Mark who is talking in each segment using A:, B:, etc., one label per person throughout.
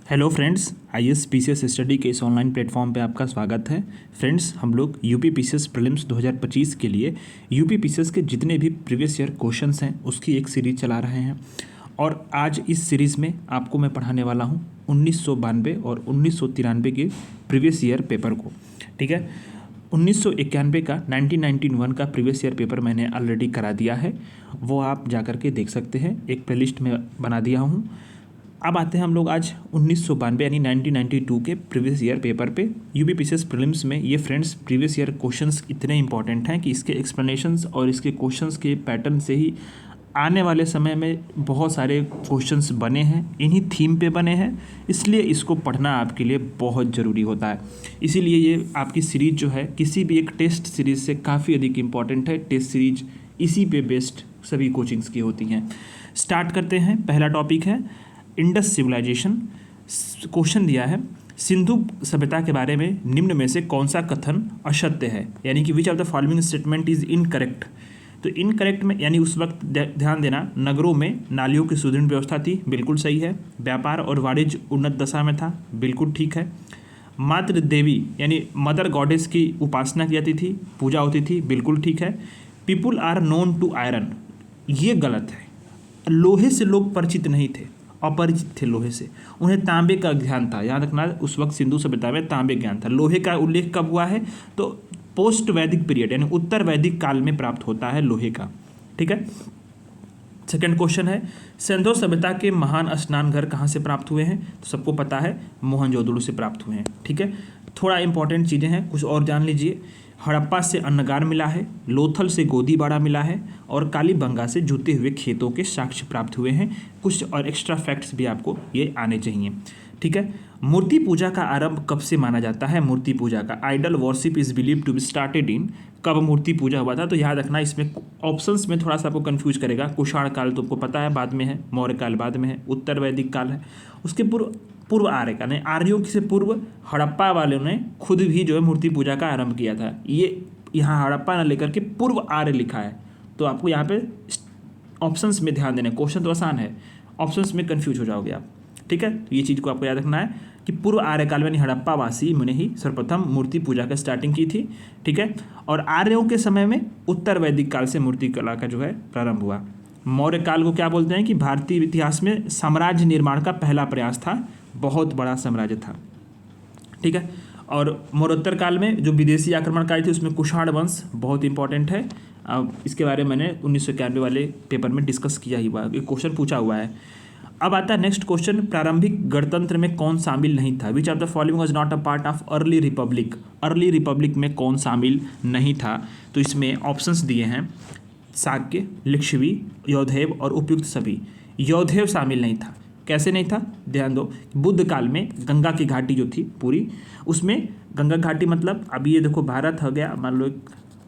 A: Hello friends, IAS PCS study के इस online platform पे आपका स्वागत है। फ्रेंड्स, हम लोग यूपी पीसीएस प्रीलिम्स 2025 के लिए यूपी पीसीएस के जितने भी प्रीवियस ईयर क्वेश्चंस हैं उसकी एक सीरीज चला रहे हैं और आज इस सीरीज़ में आपको मैं पढ़ाने वाला हूँ 1992 और 1993 के प्रीवियस ईयर पेपर को। ठीक है, 1991 का 1991 का प्रीवियस ईयर पेपर मैंने ऑलरेडी करा दिया है, वो आप जा कर के देख सकते हैं, एक प्लेलिस्ट में बना दिया हूँ। अब आते हैं हम लोग आज 1992 यानी 1992 के प्रीवियस ईयर पेपर पे। यूपी पीसीएस प्रीलिम्स में ये फ्रेंड्स प्रीवियस ईयर क्वेश्चंस इतने इंपॉर्टेंट हैं कि इसके एक्सप्लेनेशंस और इसके क्वेश्चंस के पैटर्न से ही आने वाले समय में बहुत सारे क्वेश्चंस बने हैं, इन्हीं थीम पे बने हैं, इसलिए इसको पढ़ना आपके लिए बहुत ज़रूरी होता है। इसीलिए ये आपकी सीरीज जो है किसी भी एक टेस्ट सीरीज़ से काफ़ी अधिक इम्पॉर्टेंट है। टेस्ट सीरीज इसी पे बेस्ड सभी कोचिंग्स की होती हैं। स्टार्ट करते हैं। पहला टॉपिक है इंडस सिविलाइजेशन। क्वेश्चन दिया है, सिंधु सभ्यता के बारे में निम्न में से कौन सा कथन असत्य है, यानी कि which of the following statement is incorrect. तो इनकरेक्ट में यानी उस वक्त ध्यान देना, नगरों में नालियों की सुदृढ़ व्यवस्था थी, बिल्कुल सही है। व्यापार और वाणिज्य उन्नत दशा में था, बिल्कुल ठीक है। मातृ देवी यानी मदर गॉडेस की उपासना की जाती थी, पूजा होती थी, बिल्कुल ठीक है। People are known to iron, ये गलत है। लोहे से लोग परिचित नहीं थे, अपरिचित थे लोहे से, उन्हें तांबे का ज्ञान था। याद रखना, उस वक्त सिंधु सभ्यता में तांबे ज्ञान था। लोहे का उल्लेख कब हुआ है, तो पोस्ट वैदिक पीरियड यानी उत्तर वैदिक काल में प्राप्त होता है लोहे का। ठीक है। सेकंड क्वेश्चन है, सिंधु सभ्यता के महान स्नान घर कहाँ से प्राप्त हुए हैं, तो सबको पता है मोहनजोदड़ो से प्राप्त हुए हैं। ठीक है, थोड़ा इंपॉर्टेंट चीज़ें हैं, कुछ और जान लीजिए। हड़प्पा से अन्नगार मिला है, लोथल से गोदीबाड़ा मिला है और कालीबंगा से जुते हुए खेतों के साक्ष्य प्राप्त हुए हैं। कुछ और एक्स्ट्रा फैक्ट्स भी आपको ये आने चाहिए। ठीक है। मूर्ति पूजा का आरंभ कब से माना जाता है। मूर्ति पूजा का idol worship is believe to be started in, कब मूर्ति पूजा हुआ था, तो याद रखना इसमें ऑप्शंस में थोड़ा सा आपको कंफ्यूज करेगा। कुषाण काल तो आपको पता है बाद में है, मौर्य काल बाद में है, उत्तर वैदिक काल है, उसके पूर्व आर्य का नहीं, आर्यों से पूर्व हड़प्पा वालों ने खुद भी जो है मूर्ति पूजा का आरंभ किया था। ये यहाँ हड़प्पा न लेकर के पूर्व आर्य लिखा है, तो आपको यहाँ पे ऑप्शंस में ध्यान देना है। क्वेश्चन तो आसान है, ऑप्शंस में कंफ्यूज हो जाओगे आप। ठीक है, तो ये चीज़ को आपको याद रखना है कि पूर्व आर्य काल में हड़प्पा वासी ने ही सर्वप्रथम मूर्ति पूजा का स्टार्टिंग की थी। ठीक है, और आर्यों के समय में उत्तर वैदिक काल से मूर्ति कला का जो है प्रारंभ हुआ। मौर्य काल को क्या बोलते हैं कि भारतीय इतिहास में साम्राज्य निर्माण का पहला प्रयास था, बहुत बड़ा साम्राज्य था। ठीक है, और मौर्योत्तर काल में जो विदेशी आक्रमणकारी थे उसमें कुषाण वंश बहुत इंपॉर्टेंट है। अब इसके बारे में मैंने 1991 वाले पेपर में डिस्कस किया ही हुआ, एक क्वेश्चन पूछा हुआ है। अब आता है नेक्स्ट क्वेश्चन, प्रारंभिक गणतंत्र में कौन शामिल नहीं था। Which of the following was not a part of early Republic. Early Republic में कौन शामिल नहीं था, तो इसमें ऑप्शंस दिए हैं, शाक्य, लिच्छवी, यौधेय और उपयुक्त सभी। यौधेय शामिल नहीं था। कैसे नहीं था, ध्यान दो, बुद्ध काल में गंगा की घाटी जो थी पूरी, उसमें गंगा घाटी मतलब अब ये देखो भारत हो गया मान लो,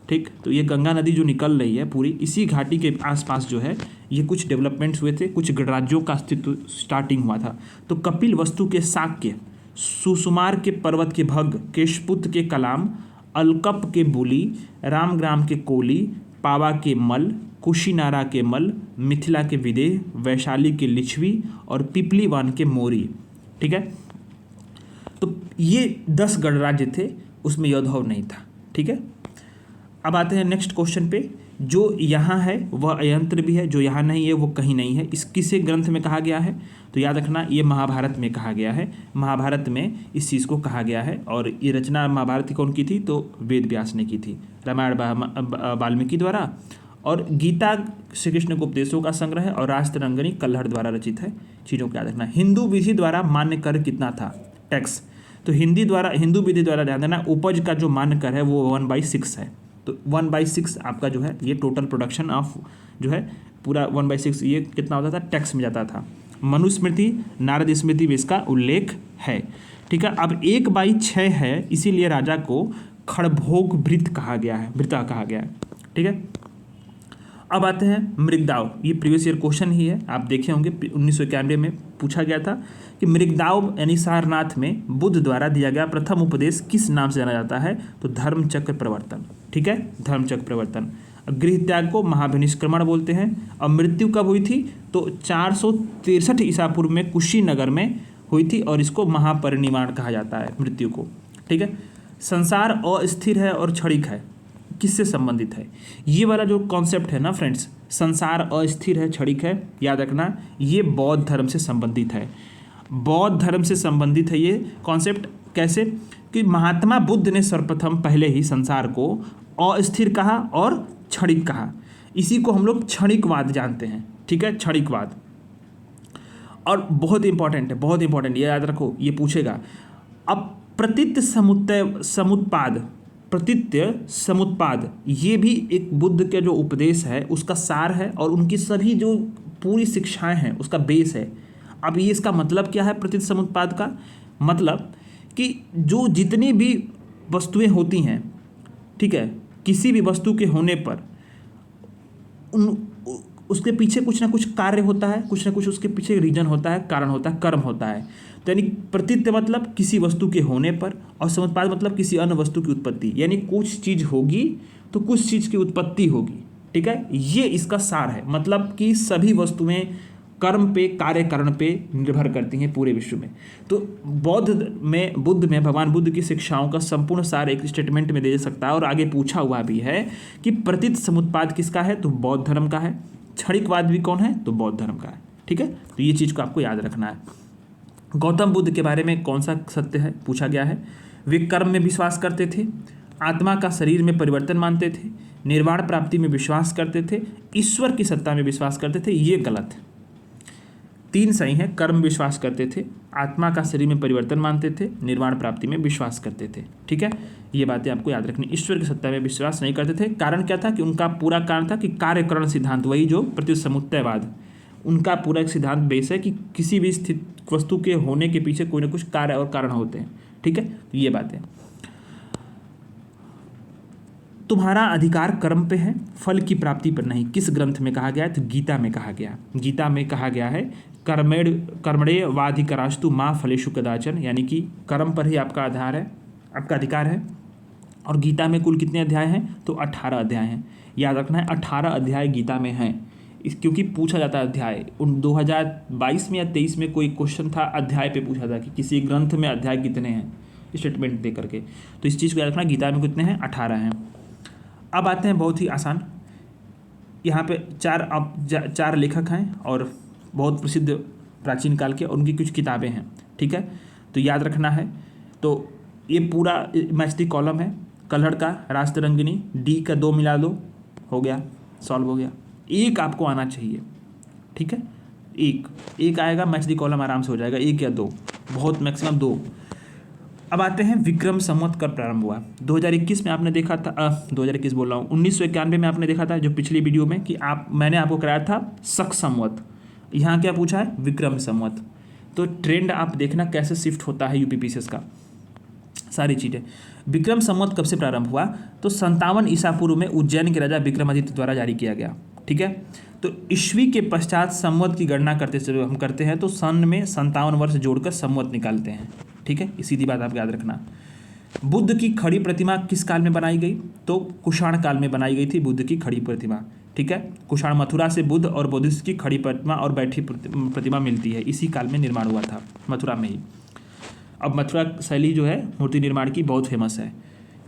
A: ठीक, तो ये गंगा नदी जो निकल रही है पूरी इसी घाटी के आसपास जो है ये कुछ डेवलपमेंट्स हुए थे, कुछ गणराज्यों का अस्तित्व स्टार्टिंग हुआ था। तो कपिल वस्तु के शाक्य, सुसुमार के पर्वत के भग, केशपुत्र के कलाम, अलकप के बुली, रामग्राम के कोली, पावा के मल, कुशीनारा के मल, मिथिला के विदेह, वैशाली के लिच्छवी और पिपलीवान के मोरी। ठीक है, तो ये 10 गणराज्य थे, उसमें यौधेय नहीं था। ठीक है, अब आते हैं नेक्स्ट क्वेश्चन पे, जो यहाँ है वह अयंत्र भी है, जो यहाँ नहीं है वो कहीं नहीं है। इस किसे ग्रंथ में कहा गया है, तो याद रखना ये महाभारत में कहा गया है। महाभारत में इस चीज़ को कहा गया है और ये रचना महाभारत की कौन की थी, तो वेद व्यास ने की थी, रामायण वाल्मीकि द्वारा, और गीता श्री कृष्ण के उपदेशों का संग्रह है और राष्ट्ररंगनी कल्हड़ द्वारा रचित है। चीज़ों को याद रखना। हिंदू विधि द्वारा मान्य कर कितना था, टैक्स, तो हिंदू विधि द्वारा ध्यान देना, उपज का जो मान्य कर है वो 1/6 है। तो 1/6 आपका जो है ये टोटल प्रोडक्शन ऑफ जो है पूरा 1/6 ये कितना होता था, टैक्स में जाता था। मनुस्मृति, नारद स्मृति में इसका उल्लेख है। ठीक है, अब 1/6 है, इसीलिए राजा को खड़भोग भृत कहा गया है, भृता कहा गया है। ठीक है, अब आते हैं मृगदाव। ये प्रीवियस ईयर क्वेश्चन ही है, आप देखे होंगे 1991 में पूछा गया था कि मृगदाव यानी सारनाथ में बुद्ध द्वारा दिया गया प्रथम उपदेश किस नाम से जाना जाता है, तो धर्मचक्र प्रवर्तन। ठीक है, धर्मचक्र प्रवर्तन। गृह त्याग को महाभिनिष्क्रमण बोलते हैं। अब मृत्यु कब हुई थी, तो 463 ईसा पूर्व में कुशीनगर में हुई थी और इसको महापरिनिर्वाण कहा जाता है, मृत्यु को। ठीक है। संसार अस्थिर है और क्षणिक है, किससे संबंधित है? ये वाला जो कॉन्सेप्ट है ना फ्रेंड्स, संसार अस्थिर है, क्षणिक है, याद रखना, ये बौद्ध धर्म से संबंधित है। बौद्ध धर्म से संबंधित है ये कॉन्सेप्ट। कैसे? कि महात्मा बुद्ध ने सर्वप्रथम पहले ही संसार को अस्थिर कहा और क्षणिक कहा। इसी को हम लोग क्षणिकवाद जानते हैं। ठीक है, क्षणिकवाद। और बहुत इंपॉर्टेंट है, बहुत इंपॉर्टेंट, ये याद रखो, ये पूछेगा। अब प्रतीत्य समुत्पाद ये भी एक बुद्ध के जो उपदेश है उसका सार है और उनकी सभी जो पूरी शिक्षाएं हैं उसका बेस है। अब ये इसका मतलब क्या है? प्रतीत्य समुत्पाद का मतलब कि जो जितनी भी वस्तुएं होती हैं, ठीक है, किसी भी वस्तु के होने पर उसके पीछे कुछ ना कुछ कार्य होता है, कुछ ना कुछ उसके पीछे रीजन होता है, कारण होता है, कर्म होता है। तो यानी प्रतीत्य मतलब किसी वस्तु के होने पर, और समुत्पाद मतलब किसी अन्य वस्तु की उत्पत्ति, यानी कुछ चीज़ होगी तो कुछ चीज़ की उत्पत्ति होगी। ठीक है, ये इसका सार है। मतलब कि सभी वस्तुएं कर्म पे, कार्यकरण पे निर्भर करती हैं पूरे विश्व में। तो बुद्ध में भगवान बुद्ध की शिक्षाओं का संपूर्ण सार एक स्टेटमेंट में दे सकता है। और आगे पूछा हुआ भी है कि प्रतीत समुत्पाद किसका है? तो बौद्ध धर्म का है। क्षणिकवाद भी कौन है? तो बौद्ध धर्म का है। ठीक है, तो ये चीज़ को आपको याद रखना है। गौतम बुद्ध के बारे में कौन सा सत्य है पूछा गया है? वे कर्म में विश्वास करते थे, आत्मा का शरीर में परिवर्तन मानते थे, निर्वाण प्राप्ति में विश्वास करते थे, ईश्वर की सत्ता में विश्वास करते थे। ये गलत है। 3 सही है। कर्म विश्वास करते थे, आत्मा का शरीर में परिवर्तन मानते थे, निर्वाण प्राप्ति में विश्वास करते थे। ठीक है, ये बातें आपको याद रखनी। ईश्वर की सत्ता में विश्वास नहीं करते थे। कारण क्या था? कि उनका पूरा कारण था कि कार्यकरण सिद्धांत, वही जो प्रत्युसमुत्तयवाद, उनका पूरा एक सिद्धांत बेस है कि किसी भी स्थित वस्तु के होने के पीछे कोई ना कुछ कार्य और कारण होते हैं। ठीक है, तो ये बातें। तुम्हारा अधिकार कर्म पे है, फल की प्राप्ति पर नहीं। किस ग्रंथ में कहा गया है? तो गीता में कहा गया। गीता में कहा गया है कर्मणे वाधिकरास्तु माँ फलेषु कदाचन, यानी कि कर्म पर ही आपका आधार है, आपका अधिकार है। और गीता में कुल कितने अध्याय हैं? तो 18 अध्याय हैं। याद रखना है, 18 अध्याय गीता में हैं। क्योंकि पूछा जाता है अध्याय, 2022 में या 23 में कोई क्वेश्चन था, अध्याय पे पूछा था कि किसी ग्रंथ में अध्याय कितने हैं, स्टेटमेंट दे करके। तो इस चीज़ को याद रखना, गीता में कितने हैं? 18 हैं। अब आते हैं बहुत ही आसान, यहाँ पे 4 लेखक हैं और बहुत प्रसिद्ध प्राचीन काल के, और उनकी कुछ किताबें हैं। ठीक है, तो याद रखना है। तो ये पूरा मैच द कॉलम है। कल्हड़ का रास्तरंगिनी, डी का 2 मिला दो, हो गया, सॉल्व हो गया। एक आपको आना चाहिए। ठीक है, एक आएगा, मैच द कॉलम आराम से हो जाएगा। 1 या 2, बहुत मैक्सिमम 2। अब आते हैं विक्रम संवत कब प्रारंभ हुआ? 2021 में आपने देखा था, 2021 बोल रहा हूँ, 1991 में आपने देखा था जो पिछली वीडियो में, कि मैंने आपको कराया था शक संवत। यहाँ क्या पूछा है? विक्रम संवत। तो ट्रेंड आप देखना कैसे शिफ्ट होता है यूपीपीसीएस का, सारी चीज़ें। विक्रम संवत कब से प्रारंभ हुआ? तो 57 ईसा पूर्व में उज्जैन के राजा विक्रमादित्य द्वारा जारी किया गया। ठीक है, तो ईस्वी के पश्चात संवत की गणना हम करते हैं तो सन में 57 वर्ष जोड़कर संवत निकालते हैं। ठीक है, सीधी बात आप याद रखना। बुद्ध की खड़ी प्रतिमा किस काल में बनाई गई? तो कुषाण काल में बनाई गई थी बुद्ध की खड़ी प्रतिमा। ठीक है, कुषाण, मथुरा से बुद्ध और बुद्धिस्ट की खड़ी प्रतिमा और बैठी प्रतिमा मिलती है, इसी काल में निर्माण हुआ था, मथुरा में ही। अब मथुरा शैली जो है मूर्ति निर्माण की बहुत फेमस है,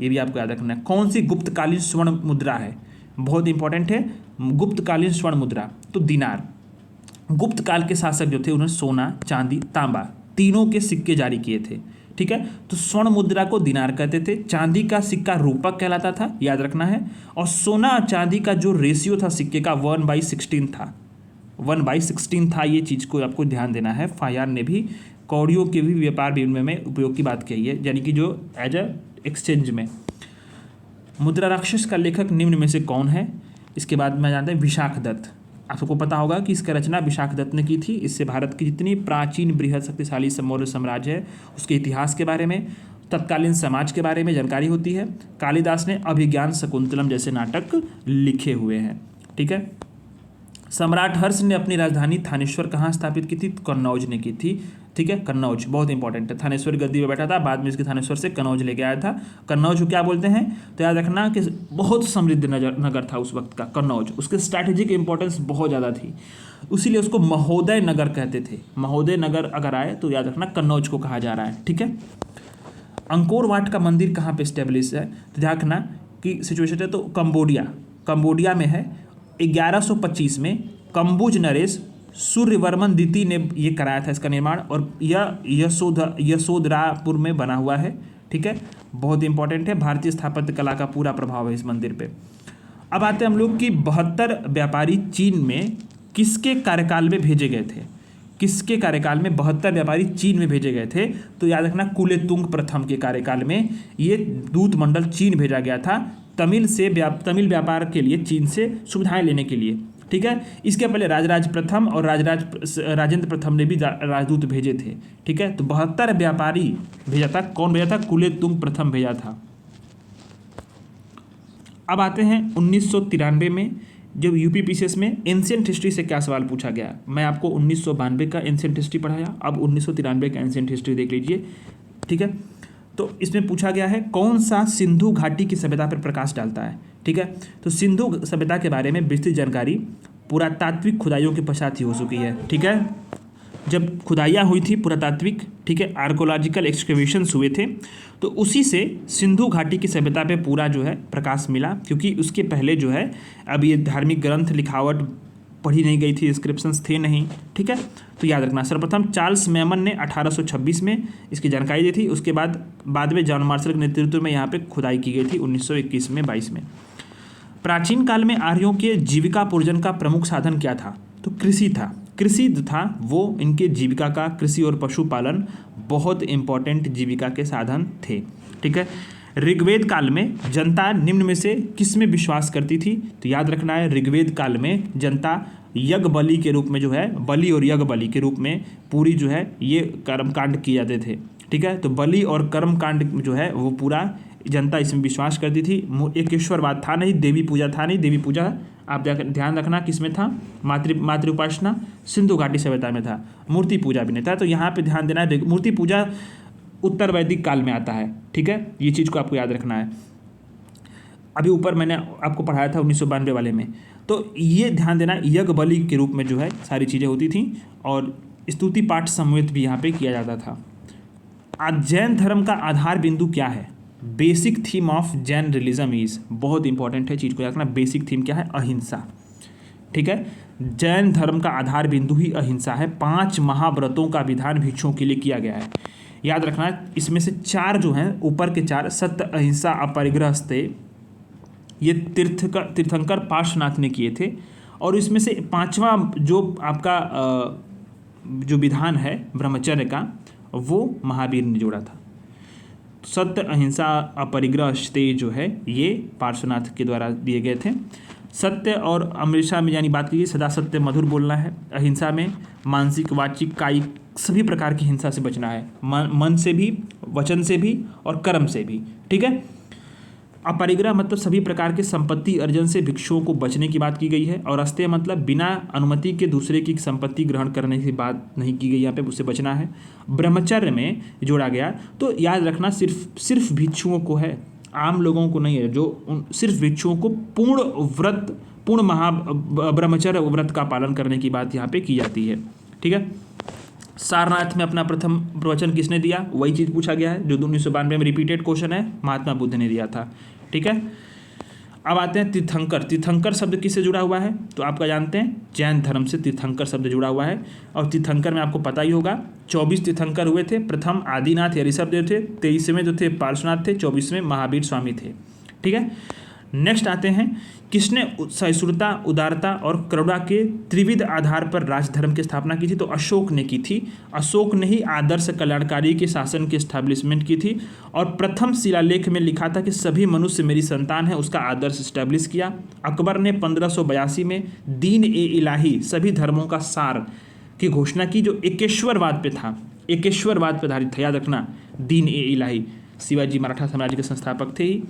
A: ये भी आपको याद रखना है। कौन सी गुप्तकालीन स्वर्ण मुद्रा है? बहुत इंपॉर्टेंट है, गुप्तकालीन स्वर्ण मुद्रा। तो दिनार। गुप्त काल के शासक जो थे उन्होंने सोना, चांदी, तांबा तीनों के सिक्के जारी किए थे। ठीक है, तो स्वर्ण मुद्रा को दिनार कहते थे, चांदी का सिक्का रूपक कहलाता था, याद रखना है। और सोना और चांदी का जो रेशियो था सिक्के का 1/16 था, 1/16 था। ये चीज़ को आपको ध्यान देना है। फायर ने भी कौड़ियों के भी व्यापार विनिमय में उपयोग की बात कही है, यानी कि जो एज ए एक्सचेंज में। मुद्रा राक्षस का लेखक निम्न में से कौन है? इसके बाद में जानते हैं विशाख दत्त। आप सबको पता होगा कि इसका रचना विशाख दत्त ने की थी। इससे भारत की जितनी प्राचीन बृहद शक्तिशाली मौर्य साम्राज्य है उसके इतिहास के बारे में, तत्कालीन समाज के बारे में जानकारी होती है। कालिदास ने अभिज्ञान शकुंतलम जैसे नाटक लिखे हुए हैं। ठीक है, सम्राट हर्ष ने अपनी राजधानी थानेश्वर कहाँ स्थापित की थी? कन्नौज ने की थी। ठीक है। कन्नौज बहुत इंपॉर्टेंट है, थानेश्वर गद्दी पे बैठा था, बाद में इसके थानेश्वर से कन्नौज लेके आया था। कन्नौज को क्या बोलते हैं, तो याद रखना कि बहुत समृद्ध नगर था उस वक्त का कन्नौज, उसके स्ट्रैटेजिक इंपॉर्टेंस बहुत ज़्यादा थी, इसीलिए उसको महोदय नगर कहते थे। महोदय नगर अगर आए तो याद रखना कन्नौज को कहा जा रहा है, ठीक है। अंकोर वाट का मंदिर कहाँ पे स्टेब्लिश है, तो ध्यान रखना कि सिचुएशन है तो कंबोडिया में है। 1125 में कंबुज नरेश सूर्यवर्मन द्वितीय ने ये कराया था इसका निर्माण, और यह यशोधरापुर में बना हुआ है, ठीक है। बहुत इंपॉर्टेंट है, भारतीय स्थापत्य कला का पूरा प्रभाव है इस मंदिर पे। अब आते हैं हम लोग कि 72 व्यापारी चीन में किसके कार्यकाल में भेजे गए थे, किसके कार्यकाल में 72 व्यापारी चीन में भेजे गए थे, तो याद रखना कुलोत्तुंग प्रथम के कार्यकाल में ये दूत मंडल चीन भेजा गया था, तमिल व्यापार के लिए चीन से सुविधाएं लेने के लिए, ठीक है। इसके पहले राजराज प्रथम और राजेंद्र प्रथम ने भी राजदूत भेजे थे, ठीक है। तो 72 व्यापारी भेजा था, कौन भेजा था, कुलोत्तुंग प्रथम भेजा था। अब आते हैं 1993 में, जब यूपीपीसीएस में एंशिएंट हिस्ट्री से क्या सवाल पूछा गया। मैं आपको 1992 का एंशिएंट हिस्ट्री पढ़ाया, अब 1993 का एंशिएंट हिस्ट्री देख लीजिए, ठीक है। तो इसमें पूछा गया है कौन सा सिंधु घाटी की सभ्यता पर प्रकाश डालता है, ठीक है। तो सिंधु सभ्यता के बारे में विस्तृत जानकारी पुरातात्विक खुदाइयों के पश्चात ही हो चुकी है, ठीक है। जब खुदाइयाँ हुई थी पुरातात्विक, ठीक है, आर्कोलॉजिकल एक्सकवेशंस हुए थे, तो उसी से सिंधु घाटी की सभ्यता पे पूरा जो है प्रकाश मिला, क्योंकि उसके पहले जो है अब ये धार्मिक ग्रंथ लिखावट पढ़ी नहीं गई थी, इंस्क्रिप्शंस थे नहीं, ठीक है। तो याद रखना, सर्वप्रथम चार्ल्स मेमन ने 1826 में इसकी जानकारी दी थी, उसके बाद में जॉन मार्शल के नेतृत्व में यहाँ पे खुदाई की गई थी 1921 में 22 में। प्राचीन काल में आर्यों के जीविकापोर्जन का प्रमुख साधन क्या था, तो कृषि था, वो इनके जीविका का, कृषि और पशुपालन बहुत इंपॉर्टेंट जीविका के साधन थे, ठीक है। ऋग्वेद काल में जनता निम्न में से किस में विश्वास करती थी, तो याद रखना है ऋग्वेद काल में जनता यज्ञ बलि के रूप में जो है, बलि और यज्ञ बलि के रूप में पूरी जो है ये कर्मकांड किए जाते थे, ठीक है। तो बलि और कर्मकांड जो है वो पूरा जनता इसमें विश्वास करती थी। एकेश्वरवाद था नहीं, देवी पूजा था नहीं, देवी पूजा आप ध्यान रखना किस में था, मातृ उपासना सिंधु घाटी सभ्यता में था, मूर्ति पूजा भी नहीं था। तो यहाँ पे ध्यान देना है, मूर्ति पूजा उत्तर वैदिक काल में आता है, ठीक है, ये चीज़ को आपको याद रखना है। अभी ऊपर मैंने आपको पढ़ाया था 1992 वाले में, तो ये ध्यान देना यज्ञ बलि के रूप में जो है सारी चीज़ें होती थी, और स्तुति पाठ समवेत भी यहाँ पे किया जाता था। आज जैन धर्म का आधार बिंदु क्या है, basic theme of Jain religion is, बहुत इंपॉर्टेंट है, चीज़ को याद रखना, बेसिक थीम क्या है, अहिंसा, ठीक है। जैन धर्म का आधार बिंदु ही अहिंसा है। 5 महाव्रतों का विधान भिक्षुओं के लिए किया गया है, याद रखना। इसमें से 4 जो हैं, ऊपर के 4 सत्य, अहिंसा, अपरिग्रह थे, ये तीर्थंकर पार्श्वनाथ ने किए थे, और इसमें से 5वां जो आपका जो विधान है ब्रह्मचर्य का, वो महावीर ने जोड़ा था। सत्य, अहिंसा, अपरिग्रह जो है ये पार्श्वनाथ के द्वारा दिए गए थे। सत्य और अमृषा में यानी बात कीजिए, सदा सत्य मधुर बोलना है। अहिंसा में मानसिक, वाचिक, कायिक सभी प्रकार की हिंसा से बचना है, मन से भी, वचन से भी और कर्म से भी, ठीक है। अपरिग्रह मतलब सभी प्रकार के संपत्ति अर्जन से भिक्षुओं को बचने की बात की गई है, और अस्तेय मतलब बिना अनुमति के दूसरे की संपत्ति ग्रहण करने की बात नहीं की गई, यहाँ पे उससे बचना है। ब्रह्मचर्य में जोड़ा गया, तो याद रखना सिर्फ भिक्षुओं को है, आम लोगों को नहीं है, जो सिर्फ भिक्षुओं को पूर्ण ब्रह्मचर्य व्रत का पालन करने की बात यहाँ पे की जाती है, ठीक है। सारनाथ में अपना प्रथम प्रवचन किसने दिया, वही चीज़ पूछा गया है जो 1992 में रिपीटेड क्वेश्चन है, महात्मा बुद्ध ने दिया था, ठीक है। अब आते हैं तीर्थंकर। तीर्थंकर शब्द किससे जुड़ा हुआ है, तो आपका जानते हैं जैन धर्म से तीर्थंकर शब्द जुड़ा हुआ है, और तीर्थंकर में आपको पता ही होगा 24 तीर्थंकर हुए थे। प्रथम आदिनाथ या ऋषभदेव थे, 23वें जो थे पार्श्वनाथ थे, 24वें महावीर स्वामी थे, ठीक है। नेक्स्ट आते हैं, किसने सहिष्णुता, उदारता और करुणा के त्रिविध आधार पर राजधर्म की स्थापना की थी, तो अशोक ने की थी। अशोक ने ही आदर्श कल्याणकारी के शासन की एस्टैब्लिशमेंट की थी, और प्रथम शिलालेख में लिखा था कि सभी मनुष्य मेरी संतान है, उसका आदर्श एस्टैब्लिश किया। अकबर ने 1582 में दीन ए इलाही, सभी धर्मों का सार की घोषणा की, जो एकेश्वरवाद पे था, एकेश्वरवाद पर आधारित था, याद रखना, दीन ए इलाही। शिवाजी मराठा साम्राज्य के संस्थापक थे ही।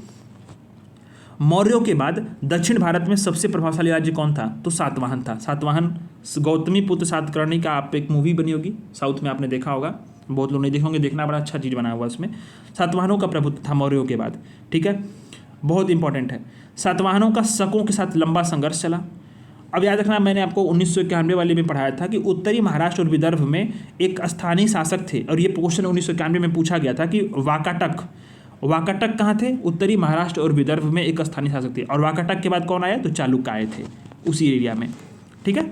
A: मौर्यों के बाद दक्षिण भारत में सबसे प्रभावशाली राज्य कौन था? तो सातवाहन था। सातवाहन गौतमी पुत्र सातकर्णी का आप एक मूवी बनी होगी, साउथ में आपने देखा होगा, बहुत लोग नहीं देखे होंगे, देखना, बड़ा अच्छा चीज़ बना हुआ उसमें। सातवाहनों का प्रभुत्व था मौर्यों के बाद, ठीक है, बहुत इंपॉर्टेंट है। सातवाहनों का शकों के साथ लंबा संघर्ष चला। अब याद रखना, मैंने आपको 1991 वाले में पढ़ाया था कि उत्तरी महाराष्ट्र और विदर्भ में एक स्थानीय शासक थे, और ये क्वेश्चन 1991 में पूछा गया था कि वाकाटक कहाँ थे? उत्तरी महाराष्ट्र और विदर्भ में एक स्थानीय शासक थे। और वाकाटक के बाद कौन आया? तो चालुक्य आए थे उसी एरिया में, ठीक है।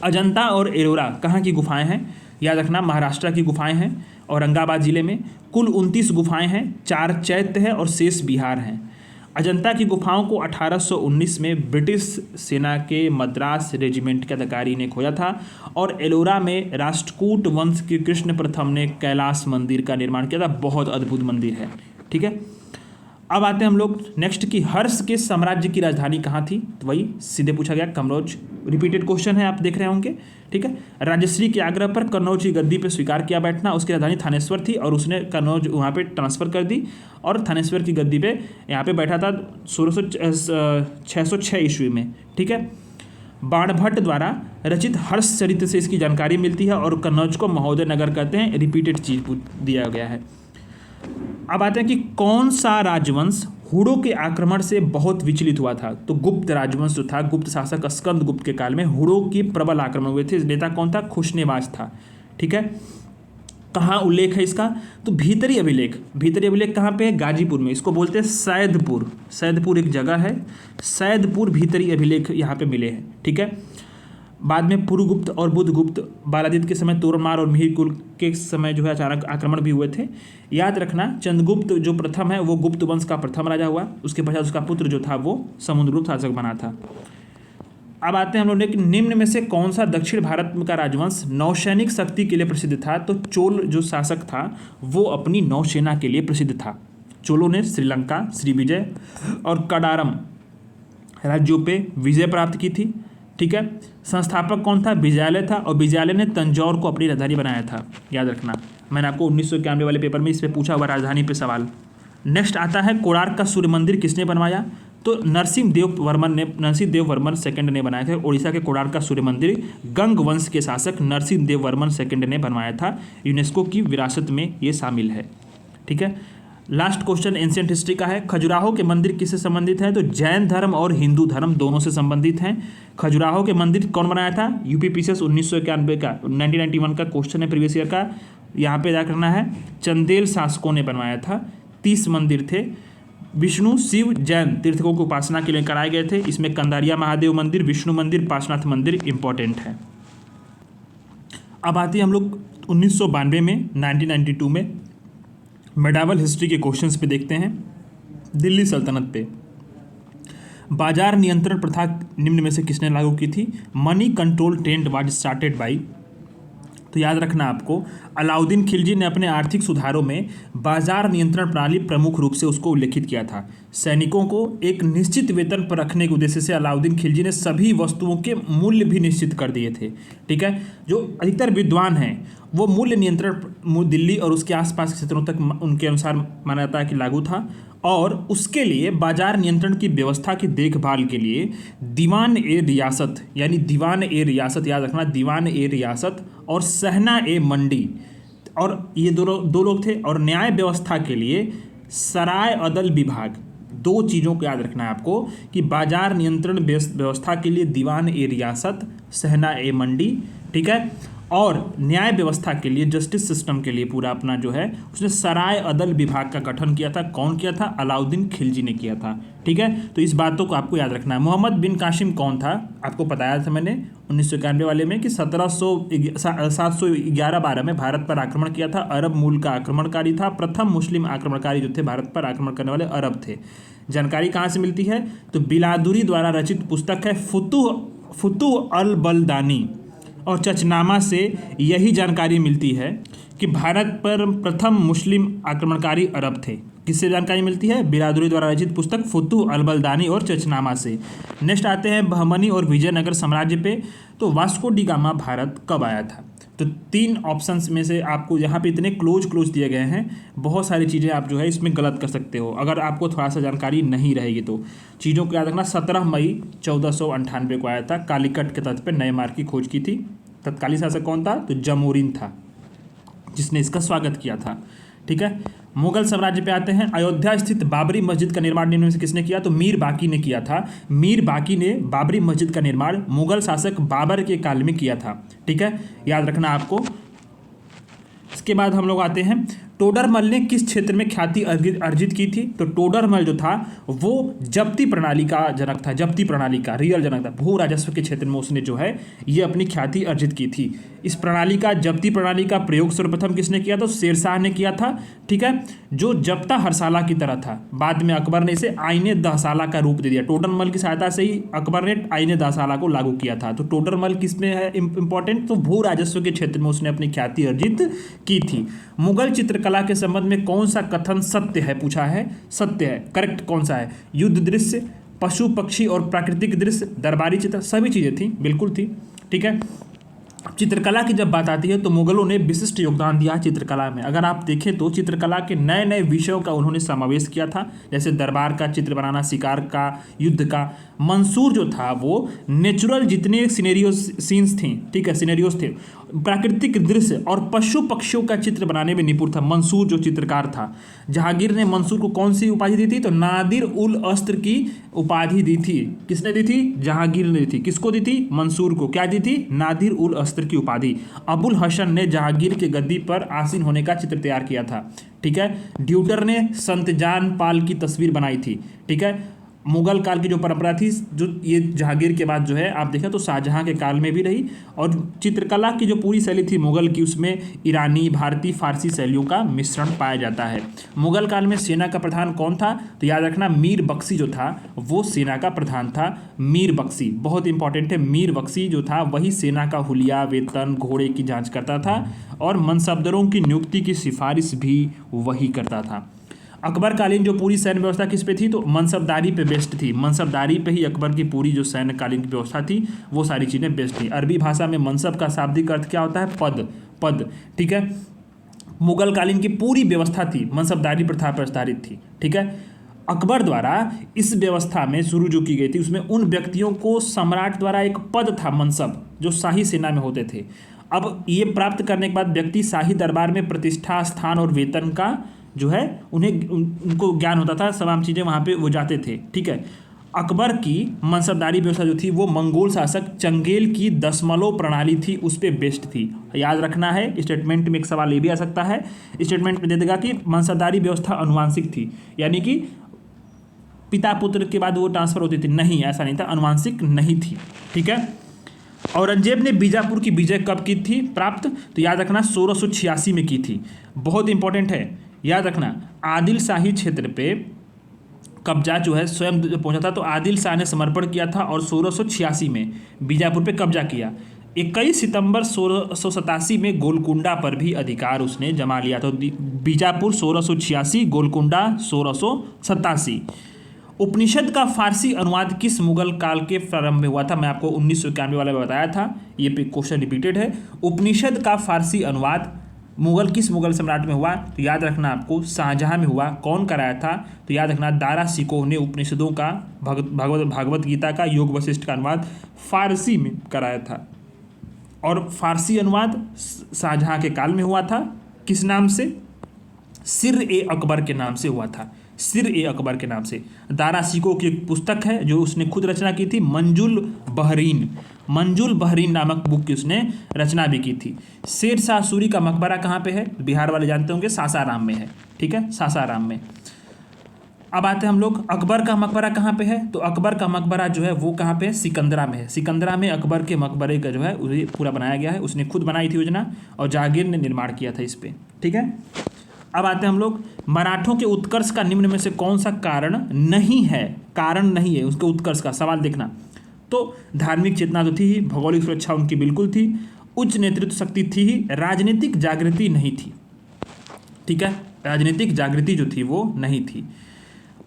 A: अजंता और एलोरा कहाँ की गुफाएं हैं? याद रखना, महाराष्ट्र की गुफाएं हैं, औरंगाबाद जिले में। कुल 29 गुफाएं हैं, 4 चैत्य है और शेष बिहार हैं। अजंता की गुफाओं को 1819 में ब्रिटिश सेना के मद्रास रेजिमेंट के अधिकारी ने खोजा था, और एलोरा में राष्ट्रकूट वंश के कृष्ण प्रथम ने कैलाश मंदिर का निर्माण किया था। बहुत अद्भुत मंदिर है, ठीक है। अब आते हैं हम लोग नेक्स्ट की, हर्ष के साम्राज्य की राजधानी कहाँ थी? तो वही सीधे पूछा गया, कन्नौज। रिपीटेड क्वेश्चन है, आप देख रहे होंगे, ठीक है। राजश्री के आग्रह पर कन्नौज की गद्दी पर स्वीकार किया बैठना। उसकी राजधानी थानेश्वर थी, और उसने कन्नौज वहाँ पे ट्रांसफ़र कर दी, और थानेश्वर की गद्दी पे यहाँ पे बैठा था 606 ईस्वी में, ठीक है। बाणभट्ट द्वारा रचित हर्ष चरित्र से इसकी जानकारी मिलती है, और कन्नौज को महोदय नगर कहते हैं। रिपीटेड चीज दिया गया है। अब आते हैं कि कौन सा राजवंश हुड़ों के आक्रमण से बहुत विचलित हुआ था? तो गुप्त राजवंश जो था, गुप्त शासक स्कंद गुप्त के काल में हुड़ों की प्रबल आक्रमण हुए थे। नेता कौन था? खुशनेवाज था, ठीक है। कहाँ उल्लेख है इसका? तो भीतरी अभिलेख कहाँ पे है? गाजीपुर में। इसको बोलते हैं सैदपुर एक जगह है, सैदपुर भीतरी अभिलेख यहाँ पे मिले हैं, ठीक है। बाद में पुरुगुप्त और बुधगुप्त, बालादित्य के समय तोरमार और मिहिर कुल के समय जो है अचानक आक्रमण भी हुए थे। याद रखना, चंद्रगुप्त जो प्रथम है वो गुप्त वंश का प्रथम राजा हुआ, उसके पश्चात उसका पुत्र जो था वो समुद्रगुप्त शासक बना था। अब आते हैं हम लोग कि निम्न में से कौन सा दक्षिण भारत का राजवंश नौसैनिक शक्ति के लिए प्रसिद्ध था? तो चोल जो शासक था वो अपनी नौसेना के लिए प्रसिद्ध था। चोलों ने श्रीलंका, श्रीविजय और कडारम राज्यों पे विजय प्राप्त की थी, ठीक है। संस्थापक कौन था? विजयालय था, और विजयालय ने तंजौर को अपनी राजधानी बनाया था। याद रखना, मैंने आपको 1991 वाले पेपर में इस पे पूछा हुआ राजधानी पे सवाल। नेक्स्ट आता है कोणार्क का सूर्य मंदिर किसने बनवाया? तो नरसिंहदेव वर्मन सेकंड ने बनाया था। उड़ीसा के कोणार्क का सूर्य मंदिर गंग वंश के शासक नरसिंहदेव वर्मन सेकंड ने बनवाया था। यूनेस्को की विरासत में ये शामिल है, ठीक है। लास्ट क्वेश्चन एंशिएंट हिस्ट्री का है। खजुराहो के मंदिर किससे संबंधित है? तो जैन धर्म और हिंदू धर्म दोनों से संबंधित हैं। खजुराहो के मंदिर कौन बनाया था? यूपीपीसीएस 1991 का 1991 का क्वेश्चन है, प्रीवियस ईयर का। यहाँ पे याद करना है, चंदेल शासकों ने बनवाया था। 30 मंदिर थे, विष्णु, शिव, जैन तीर्थकों की उपासना के लिए कराए गए थे। इसमें कंदारिया महादेव मंदिर, विष्णु मंदिर, पार्श्वनाथ मंदिर इंपॉर्टेंट है। अब आते हैं हम लोग 1992 में 1992 में मेडावल हिस्ट्री के क्वेश्चंस पे देखते हैं। दिल्ली सल्तनत पे बाजार नियंत्रण प्रथा निम्न में से किसने लागू की थी? Money control trend was started by. तो याद रखना आपको, अलाउद्दीन खिलजी ने अपने आर्थिक सुधारों में बाजार नियंत्रण प्रणाली प्रमुख रूप से उसको उल्लेखित किया था। सैनिकों को एक निश्चित वेतन पर रखने के उद्देश्य से अलाउद्दीन खिलजी ने सभी वस्तुओं के मूल्य भी निश्चित कर दिए थे, ठीक है। जो अधिकतर विद्वान हैं वो मूल्य नियंत्रण दिल्ली और उसके आसपास के क्षेत्रों तक उनके अनुसार माना जाता है कि लागू था, और उसके लिए बाजार नियंत्रण की व्यवस्था की देखभाल के लिए दीवान ए रियासत, यानी दीवान ए रियासत, याद रखना, दीवान ए रियासत और सहना ए मंडी, और ये दो लोग थे। और न्याय व्यवस्था के लिए सराय अदल विभाग। 2 चीज़ों को याद रखना है आपको कि बाजार नियंत्रण व्यवस्था के लिए दीवान ए रियासत, सहना ए मंडी, ठीक है, और न्याय व्यवस्था के लिए, जस्टिस सिस्टम के लिए पूरा अपना जो है, उसने सराय अदल विभाग का गठन किया था। कौन किया था? अलाउद्दीन खिलजी ने किया था, ठीक है। तो इस बातों को आपको याद रखना है। मोहम्मद बिन कासिम कौन था? आपको बताया था मैंने 1991 वाले में कि 711-12 में भारत पर आक्रमण किया था। अरब मूल का आक्रमणकारी था। प्रथम मुस्लिम आक्रमणकारी जो थे भारत पर आक्रमण करने वाले अरब थे। जानकारी कहाँ से मिलती है? तो बिलादुरी द्वारा रचित पुस्तक है फुतुह अल बलदानी और चचनामा से यही जानकारी मिलती है कि भारत पर प्रथम मुस्लिम आक्रमणकारी अरब थे। किससे जानकारी मिलती है? बिलादुरी द्वारा रचित पुस्तक फुतुह अल बलदानी और चचनामा से। नेक्स्ट आते हैं बहमनी और विजयनगर साम्राज्य पे। तो वास्को डी गामा भारत कब आया था? तो 3 ऑप्शंस में से आपको यहाँ पे इतने क्लोज दिए गए हैं, बहुत सारी चीज़ें आप जो है इसमें गलत कर सकते हो अगर आपको थोड़ा सा जानकारी नहीं रहेगी तो। चीज़ों को याद रखना, 17 मई 1498 को आया था, कालीकट के तट पर नए मार्ग की खोज की थी। तत्कालीन शासक कौन था? तो जमोरिन था जिसने इसका स्वागत किया था। ठीक है, मुगल साम्राज्य पे आते हैं। अयोध्या स्थित बाबरी मस्जिद का निर्माण निम्न में से किसने किया? तो मीर बाकी ने किया था। मीर बाकी ने बाबरी मस्जिद का निर्माण मुगल शासक बाबर के काल में किया था। ठीक है, याद रखना आपको। इसके बाद हम लोग आते हैं, टोडरमल ने किस क्षेत्र में ख्याति अर्जित की थी? तो टोडरमल जो था वो जब्ती प्रणाली का जनक था, जब्ती प्रणाली का रियल जनक था। भू राजस्व के क्षेत्र में उसने जो है ये अपनी ख्याति अर्जित की थी। इस प्रणाली का, जब्ती प्रणाली का प्रयोग सर्वप्रथम किसने किया? तो शेरशाह ने किया था। ठीक है, जो जब्ता हरसाला की तरह था। बाद में अकबर ने इसे आईने दहसाला का रूप दे दिया। टोडरमल की सहायता से ही अकबर ने आईने दहसाला को लागू किया था। तो टोडरमल किस में है इंपॉर्टेंट? तो भू राजस्व के क्षेत्र में उसने अपनी ख्याति अर्जित की थी। मुगल चित्रकला के संबंध में कौन सा कथन सत्य है? पूछा है, सत्य है। करेक्ट कौन सा है? युद्ध दृश्य, पशु पक्षी और प्राकृतिक दृश्य, दरबारी चित्र, सभी चीज़ें थी, बिल्कुल थी। ठीक है, चित्रकला की जब बात आती है तो मुगलों ने विशिष्ट योगदान दिया चित्रकला में। अगर आप देखें तो चित्रकला के नए नए विषयों का उन्होंने समावेश किया था, जैसे दरबार का चित्र बनाना, शिकार का, युद्ध का। मंसूर जो था वो नेचुरल जितने सिनेरियो सीन्स थी, ठीक है, सिनेरियोस थे, प्राकृतिक दृश्य और पशु पक्षियों का चित्र बनाने में निपुण था मंसूर जो चित्रकार था। जहांगीर ने मंसूर को कौन सी उपाधि दी थी? तो नादिर उल अस्त्र की उपाधि दी थी। किसने दी थी? जहांगीर ने दी थी। किसको दी थी? मंसूर को। क्या दी थी? नादिर उल अस्त्र की उपाधि। अबुल हसन ने जहांगीर के गद्दी पर आसीन होने का चित्र तैयार किया था। ठीक है, ड्यूटर ने संत जान पाल की तस्वीर बनाई थी। ठीक है, मुगल काल की जो परंपरा थी, जो ये जहांगीर के बाद जो है आप देखें तो शाहजहां के काल में भी रही। और चित्रकला की जो पूरी शैली थी मुगल की, उसमें ईरानी, भारतीय, फारसी शैलियों का मिश्रण पाया जाता है। मुगल काल में सेना का प्रधान कौन था? तो याद रखना, मीर बख्शी जो था वो सेना का प्रधान था। मीर बख्शी बहुत इंपॉर्टेंट है। मीर बख्शी जो था वही सेना का हुलिया, वेतन, घोड़े की जाँच करता था और मनसबदरों की नियुक्ति की सिफारिश भी वही करता था। अकबरकालीन जो पूरी सैन्य व्यवस्था किस पे थी? तो मनसबदारी पे बेस्ड थी। मनसबदारी पे ही अकबर की पूरी जो सैन्यकालीन की व्यवस्था थी वो सारी चीज़ें बेस्ड थी। अरबी भाषा में मनसब का शाब्दिक अर्थ क्या होता है? पद, पद। ठीक है, मुगल कालीन की पूरी व्यवस्था थी, मनसबदारी प्रथा प्रस्तारित थी। ठीक है, अकबर द्वारा इस व्यवस्था में शुरू जो की गई थी उसमें उन व्यक्तियों को सम्राट द्वारा एक पद था मनसब, जो शाही सेना में होते थे। अब ये प्राप्त करने के बाद व्यक्ति शाही दरबार में प्रतिष्ठा, स्थान और वेतन का जो है उनको ज्ञान होता था, तमाम चीज़ें वहाँ पे वो जाते थे। ठीक है, अकबर की मनसबदारी व्यवस्था जो थी वो मंगोल शासक चंगेल की दशमलव प्रणाली थी, उस पर बेस्ड थी। याद रखना है, स्टेटमेंट में एक सवाल ये भी आ सकता है, स्टेटमेंट में दे देगा कि मनसबदारी व्यवस्था अनुवांशिक थी, यानी कि पिता पुत्र के बाद वो ट्रांसफर होती थी। नहीं, ऐसा नहीं था, अनुवांशिक नहीं थी। ठीक है, औरंगजेब ने बीजापुर की विजय कब की थी प्राप्त? तो याद रखना 1686 में की थी। बहुत इंपॉर्टेंट है, याद रखना। आदिल शाही क्षेत्र पे कब्जा जो है स्वयं पहुंचा था, तो आदिल शाह ने समर्पण किया था और 1686 में बीजापुर पे कब्जा किया। 21 सितंबर 1687 में गोलकुंडा पर भी अधिकार उसने जमा लिया था। बीजापुर 1686, गोलकुंडा 1687। उपनिषद का फारसी अनुवाद किस मुगल काल के प्रारंभ में हुआ था? मैं आपको 1991 वाला में बताया था, ये क्वेश्चन रिपीटेड है। उपनिषद का फारसी अनुवाद किस मुगल सम्राट में हुआ? तो याद रखना आपको शाहजहां में हुआ। कौन कराया था? तो याद रखना दारा शिकोह ने उपनिषदों का, भागवत गीता का, योग वशिष्ठ का अनुवाद फारसी में कराया था। और फारसी अनुवाद शाहजहां के काल में हुआ था। किस नाम से? सिर ए अकबर के नाम से हुआ था, सिर ए अकबर के नाम से। दारा शिकोह की एक पुस्तक है जो उसने खुद रचना की थी, मंजुल बहरीन नामक बुक की उसने रचना भी की थी। शेर शाह सूरी का मकबरा कहाँ पे है? बिहार वाले जानते होंगे, सासाराम में है। ठीक है, सासाराम में। अब आते हैं हम लोग, अकबर का मकबरा कहाँ पे है? तो अकबर का मकबरा जो है वो कहाँ पे है? सिकंदरा में है। सिकंदरा में अकबर के मकबरे का जो है उसे पूरा बनाया गया है, उसने खुद बनाई थी योजना और जहांगीर ने निर्माण किया था इस पर। ठीक है, अब आते हैं हम लोग, मराठों के उत्कर्ष का निम्न में से कौन सा कारण नहीं है? कारण नहीं है उसके उत्कर्ष का, सवाल देखना। तो धार्मिक चेतना तो थी ही, भौगोलिक सुरक्षा उनकी बिल्कुल थी, उच्च नेतृत्व शक्ति थी ही, राजनीतिक जागृति नहीं थी। ठीक है, राजनीतिक जागृति जो थी वो नहीं थी।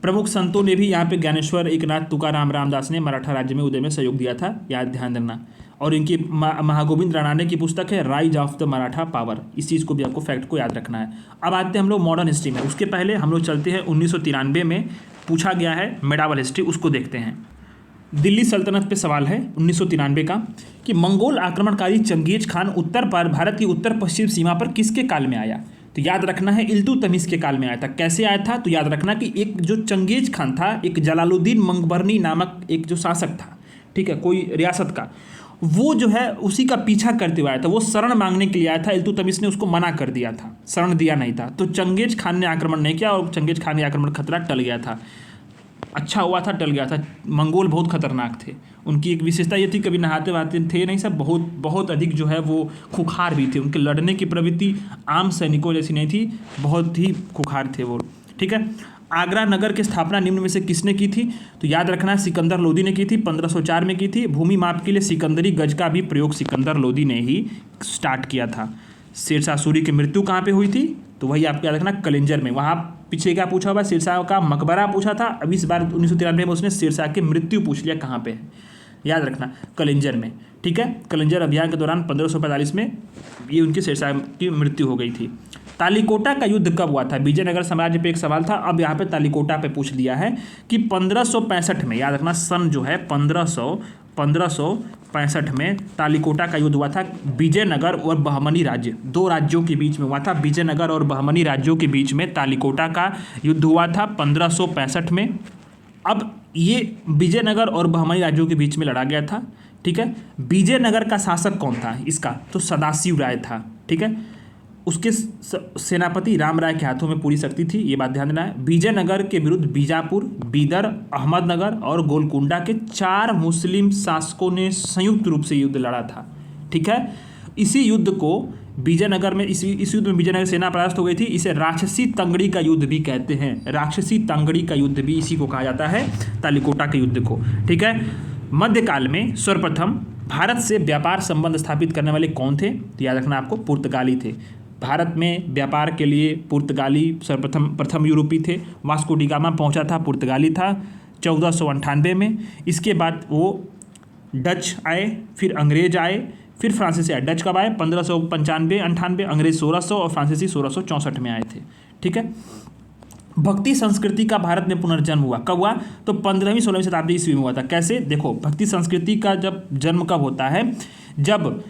A: प्रमुख संतों ने भी यहाँ पे ज्ञानेश्वर, एकनाथ, तुकाराम, रामदास ने मराठा राज्य में उदय में सहयोग दिया था, याद ध्यान देना। और इनकी महागोविंद राणाने की पुस्तक है rise of the Maratha power. इस चीज़ को भी आपको फैक्ट को याद रखना है। अब आते हैं हम लोग मॉडर्न हिस्ट्री में। उसके पहले हम लोग चलते हैं 1993 में पूछा गया है मेडावल हिस्ट्री, उसको देखते हैं। दिल्ली सल्तनत पे सवाल है 1993 का कि मंगोल आक्रमणकारी चंगेज खान उत्तर पर भारत की उत्तर पश्चिम सीमा पर किसके काल में आया? तो याद रखना है इल्तुतमिश के काल में आया था। कैसे आया था? तो याद रखना कि एक जो चंगेज खान था, एक जलालुद्दीन मंगबरनी नामक एक जो शासक था, ठीक है, कोई रियासत का, वो जो है उसी का पीछा करते हुए आया था। वो शरण मांगने के लिए आया था, इल्तुतमिश ने उसको मना कर दिया था, शरण दिया नहीं था। तो चंगेज खान ने आक्रमण नहीं किया और चंगेज खान के आक्रमण खतरा टल गया था। अच्छा हुआ था, टल गया था। मंगोल बहुत खतरनाक थे। उनकी एक विशेषता ये थी, कभी नहाते वहाते थे नहीं, सब बहुत बहुत अधिक जो है वो खुखार भी थे। उनके लड़ने की प्रवृत्ति आम सैनिकों जैसी नहीं थी, बहुत ही खुखार थे वो, ठीक है। आगरा नगर की स्थापना निम्न में से किसने की थी? तो याद रखना सिकंदर लोदी ने की थी, 1504 में की थी। भूमि माप के लिए सिकंदरी गज का भी प्रयोग सिकंदर लोदी ने ही स्टार्ट किया था। शेरशाह सूरी की मृत्यु कहाँ पे हुई थी? तो वही आपको याद रखना कलिंजर में। वहाँ पीछे क्या पूछा हुआ? शेरशाह का मकबरा पूछा था। अब इस बार 1993 में उसने शेरशाह की मृत्यु पूछ लिया, कहाँ पे है, याद रखना कलिंजर में, ठीक है। कलिंजर अभियान के दौरान 1545 में ये उनकी शेरशाह की मृत्यु हो गई थी। तालीकोटा का युद्ध कब हुआ था? विजयनगर साम्राज्य पे एक सवाल था, अब यहाँ पे तालीकोटा पे पूछ लिया है कि 1565 में, याद रखना सन जो है 1565 में तालीकोटा का युद्ध हुआ था। विजयनगर और बहमनी राज्य, दो राज्यों के बीच में हुआ था। विजयनगर और बहमनी राज्यों के बीच में तालीकोटा का युद्ध हुआ था 1565 में। अब ये विजयनगर और बहमनी राज्यों के बीच में लड़ा गया था, ठीक है। विजयनगर का शासक कौन था इसका? तो सदाशिव राय था, ठीक है। उसके सेनापति राम राय के हाथों में पूरी शक्ति थी, ये बात ध्यान देना है। विजयनगर के विरुद्ध बीजापुर, बीदर, अहमदनगर और गोलकुंडा के 4 मुस्लिम शासकों ने संयुक्त रूप से युद्ध लड़ा था, ठीक है। इसी युद्ध को विजयनगर में, इस युद्ध में विजयनगर सेना परास्त हो गई थी। इसे राक्षसी तंगड़ी का युद्ध भी कहते हैं। राक्षसी तंगड़ी का युद्ध भी इसी को कहा जाता है, तालीकोटा के युद्ध को, ठीक है। मध्यकाल में सर्वप्रथम भारत से व्यापार संबंध स्थापित करने वाले कौन थे? तो याद रखना आपको पुर्तगाली थे। भारत में व्यापार के लिए पुर्तगाली प्रथम यूरोपी थे। वास्को डी गामा पहुंचा था, पुर्तगाली था 1498 में। इसके बाद वो डच आए, फिर अंग्रेज आए, फिर फ्रांसीसी आए। डच कब आए? 1595-98, अंग्रेज 1600 और फ्रांसीसी 1664 में आए थे, ठीक है। भक्ति संस्कृति का भारत में पुनर्जन्म हुआ कब हुआ? तो 15वीं-16वीं शताब्दी ईस्वी में हुआ था। कैसे? देखो, भक्ति संस्कृति का जब जन्म कब होता है? जब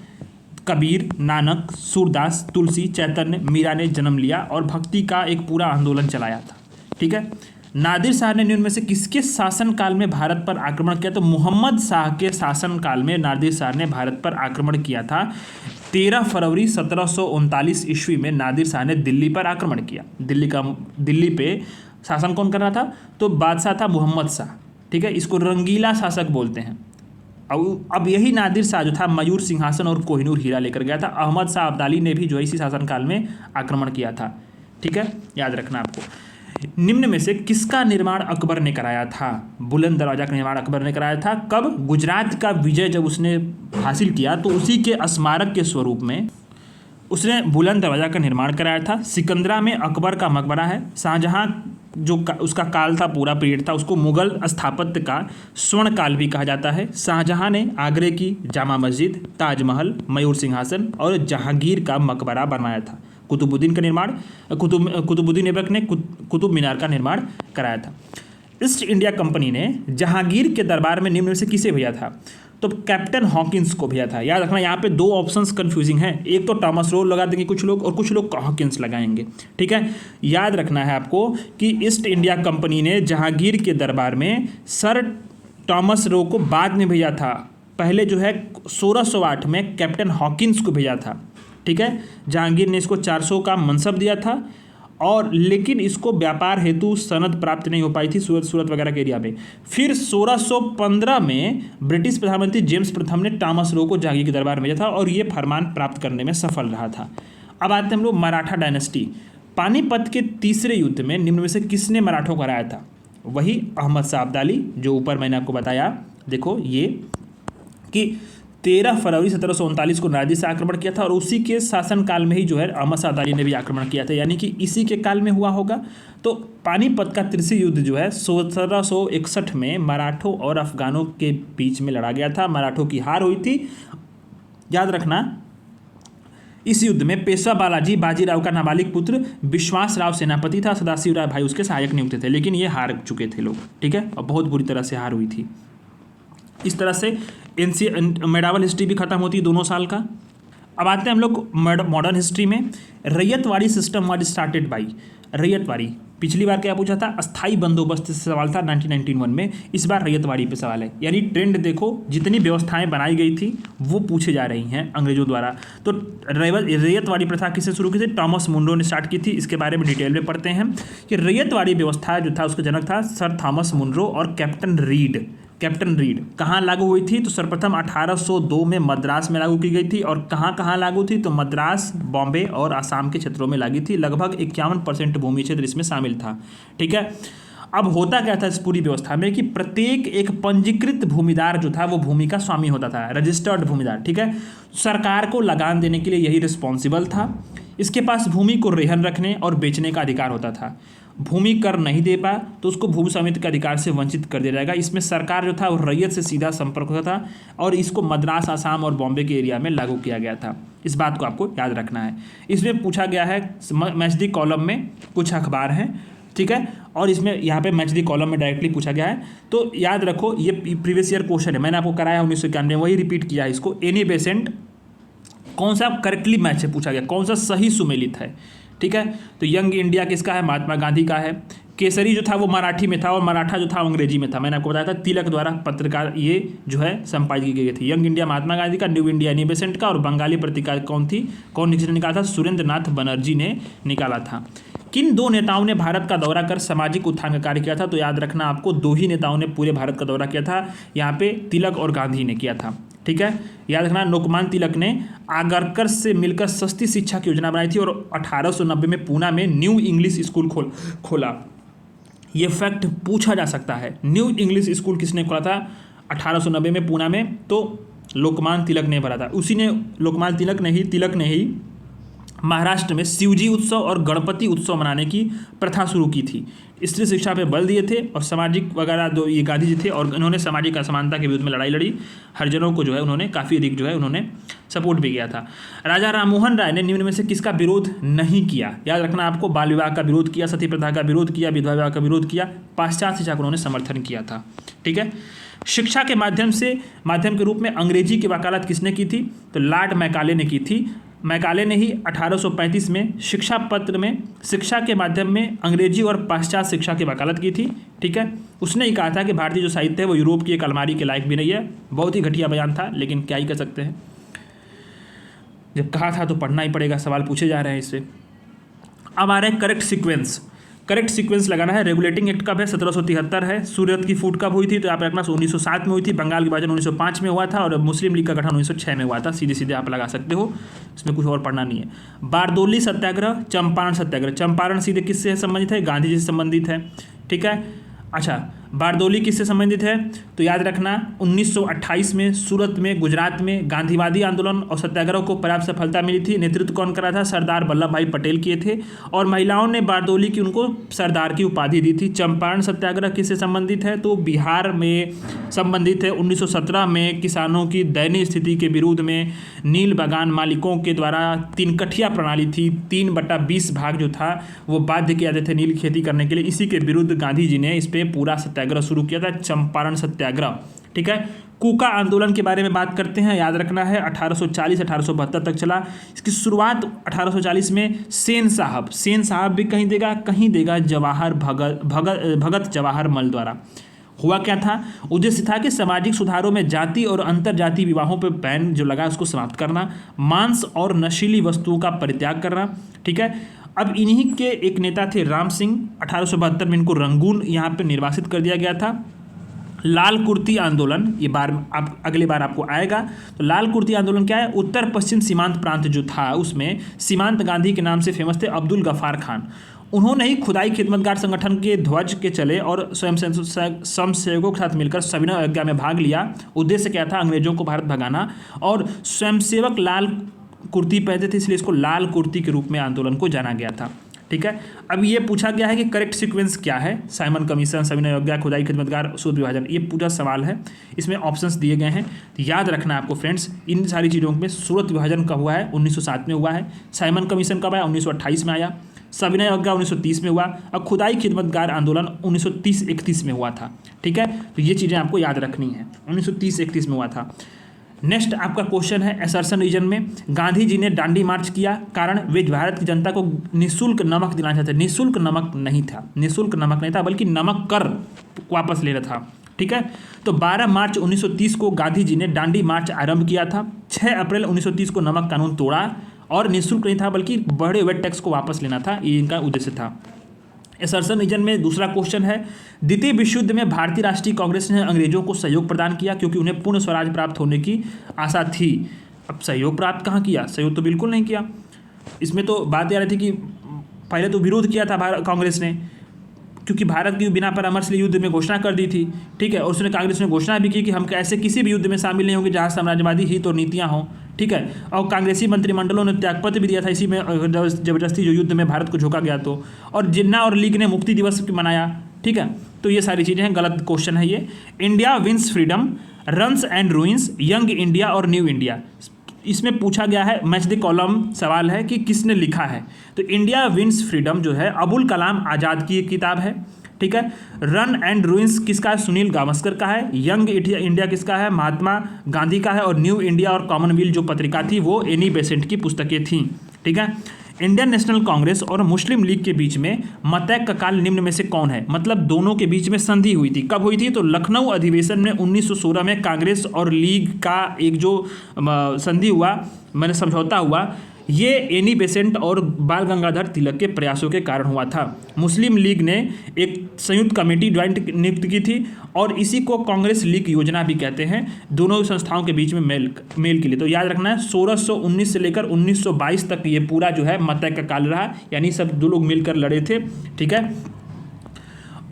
A: कबीर, नानक, सूरदास, तुलसी, चैतन्य, मीरा ने जन्म लिया और भक्ति का एक पूरा आंदोलन चलाया था, ठीक है। नादिर शाह ने निम्न में से किसके शासनकाल में भारत पर आक्रमण किया? तो मोहम्मद शाह के शासनकाल में नादिर शाह ने भारत पर आक्रमण किया था। 13 फरवरी 1739 ईस्वी में नादिर शाह ने दिल्ली पर आक्रमण किया। दिल्ली पे शासन कौन कर रहा था? तो बादशाह था मोहम्मद शाह, ठीक है। इसको रंगीला शासक बोलते हैं। अब यही नादिर शाह जो था मयूर सिंहासन और कोहिनूर हीरा लेकर गया था। अहमद शाह अब्दाली ने भी जो है इसी शासनकाल में आक्रमण किया था, ठीक है, याद रखना आपको। निम्न में से किसका निर्माण अकबर ने कराया था? बुलंद दरवाजा का निर्माण अकबर ने कराया था। कब? गुजरात का विजय जब उसने हासिल किया तो उसी के स्मारक के स्वरूप में उसने बुलंद दरवाजा का निर्माण कराया था। सिकंदरा में अकबर का मकबरा है। शाहजहां जो उसका काल था, पूरा पीरियड था, उसको मुगल स्थापत्य का स्वर्ण काल भी कहा जाता है। शाहजहां ने आगरे की जामा मस्जिद, ताजमहल, मयूर सिंहासन और जहांगीर का मकबरा बनवाया था। कुतुबुद्दीन का निर्माण कुतुबुद्दीन ऐबक ने कुतुब मीनार का निर्माण कराया था। ईस्ट इंडिया कंपनी ने जहांगीर के दरबार में निम्न में से किसे भेजा था? तो कैप्टन हॉकिंस को भेजा था। याद रखना यहाँ पे 2 ऑप्शंस कंफ्यूजिंग हैं। एक तो टॉमस रोल लगा देंगे कुछ लोग और कुछ लोग हॉकिंस लगाएंगे, ठीक है। याद रखना है आपको कि ईस्ट इंडिया कंपनी ने जहांगीर के दरबार में सर टॉमस रो को बाद में भेजा था। पहले जो है 1608 में कैप्टन हॉकिंस को भेजा था, ठीक है। जहांगीर ने इसको 400 का मनसब दिया था और लेकिन इसको व्यापार हेतु सनद प्राप्त नहीं हो पाई थी सूरत वगैरह के एरिया में। फिर 1615 में ब्रिटिश प्रधानमंत्री जेम्स प्रथम ने टॉमस रो को जहांगीर के दरबार में भेजा था और ये फरमान प्राप्त करने में सफल रहा था। अब आते हैं हम लोग मराठा डायनेस्टी। पानीपत के तीसरे युद्ध में निम्न में से किसने मराठों को हराया था? वही अहमद शाह अब्दाली, जो ऊपर मैंने आपको बताया। देखो ये कि 13 फरवरी 1739 को नादिर शाह आक्रमण किया था और उसी के शासनकाल में ही जो है अहमद शाह अब्दाली ने भी आक्रमण किया था, यानी कि इसी के काल में हुआ होगा। तो पानीपत का तीसरा युद्ध जो है 1761 में मराठों और अफगानों के बीच में लड़ा गया था। मराठों की हार हुई थी याद रखना, इस युद्ध में पेशवा बालाजी बाजीराव का नाबालिग पुत्र विश्वास राव सेनापति था, सदाशिव राय भाई उसके सहायक नियुक्त थे, लेकिन ये हार चुके थे लोग, ठीक है, और बहुत बुरी तरह से हार हुई थी। इस तरह से मेडावल हिस्ट्री भी खत्म होती है 2 साल का। अब आते हैं हम लोग मॉडर्न हिस्ट्री में। Ryotwari system was started by, ryotwari, पिछली बार क्या पूछा था, अस्थाई बंदोबस्त से सवाल था 1991 में, इस बार रैयतवाड़ी पे सवाल है। यानी ट्रेंड देखो, जितनी व्यवस्थाएं बनाई गई थी वो पूछे जा रही हैं अंग्रेजों द्वारा। तो रैयतवाड़ी प्रथा किसने शुरू की थी, टॉमस मुंडो ने स्टार्ट की थी। इसके बारे में डिटेल में पढ़ते हैं कि रैयतवाड़ी व्यवस्था जो था उसका जनक था सर थॉमस मुनरो और कैप्टन रीड। कहाँ लागू हुई थी, तो सर्वप्रथम 1802 में मद्रास में लागू की गई थी। और कहाँ लागू थी, तो मद्रास, बॉम्बे और आसाम के क्षेत्रों में लगी थी। लगभग 51% भूमि क्षेत्र इसमें शामिल था, ठीक है। अब होता क्या था इस पूरी व्यवस्था में कि प्रत्येक एक पंजीकृत भूमिदार जो था वो भूमि का स्वामी होता था, रजिस्टर्ड भूमिदार, ठीक है। सरकार को लगान देने के लिए यही रिस्पॉन्सिबल था। इसके पास भूमि को रेहन रखने और बेचने का अधिकार होता था। भूमि कर नहीं दे पाया तो उसको भूमि स्वामित्व के अधिकार से वंचित कर दिया जाएगा। इसमें सरकार जो था वो रैयत से सीधा संपर्क होता था और इसको मद्रास, आसाम और बॉम्बे के एरिया में लागू किया गया था। इस बात को आपको याद रखना है। इसमें पूछा गया है मैच द कॉलम में कुछ अखबार हैं, ठीक है, और इसमें यहाँ पे मैच द कॉलम में डायरेक्टली पूछा गया है। तो याद रखो ये प्रीवियस ईयर क्वेश्चन है, मैंने आपको कराया 1991 वही रिपीट किया है इसको। एनी बेसेंट कौन सा करेक्टली मैच है पूछा गया, कौन सा सही सुमेलित है, ठीक है। तो यंग इंडिया किसका है, महात्मा गांधी का है। केसरी जो था वो मराठी में था और मराठा जो था अंग्रेजी में था। मैंने आपको बताया था तिलक द्वारा पत्रकार ये जो है संपादित की गई थी। यंग इंडिया महात्मा गांधी का, न्यू इंडिया एनी बेसेंट का, और बंगाली पत्रिका कौन किसने निकाला था, सुरेंद्र नाथ बनर्जी ने निकाला था। किन 2 नेताओं ने भारत का दौरा कर सामाजिक उत्थान का कार्य किया था, तो याद रखना आपको 2 ही नेताओं ने पूरे भारत का दौरा किया था, यहाँ पे तिलक और गांधी ने किया था, ठीक है। याद रखना लोकमान्य तिलक ने आगरकर से मिलकर सस्ती शिक्षा की योजना बनाई थी और 1890 में पूना में न्यू इंग्लिश स्कूल खोला। ये फैक्ट पूछा जा सकता है, न्यू इंग्लिश स्कूल किसने खोला था 1890 में पूना में, तो लोकमान्य तिलक ने भरा था। उसी ने लोकमान्य तिलक ने ही महाराष्ट्र में शिवजी उत्सव और गणपति उत्सव मनाने की प्रथा शुरू की थी। स्त्री शिक्षा पे बल दिए थे और सामाजिक वगैरह जो ये गांधी जी थे और इन्होंने सामाजिक असमानता के विरुद्ध में लड़ाई लड़ी। हरिजनों को जो है उन्होंने काफ़ी अधिक जो है उन्होंने सपोर्ट भी किया था। राजा राममोहन राय ने निम्न में से किसका विरोध नहीं किया, याद रखना आपको, बाल विवाह का विरोध किया, सती प्रथा का विरोध किया, विधवा विवाह का विरोध किया, पाश्चात्य शिक्षा को उन्होंने समर्थन किया था, ठीक है। शिक्षा के माध्यम के रूप में अंग्रेजी की वकालत किसने की थी, तो लॉर्ड मैकाले ने की थी। मैकाले ने ही 1835 में शिक्षा पत्र में शिक्षा के माध्यम में अंग्रेजी और पाश्चात्य शिक्षा की वकालत की थी, ठीक है। उसने ही कहा था कि भारतीय जो साहित्य है वो यूरोप की एक अलमारी के लायक भी नहीं है। बहुत ही घटिया बयान था, लेकिन क्या ही कर सकते हैं, जब कहा था तो पढ़ना ही पड़ेगा, सवाल पूछे जा रहे हैं इससे। अब आ रहे हैं करेक्ट सीक्वेंस लगाना है। रेगुलेटिंग एक्ट कब है, 1773 है। सूरत की फूट कब हुई थी, तो आप रखना 1907 में हुई थी। बंगाल विभाजन 1905 में हुआ था और मुस्लिम लीग का गठन 1906 में हुआ था। सीधे आप लगा सकते हो, इसमें कुछ और पढ़ना नहीं है। बारदोली सत्याग्रह, चंपारण सीधे किससे संबंधित है, गांधी जी से संबंधित है, ठीक है। अच्छा, बारदोली किससे संबंधित है, तो याद रखना 1928 में सूरत में गुजरात में गांधीवादी आंदोलन और सत्याग्रह को पर्याप्त सफलता मिली थी। नेतृत्व कौन करा था, सरदार वल्लभ भाई पटेल किए थे और महिलाओं ने बारदोली की उनको सरदार की उपाधि दी थी। चंपारण सत्याग्रह किससे संबंधित है, तो बिहार में संबंधित है। 1917 में किसानों की दयनीय स्थिति के विरुद्ध में नील बागान मालिकों के द्वारा 3 कठिया प्रणाली थी, 3/20 भाग जो था वो बाध्य किया जाते थे नील खेती करने के लिए। इसी के विरुद्ध गांधी जी ने इस पर पूरा सत्याग्रह शुरू किया था, चंपारण सत्याग्रह, ठीक है। कूका आंदोलन के बारे में बात करते हैं, याद रखना है 1840-1872 तक चला। इसकी शुरुआत 1840 में सेन साहब भी कहीं देगा जवाहर भगत जवाहर मल द्वारा। हुआ क्या था, उद्देश्य था कि सामाजिक सुधारों में जाति और अंतर जाति विवाहों पर बैन जो लगा उसको समाप्त करना, मांस और नशीली वस्तुओं का परित्याग करना, ठीक है। अब इन्हीं के एक नेता थे राम सिंह, 1872 में इनको रंगून यहाँ पे निर्वासित कर दिया गया था। लाल कुर्ती आंदोलन, ये अगले बार आपको आएगा। तो लाल कुर्ती आंदोलन क्या है, उत्तर पश्चिम सीमांत प्रांत जो था उसमें सीमांत गांधी के नाम से फेमस थे अब्दुल गफ्फार खान। उन्होंने ही खुदाई खिदमतगार संगठन के ध्वज के चले और स्वयंसेवकों के साथ मिलकर सविनय अवज्ञा में भाग लिया। उद्देश्य क्या था, अंग्रेजों को भारत भगाना, और स्वयंसेवक लाल कुर्ती पहनते थे इसलिए इसको लाल कुर्ती के रूप में आंदोलन को जाना गया था, ठीक है। अब ये पूछा गया है कि करेक्ट सीक्वेंस क्या है, साइमन कमीशन, सविनय अवज्ञा, खुदाई खिदमतगार, सूद विभाजन, ये पूरा सवाल है। इसमें ऑप्शंस दिए गए हैं, तो याद रखना आपको फ्रेंड्स इन सारी चीज़ों में। सूरत विभाजन कब हुआ है? 1907 में हुआ है। साइमन कमीशन कब आया? 1928 में आया। सविनय अवज्ञा 1930 में हुआ। और खुदाई खिदमतगार आंदोलन 1930-31 में हुआ था, ठीक है। तो ये चीज़ें आपको याद रखनी है, 1930-31 में हुआ था। नेक्स्ट आपका क्वेश्चन है असर्शन रीजन में गांधी जी ने दांडी मार्च किया, कारण वे भारत की जनता को निःशुल्क नमक दिलाना चाहते। निःशुल्क नमक नहीं था, निःशुल्क नमक नहीं था, बल्कि नमक कर वापस लेना था, ठीक है। तो 12 मार्च 1930 को गांधी जी ने दांडी मार्च आरंभ किया था। 6 अप्रैल 1930 को नमक कानून तोड़ा और निःशुल्क नहीं था बल्कि बढ़े हुए टैक्स को वापस लेना था, ये इनका उद्देश्य था। असर्शन रीजन में दूसरा क्वेश्चन है द्वितीय विश्व युद्ध में भारतीय राष्ट्रीय कांग्रेस ने अंग्रेजों को सहयोग प्रदान किया क्योंकि उन्हें पूर्ण स्वराज प्राप्त होने की आशा थी। अब सहयोग प्राप्त कहाँ किया? सहयोग तो बिल्कुल नहीं किया। इसमें तो बात यह रही थी कि पहले तो विरोध किया था कांग्रेस ने, क्योंकि भारत की बिना परामर्श लिए युद्ध में घोषणा कर दी थी, ठीक है। और उसने कांग्रेस ने घोषणा भी की कि हम ऐसे किसी भी युद्ध में शामिल नहीं होंगे जहाँ साम्राज्यवादी हित और नीतियाँ हों, ठीक है। और कांग्रेसी मंत्रिमंडलों ने त्यागपत्र भी दिया था इसी में जबरदस्ती जो युद्ध में भारत को झोंका गया तो। और जिन्ना और लीग ने मुक्ति दिवस मनाया, ठीक है। तो ये सारी चीज़ें हैं, गलत क्वेश्चन है ये। India wins freedom, runs and ruins, young India और न्यू इंडिया, इसमें पूछा गया है, मैच द कॉलम सवाल है कि किसने लिखा है। तो इंडिया विंस फ्रीडम जो है अबुल कलाम आज़ाद की एक किताब है, ठीक है। रन एंड रूइंस किसका है? सुनील गावस्कर का है। यंग इंडिया किसका है? महात्मा गांधी का है। और न्यू इंडिया और कॉमनवेल्थ जो पत्रिका थी वो एनी बेसेंट की पुस्तकें थीं, ठीक है। इंडियन नेशनल कांग्रेस और मुस्लिम लीग के बीच में मतैक का काल निम्न में से कौन है? मतलब दोनों के बीच में संधि हुई थी। कब हुई थी? तो लखनऊ अधिवेशन में 1916 में कांग्रेस और लीग का एक जो संधि हुआ, मैंने समझौता हुआ, ये एनी बेसेंट और बाल गंगाधर तिलक के प्रयासों के कारण हुआ था। मुस्लिम लीग ने एक संयुक्त कमेटी ज्वाइंट नियुक्त की थी और इसी को कांग्रेस लीग योजना भी कहते हैं, दोनों संस्थाओं के बीच में मेल के लिए। तो याद रखना है 1619 से लेकर 1922 तक ये पूरा जो है मतैक का काल रहा, यानी सब दो लोग मिलकर लड़े थे, ठीक है।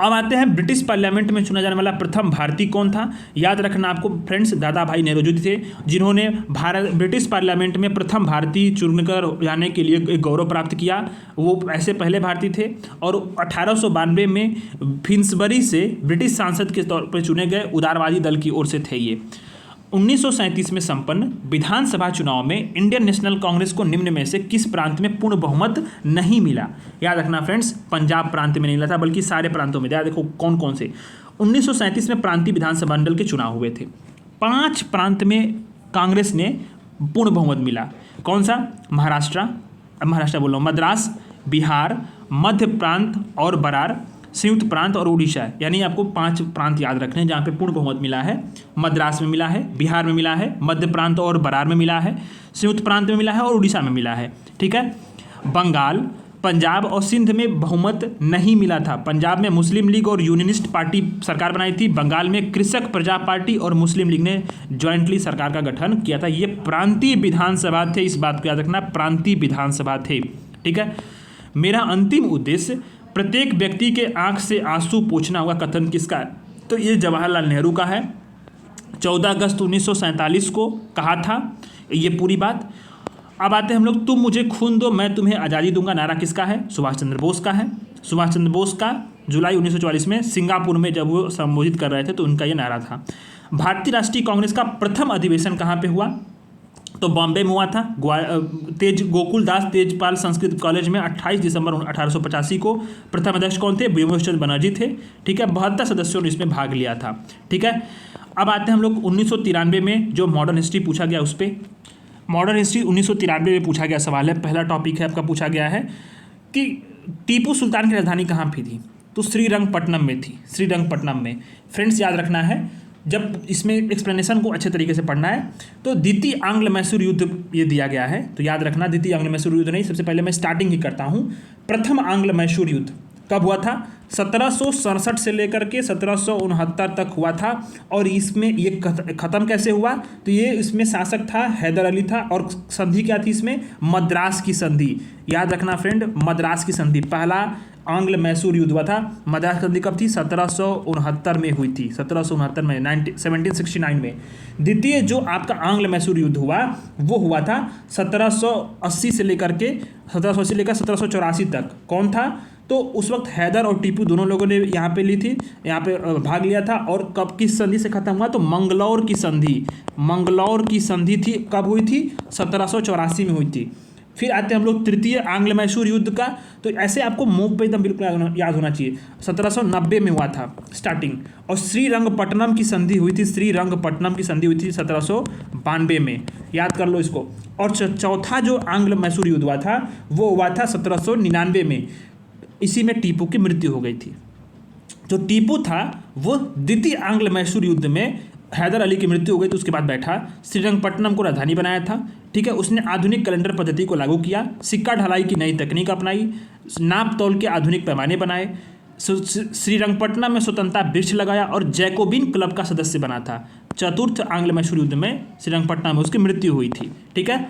A: अब आते हैं ब्रिटिश पार्लियामेंट में चुना जाने वाला प्रथम भारतीय कौन था? याद रखना आपको फ्रेंड्स, दादा भाई नौरोजी थे, जिन्होंने ब्रिटिश पार्लियामेंट में प्रथम भारतीय चुनकर जाने के लिए एक गौरव प्राप्त किया। वो ऐसे पहले भारतीय थे और 1892 में फिन्सबरी से ब्रिटिश सांसद के तौर पर चुने गए उदारवादी दल की ओर से थे ये। 1937 में संपन्न विधानसभा चुनाव में इंडियन नेशनल कांग्रेस को निम्न में से किस प्रांत में पूर्ण बहुमत नहीं मिला? याद रखना फ्रेंड्स, पंजाब प्रांत में नहीं मिला था बल्कि सारे प्रांतों में। याद देखो कौन कौन से। 1937 में प्रांतीय विधानसभा मंडल के चुनाव हुए थे। 5 प्रांत में कांग्रेस ने पूर्ण बहुमत मिला। कौन सा? महाराष्ट्र बोल रहा हूँ, मद्रास, बिहार, मध्य प्रांत और बरार, संयुक्त प्रांत और उड़ीसा। यानी आपको 5 प्रांत याद रखने हैं जहाँ पे पूर्ण बहुमत मिला है। मद्रास में मिला है, बिहार में मिला है, मध्य प्रांत और बरार में मिला है, संयुक्त प्रांत में मिला है और उड़ीसा में मिला है, ठीक है। बंगाल, पंजाब और सिंध में बहुमत नहीं मिला था। पंजाब में मुस्लिम लीग और यूनियनिस्ट पार्टी सरकार बनाई थी। बंगाल में कृषक प्रजा पार्टी और मुस्लिम लीग ने ज्वाइंटली सरकार का गठन किया था। ये प्रांतीय विधानसभा थे, इस बात को याद रखना, प्रांतीय विधानसभा थे, ठीक है। मेरा अंतिम उद्देश्य प्रत्येक व्यक्ति के आंख से आंसू पोंछना होगा कथन किसका है? तो ये जवाहरलाल नेहरू का है। 14 अगस्त 1947 को कहा था ये पूरी बात। अब आते हैं हम लोग, तुम मुझे खून दो मैं तुम्हें आज़ादी दूंगा, नारा किसका है? सुभाष चंद्र बोस का है। सुभाष चंद्र बोस का जुलाई 1944 में सिंगापुर में जब वो संबोधित कर रहे थे तो उनका ये नारा था। भारतीय राष्ट्रीय कांग्रेस का प्रथम अधिवेशन कहाँ पे हुआ? तो बॉम्बे में हुआ था, गोकुलदास तेजपाल संस्कृत कॉलेज में 28 दिसंबर 1885 को। प्रथम अध्यक्ष कौन थे? बिमोश चंद्र बनर्जी थे, ठीक है। 72 सदस्यों ने इसमें भाग लिया था, ठीक है। अब आते हैं हम लोग 1993 में जो मॉडर्न हिस्ट्री पूछा गया उस पर। मॉडर्न हिस्ट्री 1993 में पूछा गया सवाल है, पहला टॉपिक है आपका, पूछा गया है कि टीपू सुल्तान की राजधानी कहाँ पर थी? तो श्रीरंगपट्टनम में थी, श्रीरंगपट्टनम में। फ्रेंड्स याद रखना है, जब इसमें एक्सप्लेनेशन को अच्छे तरीके से पढ़ना है तो द्वितीय आंग्ल मैसूर युद्ध ये दिया गया है, तो याद रखना द्वितीय आंग्ल मैसूर युद्ध नहीं, सबसे पहले मैं स्टार्टिंग ही करता हूँ। प्रथम आंग्ल मैसूर युद्ध कब हुआ था? 1767 से लेकर के 1769 तक हुआ था। और इसमें ये ख़त्म कैसे हुआ? तो ये इसमें शासक था हैदर अली था, और संधि क्या थी इसमें? मद्रास की संधि। याद रखना फ्रेंड, मद्रास की संधि। पहला आंग्ल मैसूर युद्ध हुआ था। मद्रास की संधि कब थी? 1769 में हुई थी, 1769 में, 1769 में। द्वितीय जो आपका आंग्ल मैसूर युद्ध हुआ वो हुआ था 1780 से लेकर 1784 तक। कौन था? तो उस वक्त हैदर और टीपू दोनों लोगों ने यहाँ पे ली थी, यहाँ पे भाग लिया था। और कब किस संधि से खत्म हुआ? तो मंगलौर की संधि। मंगलौर की संधि थी, कब हुई थी? 1784 में हुई थी। फिर आते हैं हम लोग तृतीय आंग्ल मैसूर युद्ध का। तो ऐसे आपको मुंह पे एकदम बिल्कुल याद होना चाहिए। 1790 में हुआ था स्टार्टिंग। और श्रीरंगपट्टनम की संधि हुई थी, श्रीरंगपट्टनम की संधि हुई थी 1792 में। याद कर लो इसको। और चौथा जो आंग्ल मैसूर युद्ध हुआ था वो हुआ था 1799 में। इसी में टीपू की मृत्यु हो गई थी। जो टीपू था वो द्वितीय आंग्ल मैसूर युद्ध में हैदर अली की मृत्यु हो गई, तो उसके बाद बैठा, श्रीरंगपट्टनम को राजधानी बनाया था। ठीक है, उसने आधुनिक कैलेंडर पद्धति को लागू किया, सिक्का ढलाई की नई तकनीक अपनाई, नाप तौल के आधुनिक पैमाने बनाए, श्रीरंगपट्टनम में स्वतंत्रता वृक्ष लगाया और जैकोबिन क्लब का सदस्य बना था। चतुर्थ आंग्ल मैसूर युद्ध में श्रीरंगपट्टनम में उसकी मृत्यु हुई थी। ठीक है,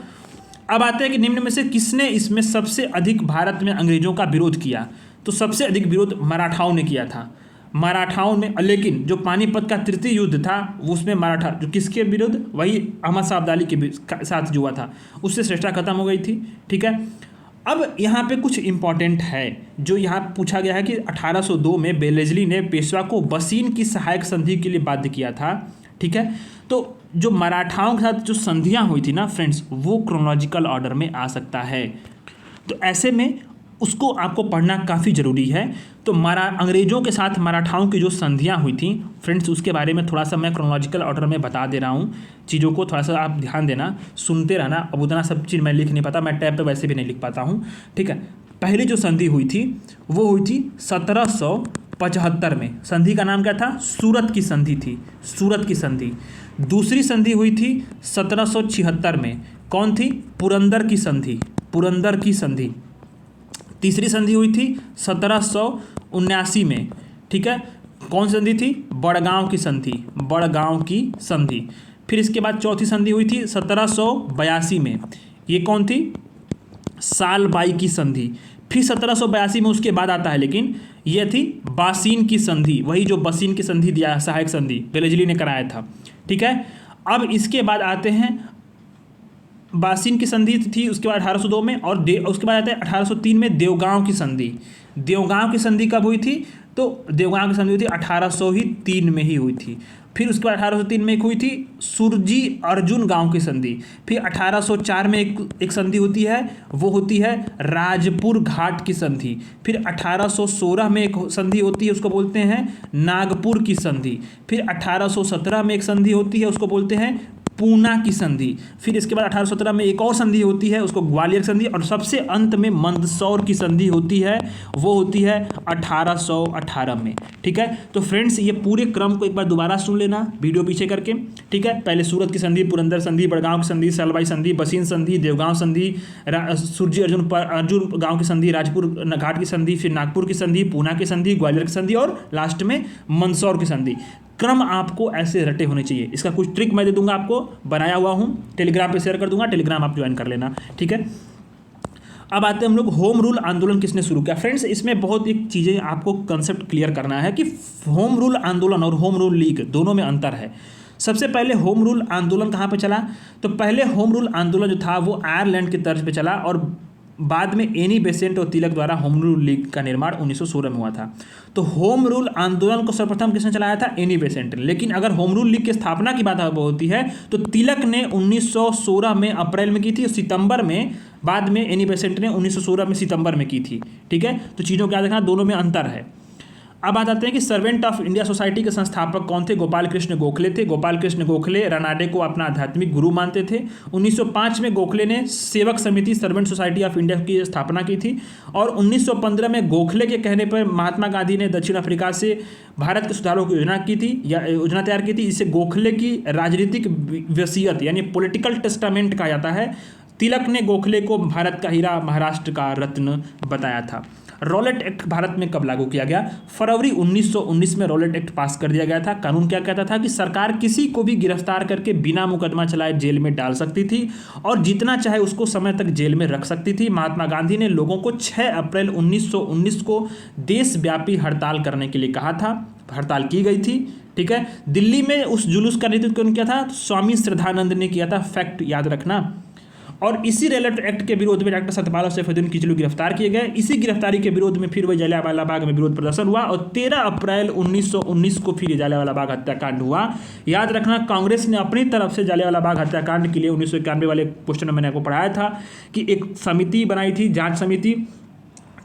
A: अब आते हैं कि निम्न में से किसने इसमें सबसे अधिक भारत में अंग्रेजों का विरोध किया? तो सबसे अधिक विरोध मराठाओं ने किया था। मराठाओं में, लेकिन जो पानीपत का तृतीय युद्ध था उसमें मराठा जो किसके विरुद्ध? वही अहमद शाह अब्दाली के साथ जो हुआ था, उससे श्रेष्ठता खत्म हो गई थी। ठीक है, अब यहाँ पे कुछ इंपॉर्टेंट है जो यहाँ पूछा गया है कि 1802 में बेलेजली ने पेशवा को बसीन की सहायक संधि के लिए बाध्य किया था। ठीक है, तो जो मराठाओं के साथ जो संधियाँ हुई थी ना फ्रेंड्स, वो क्रोनोलॉजिकल ऑर्डर में आ सकता है। तो ऐसे में उसको आपको पढ़ना काफ़ी ज़रूरी है। तो अंग्रेज़ों के साथ मराठाओं की जो संधियाँ हुई थी फ्रेंड्स, उसके बारे में थोड़ा सा मैं क्रोनोलॉजिकल ऑर्डर में बता दे रहा हूँ। चीज़ों को थोड़ा सा आप ध्यान देना, सुनते रहना। अब उतना सब चीज़ मैं लिख नहीं पाता, मैं टैब पे वैसे भी नहीं लिख पाता हूँ। ठीक है, पहली जो संधि हुई थी वो हुई थी 1775 में। संधि का नाम क्या था? सूरत की संधि थी, सूरत की संधि। दूसरी संधि हुई थी 1776 में। कौन थी? पुरंदर की संधि, पुरंदर की संधि। तीसरी संधि हुई थी 1779 में। ठीक है, कौन सी संधि थी? बड़गांव की संधि, बड़गांव की संधि। फिर इसके बाद चौथी संधि हुई थी 1782 में। ये कौन थी? सालबाई की संधि। फिर 1782 में उसके बाद आता है, लेकिन ये थी बासीन की संधि, वही जो बसीन की संधि दिया, सहायक संधि बेलेजली ने कराया था। ठीक है, अब इसके बाद आते हैं, बासीन की संधि थी उसके बाद 1802 में, और उसके बाद आता है 1803 में देवगांव की संधि। देवगांव की संधि कब हुई थी? तो देवगांव की संधि हुई थी 1803 में ही हुई थी। फिर उसके बाद 1803 में एक हुई थी सुरजी अर्जुन गांव की संधि। फिर 1804 में एक संधि होती है, वो होती है राजपुर घाट की संधि। फिर 1816 में एक संधि होती है, उसको बोलते हैं नागपुर की संधि। फिर 1817 में एक संधि होती है, उसको बोलते हैं पूना की संधि। फिर इसके बाद 1817 में एक और संधि होती है, उसको ग्वालियर संधि। और सबसे अंत में मंदसौर की संधि होती है, वो होती है 1818 में। ठीक है, तो फ्रेंड्स ये पूरे क्रम को एक बार दोबारा सुन लेना वीडियो पीछे करके। ठीक है, पहले सूरत की संधि, पुरंदर संधि, बड़गांव की संधि, सालबाई संधि, बसीन संधि, देवगांव संधि, सुरजी अर्जुन गांव की संधि, राजपुर घाट की संधि, फिर नागपुर की संधि, पूना की संधि, ग्वालियर की संधि और लास्ट में मंदसौर की संधि। क्रम आपको ऐसे रटे होने चाहिए। इसका कुछ ट्रिक मैं दे दूंगा आपको, बनाया हुआ हूँ, टेलीग्राम पे शेयर कर दूंगा, टेलीग्राम आप ज्वाइन कर लेना। ठीक है, अब आते हैं हम लोग होम रूल आंदोलन किसने शुरू किया। फ्रेंड्स इसमें बहुत एक चीज़ें आपको कंसेप्ट क्लियर करना है कि होम रूल आंदोलन और होम रूल लीग दोनों में अंतर है। सबसे पहले होम रूल आंदोलन कहाँ पे चला? तो पहले होम रूल आंदोलन जो था वो आयरलैंड की तर्ज पे चला, और बाद में एनी बेसेंट और तिलक द्वारा होम रूल लीग का निर्माण 1916 में हुआ था। तो होम रूल आंदोलन को सर्वप्रथम किसने चलाया था? एनी बेसेंट ने। लेकिन अगर होम रूल लीग की स्थापना की बात होती है तो तिलक ने 1916 में अप्रैल में की थी, सितंबर में, बाद में एनी बेसेंट ने 1916 में सितंबर में की थी। ठीक है, तो चीज़ों को याद रखना, दोनों में अंतर है। अब बात आते हैं कि सर्वेंट ऑफ इंडिया सोसाइटी के संस्थापक कौन थे? गोपाल कृष्ण गोखले थे। गोपाल कृष्ण गोखले रानाडे को अपना आध्यात्मिक गुरु मानते थे। 1905 में गोखले ने सेवक समिति सर्वेंट सोसाइटी ऑफ इंडिया की स्थापना की थी, और 1915 में गोखले के कहने पर महात्मा गांधी ने दक्षिण अफ्रीका से भारत के सुधारों की योजना की थी, या योजना तैयार की थी। इसे गोखले की राजनीतिक वसीयत यानी पॉलिटिकल टेस्टामेंट कहा जाता है। तिलक ने गोखले को भारत का हीरा, महाराष्ट्र का रत्न बताया था। रॉलेट एक्ट भारत में कब लागू किया गया? फरवरी 1919 में रॉलेट एक्ट पास कर दिया गया था। कानून क्या कहता था कि सरकार किसी को भी गिरफ्तार करके बिना मुकदमा चलाए जेल में डाल सकती थी और जितना चाहे उसको समय तक जेल में रख सकती थी। महात्मा गांधी ने लोगों को 6 अप्रैल 1919 को देशव्यापी हड़ताल करने के लिए कहा था। हड़ताल की गई थी, ठीक है। दिल्ली में उस जुलूस का नेतृत्व कौन किया था? स्वामी श्रद्धानंद ने किया था। फैक्ट याद रखना। और इसी रॉलेट एक्ट के विरोध में डॉक्टर सत्यपाल और सैफुद्दीन किचलू गिरफ्तार किए गए। इसी गिरफ्तारी के विरोध में फिर वही जलियांवाला बाग में विरोध प्रदर्शन हुआ और 13 अप्रैल 1919 को फिर जलियांवाला बाग हत्याकांड हुआ। याद रखना, कांग्रेस ने अपनी तरफ से जलियांवाला बाग हत्याकांड के लिए 1991 वाले क्वेश्चन में मैंने आपको पढ़ाया था कि एक समिति बनाई थी, जांच समिति,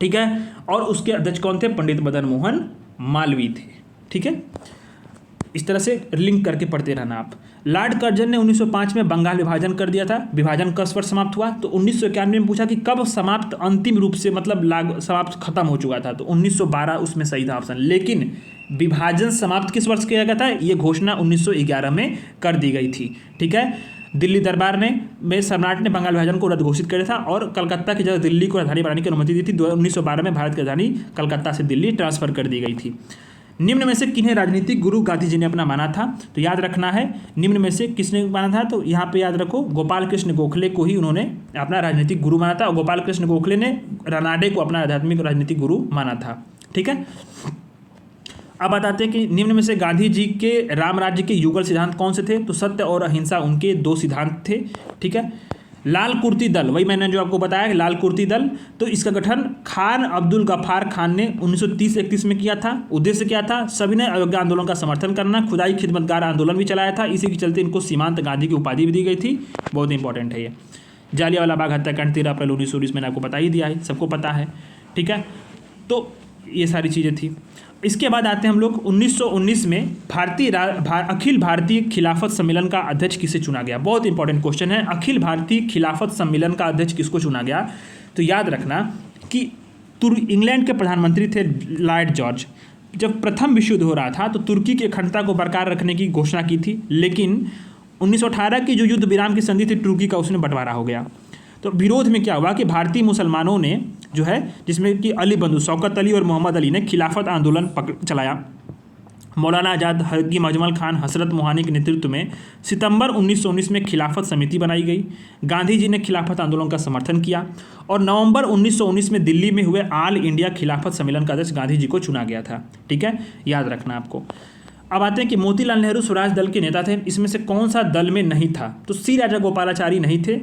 A: ठीक है। और उसके अध्यक्ष कौन थे? पंडित मदन मोहन मालवीय थे, ठीक है। इस तरह से लिंक करके पढ़ते रहना आप। लॉर्ड कर्जन ने 1905 में बंगाल विभाजन कर दिया था। विभाजन कब पर समाप्त हुआ? तो 1991 में पूछा कि कब समाप्त अंतिम रूप से, मतलब समाप्त खत्म हो चुका था, तो 1912 उसमें सही था ऑप्शन। लेकिन विभाजन समाप्त किस वर्ष किया गया था? ये घोषणा 1911 में कर दी गई थी, ठीक है। दिल्ली दरबार में सम्राट ने बंगाल विभाजन को रद्द घोषित किया था और कलकत्ता की जगह दिल्ली को राजधानी बनाने की अनुमति दी थी। 1912 में भारत की राजधानी कलकत्ता से दिल्ली ट्रांसफर कर दी गई थी। निम्न में से किन्हें राजनीतिक गुरु गांधी जी ने अपना माना था? तो याद रखना है, निम्न में से किसने माना था? तो यहाँ पे याद रखो, गोपाल कृष्ण गोखले को ही उन्होंने अपना राजनीतिक गुरु माना था और गोपाल कृष्ण गोखले ने रानाडे को अपना आध्यात्मिक राजनीतिक गुरु माना था, ठीक है। अब बताते हैं कि निम्न में से गांधी जी के राम राज्य के युगल सिद्धांत कौन से थे? तो सत्य और अहिंसा उनके 2 सिद्धांत थे, ठीक है। लाल कुर्ती दल, वही मैंने जो आपको बताया, लाल कुर्ती दल, तो इसका गठन खान अब्दुल गफ्फार खान ने 1930-31 में किया था। उद्देश्य क्या था? सविनय अवज्ञा आंदोलन का समर्थन करना। खुदाई खिदमतगार आंदोलन भी चलाया था। इसी के चलते इनको सीमांत गांधी की उपाधि भी दी गई थी। बहुत इंपॉर्टेंट है ये। जालियांवाला बाग हत्याकांड 13 अप्रैल 1919 मैंने आपको बता ही दिया है, सबको पता है, ठीक है। तो ये सारी चीज़ें थी। इसके बाद आते हैं हम लोग 1919 में अखिल भारतीय खिलाफत सम्मेलन का अध्यक्ष किसे चुना गया? बहुत इंपॉर्टेंट क्वेश्चन है। अखिल भारतीय खिलाफत सम्मेलन का अध्यक्ष किसको चुना गया? तो याद रखना कि इंग्लैंड के प्रधानमंत्री थे लॉर्ड जॉर्ज। जब प्रथम विश्व युद्ध हो रहा था तो तुर्की की अखंडता को बरकरार रखने की घोषणा की थी, लेकिन 1918 की जो युद्ध विराम की संधि थी तुर्की का, उसमें बंटवारा हो गया। तो विरोध में क्या हुआ कि भारतीय मुसलमानों ने जो है, जिसमें कि अली बंधु शौकत अली और मोहम्मद अली ने खिलाफत आंदोलन चलाया। मौलाना आज़ाद, हकीम अजमल खान, हसरत मोहानी के नेतृत्व में सितंबर 1919 में खिलाफत समिति बनाई गई। गांधी जी ने खिलाफत आंदोलन का समर्थन किया और नवंबर 1919 में दिल्ली में हुए ऑल इंडिया खिलाफत सम्मेलन का अध्यक्ष गांधी जी को चुना गया था, ठीक है, याद रखना आपको। अब आते हैं कि मोतीलाल नेहरू स्वराज दल के नेता थे। इसमें से कौन सा दल में नहीं था? तो सी राजागोपालाचारी नहीं थे,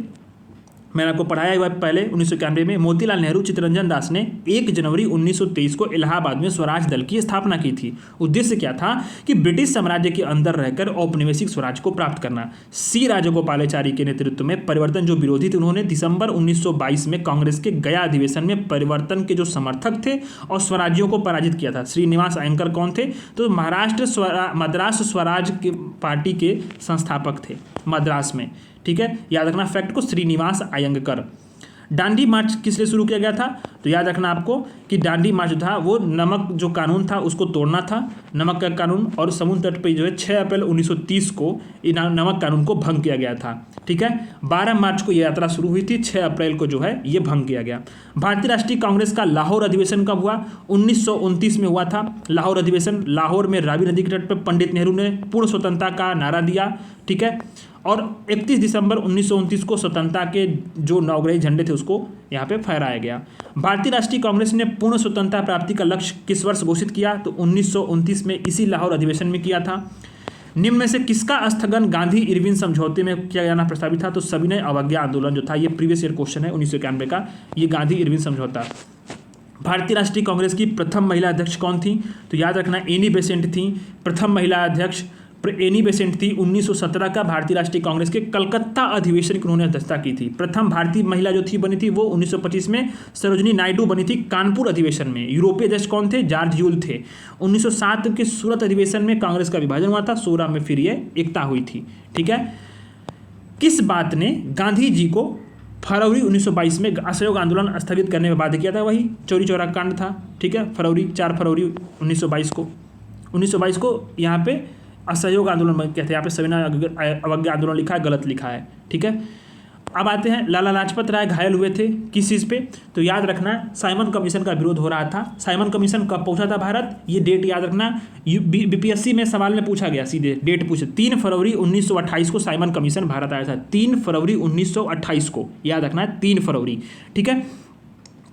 A: मैंने आपको पढ़ाया हुआ पहले 1991 में। मोतीलाल नेहरू चित्तरंजन दास ने 1 जनवरी 1923 को इलाहाबाद में स्वराज दल की स्थापना की थी। उद्देश्य क्या था? कि ब्रिटिश साम्राज्य के अंदर रहकर औपनिवेशिक स्वराज को प्राप्त करना। सी राजागोपालाचारी के नेतृत्व में परिवर्तन जो विरोधी थे, उन्होंने दिसंबर 1922 में कांग्रेस के गया अधिवेशन में परिवर्तन के जो समर्थक थे और स्वराज्यों को पराजित किया था। श्रीनिवास अयंकर कौन थे? तो मद्रास स्वराज के पार्टी के संस्थापक थे मद्रास में, ठीक है, याद रखना फैक्ट को, श्रीनिवास अयंगर। डांडी मार्च किस लिए शुरू किया गया था? तो याद रखना आपको कि डांडी मार्च जो था वो नमक जो कानून था उसको तोड़ना था, नमक का कानून, और समुद्र तट पर जो है 6 अप्रैल 1930 को नमक कानून को भंग किया गया था, ठीक है। 12 मार्च को ये यात्रा शुरू हुई थी, 6 अप्रैल को जो है ये भंग किया गया। भारतीय राष्ट्रीय कांग्रेस का लाहौर अधिवेशन कब हुआ? 1929 में हुआ था लाहौर अधिवेशन। लाहौर में रावी नदी के तट पर पंडित नेहरू ने पूर्ण स्वतंत्रता का नारा दिया, ठीक है, और 31 दिसंबर 1929 को स्वतंत्रता के जो नवग्रही झंडे थे उसको यहाँ पे फहराया गया। भारतीय राष्ट्रीय कांग्रेस ने पूर्ण स्वतंत्रता प्राप्ति का लक्ष्य किस वर्ष घोषित किया? तो 1929 में इसी लाहौर अधिवेशन में किया था। निम्न में से किसका स्थगन गांधी इरविन समझौते में किया जाना प्रस्तावित था? तो सविनय अवज्ञा आंदोलन जो था, ये प्रीवियस ईयर क्वेश्चन है 1991 का, ये गांधी इरविन समझौता। भारतीय राष्ट्रीय कांग्रेस की प्रथम महिला अध्यक्ष कौन थी? तो याद रखना एनी बेसेंट थी प्रथम महिला अध्यक्ष। एनी बेसेंट थी 1917 का भारतीय राष्ट्रीय कांग्रेस के कलकत्ता अधिवेशन की उन्होंने अध्यक्षता की थी। प्रथम भारतीय महिला जो थी बनी थी वो 1925 में सरोजनी नायडू बनी थी कानपुर अधिवेशन में। यूरोपीय अध्यक्ष कौन थे? जॉर्ज यूल थे। 1907 के सूरत अधिवेशन में कांग्रेस का विभाजन हुआ था, 16 में फिर ये एकता हुई थी, ठीक है। किस बात ने गांधी जी को फरवरी 1922 में असहयोग आंदोलन स्थगित करने में बाध्य किया था? वही चौरी चौरा कांड था, ठीक है, 4 फरवरी 1922 को यहाँ पे असहयोग आंदोलन कहते हैं। यहाँ पे सविनय अवज्ञा आंदोलन लिखा है, गलत लिखा है, ठीक है। अब आते हैं, लाला लाजपत राय घायल हुए थे किस चीज़ पे, तो याद रखना साइमन कमीशन का विरोध हो रहा था। साइमन कमीशन कब पहुंचा था भारत, ये डेट याद रखना, बीपीएससी में सवाल में पूछा गया, सीधे डेट पूछे, 3 फरवरी 1928 को साइमन कमीशन भारत आया था। 3 फरवरी 1928 को याद रखना है, 3 फरवरी, ठीक है।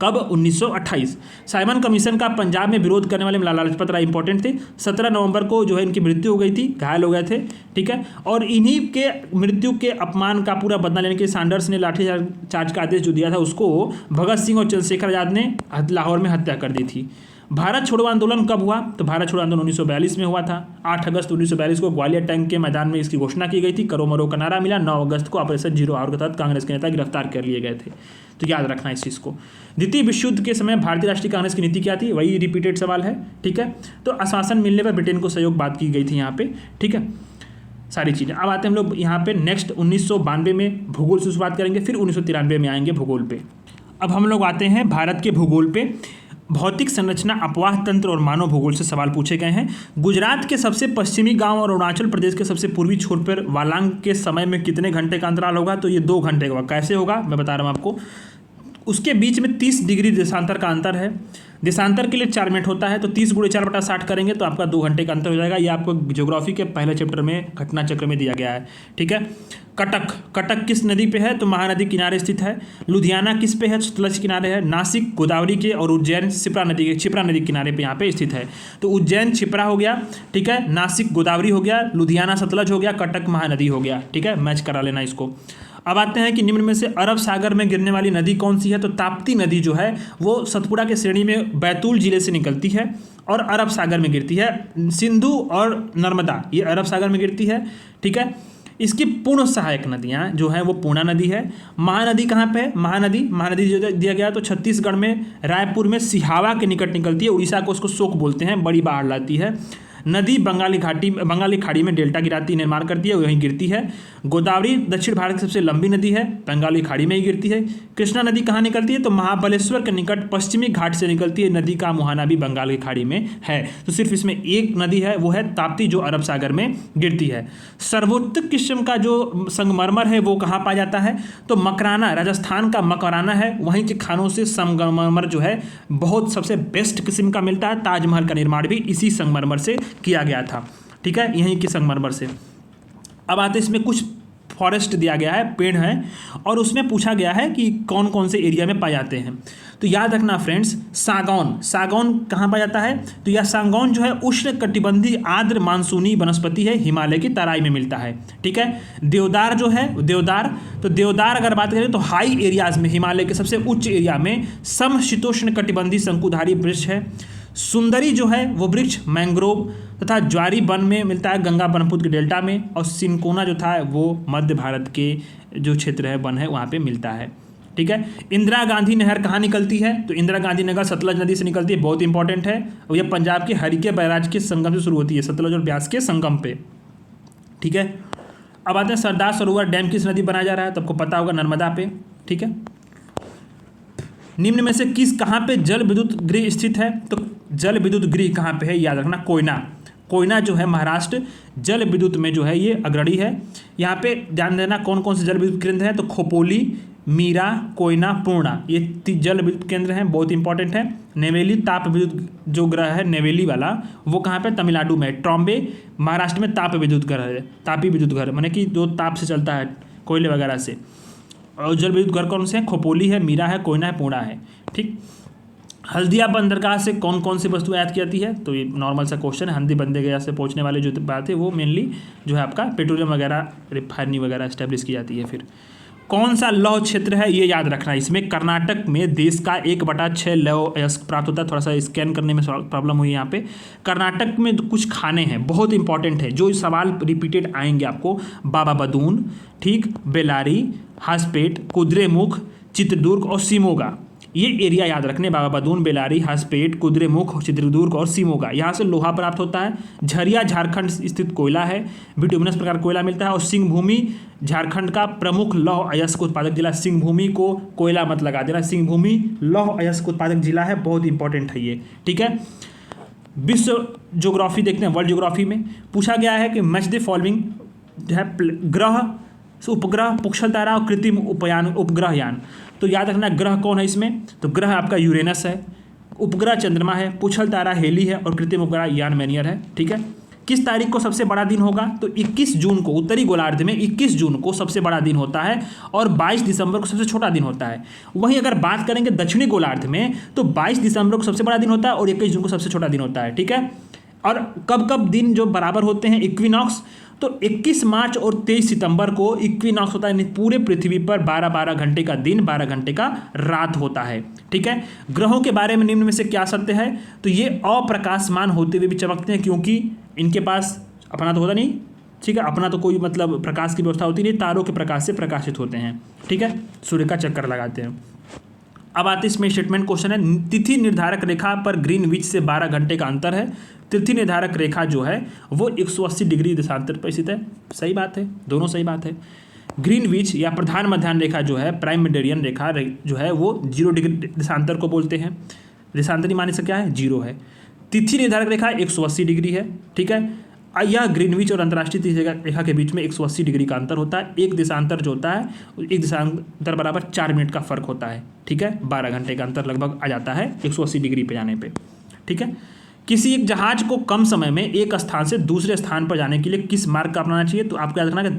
A: कब, 1928। साइमन कमीशन का पंजाब में विरोध करने वाले लाला लाजपत राय इंपॉर्टेंट थे। 17 नवंबर को जो है इनकी मृत्यु हो गई थी, घायल हो गए थे, ठीक है। और इन्हीं के मृत्यु के अपमान का पूरा बदला लेने के सैंडर्स ने लाठीचार्ज का आदेश जो दिया था, उसको भगत सिंह और चंद्रशेखर आजाद ने लाहौर में हत्या कर दी थी। भारत छोड़ो आंदोलन कब हुआ, तो भारत छोड़ो आंदोलन 1942 में हुआ था। 8 अगस्त 1942 को ग्वालियर टैंक के मैदान में इसकी घोषणा की गई थी, करो मरो का नारा मिला। 9 अगस्त को ऑपरेशन जीरो आवर के तहत कांग्रेस के नेता गिरफ्तार कर लिए गए थे, तो याद रखना इस चीज़ को। द्वितीय विश्व युद्ध के समय भारतीय राष्ट्रीय कांग्रेस की नीति क्या थी, वही रिपीटेड सवाल है, ठीक है। तो आश्वासन मिलने पर ब्रिटेन को सहयोग बात की गई थी यहाँ पे, ठीक है, सारी चीज़ें। अब आते हैं हम लोग यहाँ पे नेक्स्ट 1992 में भूगोल से शुरुआत करेंगे, फिर 1993 में आएंगे भूगोल पे। अब हम लोग आते हैं भारत के भूगोल पे। भौतिक संरचना, अपवाह तंत्र और मानव भूगोल से सवाल पूछे गए हैं। गुजरात के सबसे पश्चिमी गांव और अरुणाचल प्रदेश के सबसे पूर्वी छोर पर वालांग के समय में कितने घंटे का अंतराल होगा, तो ये 2 घंटे का होगा। कैसे होगा मैं बता रहा हूँ आपको। उसके बीच में 30 डिग्री देशांतर का अंतर है। देशांतर के लिए 4 मिनट होता है, तो 30 × 4/60 करेंगे तो आपका 2 घंटे का अंतर हो जाएगा। ये आपको ज्योग्राफी के पहले चैप्टर में घटना चक्र में दिया गया है, ठीक है। कटक किस नदी पे है, तो महानदी किनारे स्थित है। लुधियाना किस पे है, सतलज किनारे है। नासिक गोदावरी के और उज्जैन छिप्रा नदी किनारे पे यहाँ पे स्थित है। तो उज्जैन छिप्रा हो गया, ठीक है। नासिक गोदावरी हो गया, लुधियाना सतलज हो गया, कटक महानदी हो गया, ठीक है। मैच करा लेना इसको। अब आते हैं कि निम्न में से अरब सागर में गिरने वाली नदी कौन सी है, तो ताप्ती नदी जो है वो सतपुड़ा के श्रेणी में बैतूल जिले से निकलती है और अरब सागर में गिरती है। सिंधु और नर्मदा ये अरब सागर में गिरती है, ठीक है। इसकी पूर्ण सहायक नदियाँ जो हैं वो पूर्णा नदी है। महानदी कहाँ पे है, महानदी जो दिया गया तो छत्तीसगढ़ में रायपुर में सिहावा के निकट निकलती है। उड़ीसा को उसको शोक बोलते हैं, बड़ी बाढ़ लाती है। नदी बंगाली खाड़ी में डेल्टा गिराती निर्माण करती है, वहीं गिरती है। गोदावरी दक्षिण भारत की सबसे लंबी नदी है, बंगाली खाड़ी में ही गिरती है। कृष्णा नदी कहाँ निकलती है, तो महाबलेश्वर के निकट पश्चिमी घाट से निकलती है। नदी का मुहाना भी बंगाल की खाड़ी में है। तो सिर्फ इसमें एक नदी है, वो है ताप्ती, जो अरब सागर में गिरती है। सर्वोत्तम किस्म का जो संगमरमर है वो कहाँ पाया जाता है, तो मकराना, राजस्थान का मकराना है। वहीं के खानों से संगमरमर जो है बहुत सबसे बेस्ट किस्म का मिलता है। ताजमहल का निर्माण भी इसी संगमरमर से किया गया था, ठीक है, यहीं के संगमरमर से। अब आते इसमें कुछ फॉरेस्ट दिया गया है, पेड़ हैं, और उसमें पूछा गया है कि कौन कौन से एरिया में पाए जाते हैं। तो याद रखना फ्रेंड्स, सागौन कहाँ पाया जाता है, तो यह सागौन जो है उष्ण कटिबंधीय आर्द्र मानसूनी वनस्पति है, हिमालय की तराई में मिलता है, ठीक है। देवदार जो है, देवदार अगर बात करें तो हाई एरियाज में, हिमालय के सबसे उच्च एरिया में समशीतोष्ण कटिबंधीय शंकुधारी वृक्ष है। सुंदरी जो है वो वृक्ष मैंग्रोव तथा ज्वारी वन में मिलता है, गंगा ब्रह्मपुत्र के डेल्टा में। और सिनकोना जो था वो मध्य भारत के जो क्षेत्र है वन है वहाँ पे मिलता है, ठीक है। इंदिरा गांधी नहर कहाँ निकलती है, तो इंदिरा गांधी नहर सतलज नदी से निकलती है, बहुत इंपॉर्टेंट है। और यह पंजाब के हरिके बैराज के संगम से शुरू होती है, सतलज और ब्यास के संगम पे, ठीक है। अब आते हैं सरदार सरोवर डैम किस नदी बनाया जा रहा है, तो आपको पता होगा नर्मदा पे, ठीक है। निम्न में से कहाँ पे जल विद्युत गृह स्थित है, तो जल विद्युत गृह कहाँ पे है, याद रखना कोयना जो है महाराष्ट्र जल विद्युत में जो है ये अग्रणी है। यहाँ पे ध्यान देना कौन कौन से जल विद्युत केंद्र हैं, तो खोपोली, मीरा, कोयना, पूर्णा, ये जल विद्युत केंद्र हैं, बहुत इंपॉर्टेंट है। नेवेली ताप विद्युत जो ग्रह है नेवेली वाला, वो कहाँ पे, तमिलनाडु में। ट्रॉम्बे महाराष्ट्र में तापी विद्युत घर माने कि जो ताप से चलता है कोयले वगैरह से। और जल विद्युत घर कौन से हैं, खोपोली है, मीरा है, कोयना है, पूर्णा है, ठीक। हल्दिया बंदरगाह से कौन कौन सी वस्तु आयात की जाती है, तो ये नॉर्मल सा क्वेश्चन है। हल्दी बंदरगाह से पहुंचने वाले जो बात है वो मेनली जो है आपका पेट्रोलियम वगैरह, रिफाइनरी वगैरह इस्टेब्लिश की जाती है। फिर कौन सा लौह क्षेत्र है, ये याद रखना। इसमें कर्नाटक में देश का 1/6 लौह अयस्क प्राप्त होता है। थोड़ा सा स्कैन करने में प्रॉब्लम हुई यहाँ पे। कर्नाटक में कुछ खाने हैं बहुत इंपॉर्टेंट है, जो सवाल रिपीटेड आएंगे आपको। बाबा बदून, ठीक, बेलारी, हासपेट, कुद्रेमुख, चित्रदुर्ग और शिमोगा, ये एरिया याद रखने। बाबा बदून, बेलारी, हासपेट, कुद्रेमुख, चित्रदुर्ग और शिमोगा, यहाँ से लोहा प्राप्त होता है। झरिया झारखंड स्थित कोयला है, बिटुमिनस प्रकार कोयला मिलता है। और सिंहभूमि झारखंड का प्रमुख लौह अयस्क उत्पादक जिला। सिंहभूमि को कोयला मत लगा देना, सिंहभूमि लौह अयस्क उत्पादक जिला है, बहुत इंपॉर्टेंट है ये, ठीक है। विश्व ज्योग्राफी देखते हैं, वर्ल्ड ज्योग्राफी में पूछा गया है कि मैच द फॉलोइंग जो है ग्रह उपग्रह, पुच्छल तारा और कृत्रिम उपग्रह यान। तो याद रखना ग्रह कौन है इसमें, तो ग्रह आपका यूरेनस है, उपग्रह चंद्रमा है, पुच्छल तारा हेली है और कृत्रिम उपग्रह यान मैनियर है। ठीक है, किस तारीख को सबसे बड़ा दिन होगा, तो 21 जून को, उत्तरी गोलार्ध में 21 जून को सबसे बड़ा दिन होता है और 22 दिसंबर को सबसे छोटा दिन होता है। वहीं अगर बात करेंगे दक्षिणी गोलार्ध में तो 22 दिसंबर को सबसे बड़ा दिन होता है और 21 जून को सबसे छोटा दिन होता है। ठीक है, और कब कब दिन जो बराबर होते हैं, इक्विनॉक्स, तो 21 मार्च और 23 सितंबर को इक्विनॉक्स होता है, पूरे पृथ्वी पर 12-12 घंटे का दिन, 12 घंटे का रात होता है। ठीक है, ग्रहों के बारे में निम्न में से क्या सत्य है, तो ये अप्रकाशमान होते हुए भी चमकते हैं क्योंकि इनके पास अपना तो होता नहीं। ठीक है, अपना तो कोई मतलब प्रकाश की व्यवस्था होती नहीं, तारों के प्रकाश से प्रकाशित होते हैं। ठीक है, सूर्य का चक्कर लगाते हैं। अब आते इसमें स्टेटमेंट क्वेश्चन है, तिथि निर्धारक रेखा पर ग्रीनविच से 12 घंटे का अंतर है। तिथि निर्धारक रेखा जो है वो 180 डिग्री देशांतर पर स्थित है। सही बात है, दोनों सही बात है। ग्रीनविच या प्रधान मध्याह्न रेखा जो है, प्राइम मेडियन रेखा जो है वो 0 डिग्री देशांतर को बोलते हैं। देशांतरी माने से क्या है, 0 है। तिथि निर्धारक रेखा 180 डिग्री है। ठीक है, यह ग्रीनविच और अंतर्राष्ट्रीय तिथि रेखा के बीच में 180 डिग्री का अंतर होता है। एक देशांतर जो होता है, एक देशांतर बराबर 4 मिनट का फर्क होता है। ठीक है, 12 घंटे का अंतर लगभग आ जाता है 180 डिग्री पे जाने पे। ठीक है, किसी एक जहाज को कम समय में एक स्थान से दूसरे स्थान पर जाने के लिए किस मार्ग का अपनाना चाहिए, तो आपको याद रखना कि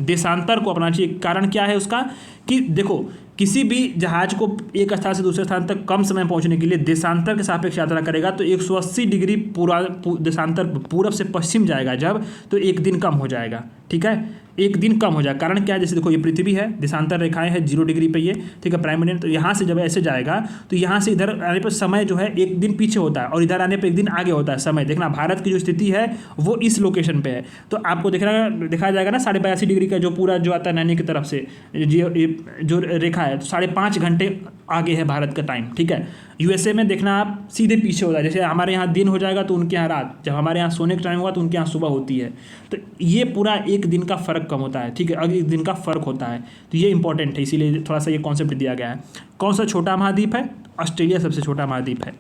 A: देशांतर को अपनाना चाहिए। कारण क्या है उसका, कि देखो किसी भी जहाज को एक स्थान से दूसरे स्थान तक कम समय पहुंचने के लिए देशांतर के सापेक्ष यात्रा करेगा तो 180 डिग्री पूरा देशांतर पूरब से पश्चिम जाएगा जब, तो एक दिन कम हो जाएगा। ठीक है, एक दिन कम हो जाएगा। कारण क्या है, जैसे देखो ये पृथ्वी है, देशांतर रेखाएं हैं 0 डिग्री पे ये। ठीक है, प्राइम मेरिडियन, तो यहाँ से जब ऐसे जाएगा तो यहाँ से इधर आने पर समय जो है एक दिन पीछे होता है और इधर आने पर एक दिन आगे होता है समय। देखना भारत की जो स्थिति है वो इस लोकेशन पे है, तो आपको दिखाया जाएगा ना 82.5 डिग्री का जो पूरा जो आता है नैनी की तरफ से जो रेखा है, तो 5.5 घंटे आगे है भारत का टाइम। ठीक है, यूएसए में देखना आप सीधे पीछे होता है, जैसे हमारे यहाँ दिन हो जाएगा तो उनके यहाँ रात, जब हमारे यहाँ सोने का टाइम होगा तो उनके यहाँ सुबह होती है। तो ये पूरा एक दिन का फर्क कम होता है। ठीक है, अगर एक दिन का फर्क होता है तो ये इंपॉर्टेंट है, इसीलिए थोड़ा सा ये कॉन्सेप्ट दिया गया है। कौन सा छोटा महाद्वीप है, ऑस्ट्रेलिया सबसे छोटा महाद्वीप है।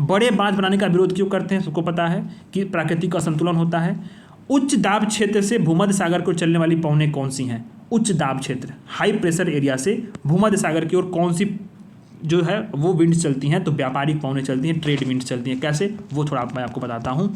A: बड़े बांध बनाने का विरोध क्यों करते हैं, सबको पता है कि प्राकृतिक असंतुलन होता है। उच्च दाब क्षेत्र से भूमध्य सागर को चलने वाली पवनें कौन सी हैं, उच्च दाब क्षेत्र, हाई प्रेशर एरिया से भूमध्य सागर की ओर कौन सी जो है वो विंड चलती हैं, तो व्यापारिक पवनें चलती हैं, ट्रेड विंड चलती हैं। कैसे, वो थोड़ा मैं आपको बताता हूँ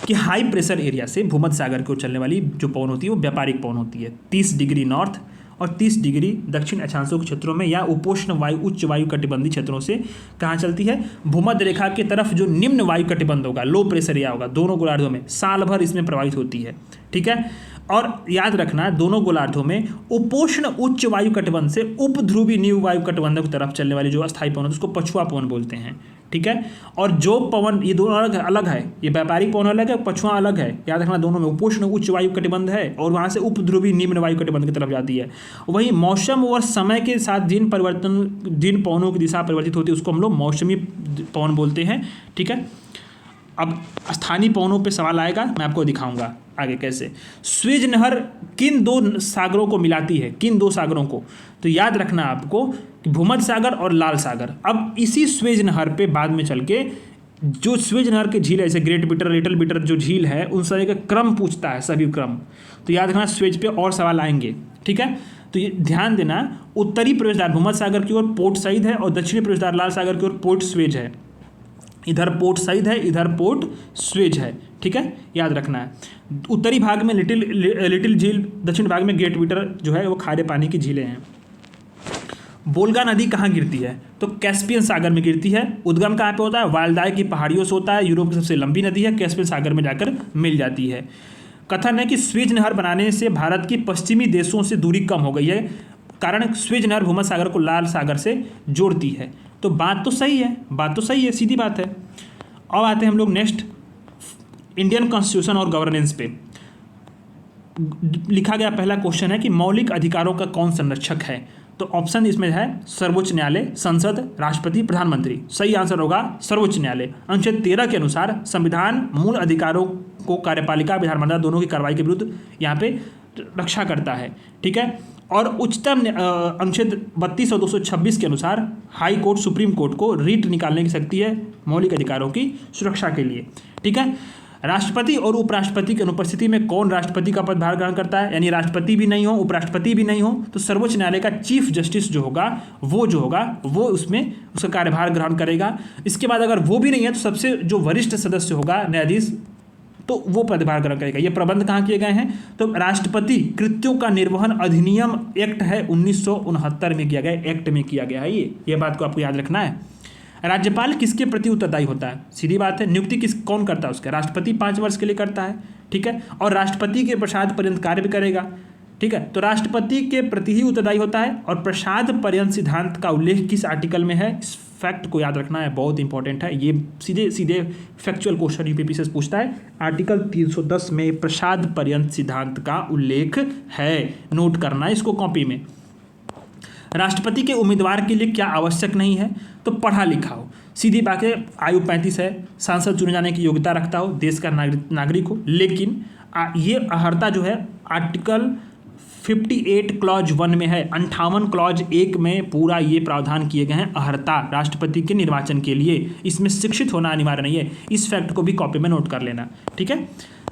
A: कि हाई प्रेशर एरिया से भूमध्य सागर की ओर चलने वाली जो पवन होती है वो व्यापारिक पवन होती है। 30 डिग्री नॉर्थ और 30 डिग्री दक्षिण अक्षांशों के क्षेत्रों में या उपोष्ण वायु उच्च वायु कटिबंधी क्षेत्रों से कहाँ चलती है, भूमध्य रेखा की तरफ जो निम्न वायु कटिबंध होगा, लो प्रेशर एरिया होगा, दोनों गोलार्धों में साल भर इसमें प्रभावित होती है। ठीक है, और याद रखना दोनों गोलार्धों में उपोष्ण उच्च वायु कटिबंध से उपध्रुवी नीव वायु कटिबंधों की तरफ चलने वाली जो अस्थायी पवन है उसको पछुआ पवन बोलते हैं। ठीक है, और जो पवन, ये दोनों अलग है, ये व्यापारिक पवन अलग है, पछुआ अलग है। याद रखना दोनों में उपोष्ण उच्च वायु कटिबंध है और वहाँ से उपध्रुवी निम्न वायु कटिबंध की तरफ जाती है। वहीं मौसम और समय के साथ जिन पवनों की दिशा परिवर्तित होती है उसको हम लोग मौसमी पवन बोलते हैं। ठीक है, अब स्थानीय पवनों पे सवाल आएगा, मैं आपको दिखाऊंगा आगे कैसे। स्वेज नहर किन 2 सागरों को मिलाती है, किन 2 सागरों को, तो याद रखना आपको कि भूमध्य सागर और लाल सागर। अब इसी स्वेज नहर पे बाद में चल के जो स्वेज नहर के झील है, जैसे ग्रेट बिटर, लिटिल बिटर जो झील है, उन सभी का क्रम पूछता है, सभी क्रम। तो याद रखना स्वेज पे और सवाल आएंगे। ठीक है, तो ये ध्यान देना, उत्तरी प्रवेशद्वार भूमध्य सागर की ओर पोर्ट सईद है और दक्षिणी प्रवेशद्वार लाल सागर की ओर पोर्ट स्वेज है। इधर पोर्ट सईद है, इधर पोर्ट स्वेज है। ठीक है, याद रखना है। उत्तरी भाग में लिटिल झील, दक्षिण भाग में ग्रेट बिटर जो है वो खारे पानी की झीलें हैं। बोल्गा नदी कहाँ गिरती है, तो कैस्पियन सागर में गिरती है। उद्गम कहाँ पे होता है, वाल्दाई की पहाड़ियों से होता है। यूरोप की सबसे लंबी नदी है, कैस्पियन सागर में जाकर मिल जाती है। कथन है कि स्वेज नहर बनाने से भारत की पश्चिमी देशों से दूरी कम हो गई है, कारण स्वेज नहर भूमध्य सागर को लाल सागर से जोड़ती है। तो बात तो सही है, सीधी बात है। अब आते हैं हम लोग नेक्स्ट, इंडियन कॉन्स्टिट्यूशन और गवर्नेंस पे लिखा गया पहला क्वेश्चन है कि मौलिक अधिकारों का कौन संरक्षक है, तो ऑप्शन इसमें है सर्वोच्च न्यायालय, संसद, राष्ट्रपति, प्रधानमंत्री। सही आंसर होगा सर्वोच्च न्यायालय। अनुच्छेद 13 के अनुसार संविधान मूल अधिकारों को कार्यपालिका विधानमंडल दोनों की कार्रवाई के विरुद्ध यहाँ पे रक्षा करता है। ठीक है, और उच्चतम अनुच्छेद 32 और 226 के अनुसार हाई कोर्ट, सुप्रीम कोर्ट को रीट निकालने की शक्ति है मौलिक अधिकारों की सुरक्षा के लिए। ठीक है, राष्ट्रपति और उपराष्ट्रपति की अनुपस्थिति में कौन राष्ट्रपति का पदभार ग्रहण करता है, यानी राष्ट्रपति भी नहीं हो उपराष्ट्रपति भी नहीं हो तो सर्वोच्च न्यायालय का चीफ जस्टिस जो होगा वो उसमें उसका कार्यभार ग्रहण करेगा। इसके बाद अगर वो भी नहीं है तो सबसे जो वरिष्ठ सदस्य होगा न्यायाधीश तो वो पदभार ग्रहण करेगा। ये प्रबंध कहाँ किए गए हैं, तो राष्ट्रपति कृत्यों का निर्वहन अधिनियम एक्ट है 1969 में किया गया, एक्ट में किया गया है ये बात को आपको याद रखना है। राज्यपाल किसके प्रति उत्तरदायी होता है, सीधी बात है, नियुक्ति कौन करता है उसका, राष्ट्रपति 5 वर्ष के लिए करता है, ठीक है, और राष्ट्रपति के प्रसाद पर्यंत कार्य भी करेगा, ठीक है। तो राष्ट्रपति के प्रति ही उत्तरदायी होता है। और प्रसाद पर्यंत सिद्धांत का उल्लेख किस आर्टिकल में है, इस फैक्ट को याद रखना है, बहुत इंपॉर्टेंट है, ये सीधे सीधे फैक्चुअल क्वेश्चन यूपीपीसीएस पूछता है। आर्टिकल 310 में प्रसाद पर्यंत सिद्धांत का उल्लेख है, नोट करना है इसको कॉपी में। राष्ट्रपति के उम्मीदवार के लिए क्या आवश्यक नहीं है, तो पढ़ा लिखा हो, सीधी बात है, आयु 35 है, सांसद चुने जाने की योग्यता रखता हो, देश का नागरिक हो। लेकिन ये अर्हता जो है आर्टिकल 58 क्लॉज 1 में है, 58 क्लॉज 1 में पूरा ये प्रावधान किए गए हैं अर्हता राष्ट्रपति के निर्वाचन के लिए। इसमें शिक्षित होना अनिवार्य नहीं है, इस फैक्ट को भी कॉपी में नोट कर लेना, ठीक है।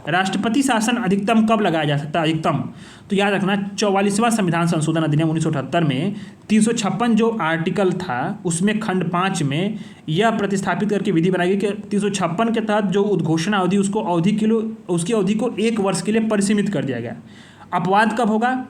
A: राष्ट्रपति शासन अधिकतम कब लगाया जा सकता है, अधिकतम तो याद रखना 44वां संविधान संशोधन अधिनियम 1978 में 356 जो आर्टिकल था उसमें खंड 5 में यह प्रतिस्थापित करके विधि बनाई गई कि 356 के तहत जो उद्घोषणा अवधि उसकी अवधि को 1 वर्ष के लिए परिसीमित कर दिया गया। अपवाद कब होगा,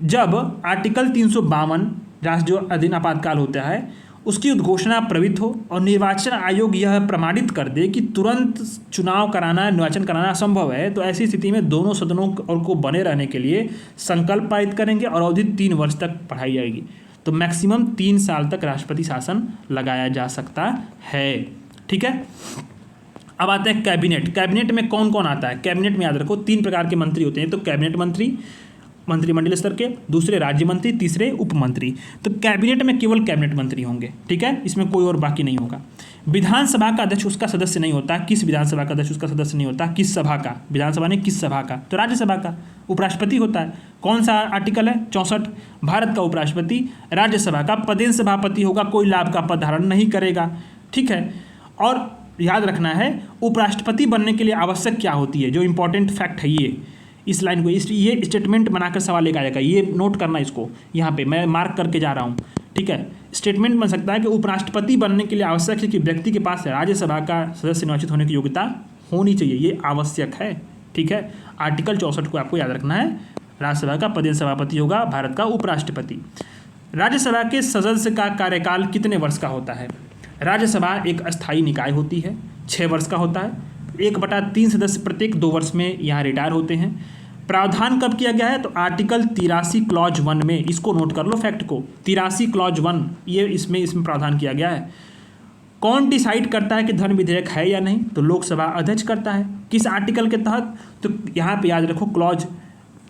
A: जब आर्टिकल 352 राष्ट्र जो अधीन आपातकाल होता है उसकी उद्घोषणा प्रवृत्त हो और निर्वाचन आयोग यह प्रमाणित कर दे कि तुरंत निर्वाचन कराना असंभव है, तो ऐसी स्थिति में दोनों सदनों को बने रहने के लिए संकल्प पारित करेंगे और अवधि 3 वर्ष तक बढ़ाई जाएगी। तो मैक्सिमम 3 साल तक राष्ट्रपति शासन लगाया जा सकता है, ठीक है। अब आता है कैबिनेट। कैबिनेट में कौन कौन आता है, कैबिनेट में याद रखो 3 प्रकार के मंत्री होते हैं, तो कैबिनेट मंत्री मंत्रिमंडल स्तर के, दूसरे राज्य मंत्री, तीसरे उप मंत्री। तो कैबिनेट में केवल कैबिनेट मंत्री होंगे, ठीक है, इसमें कोई और बाकी नहीं होगा। विधानसभा का अध्यक्ष उसका सदस्य नहीं होता, किस विधानसभा का अध्यक्ष उसका सदस्य नहीं होता, किस सभा का, विधानसभा ने किस सभा का, तो राज्यसभा का। उपराष्ट्रपति होता है, कौन सा आर्टिकल है 64, भारत का उपराष्ट्रपति राज्यसभा का पदेन सभापति होगा, कोई लाभ का पद धारण नहीं करेगा, ठीक है। और याद रखना है उपराष्ट्रपति बनने के लिए आवश्यक क्या होती है, जो इंपॉर्टेंट फैक्ट है ये, इस लाइन को ये स्टेटमेंट बनाकर सवाल लेकर आएगा, ये नोट करना इसको, यहाँ पे मैं मार्क करके जा रहा हूँ, ठीक है। स्टेटमेंट बन सकता है कि उपराष्ट्रपति बनने के लिए आवश्यक है कि व्यक्ति के पास राज्यसभा का सदस्य निर्वाचित होने की योग्यता होनी चाहिए, ये आवश्यक है, ठीक है। आर्टिकल 64 को आपको याद रखना है, राज्यसभा का पदेन सभापति होगा भारत का उपराष्ट्रपति। राज्यसभा के सदस्य का कार्यकाल कितने वर्ष का होता है, राज्यसभा एक अस्थायी निकाय होती है, 6 वर्ष का होता है, 1/3 सदस्य प्रत्येक 2 वर्ष में यहाँ रिटायर होते हैं। प्रावधान कब किया गया है, तो आर्टिकल 83 क्लॉज 1 में, इसको नोट कर लो फैक्ट को, 83 क्लॉज 1 ये इसमें प्रावधान किया गया है। कौन डिसाइड करता है कि धन विधेयक है या नहीं, तो लोकसभा अध्यक्ष करता है, किस आर्टिकल के तहत, तो यहाँ पे याद रखो क्लॉज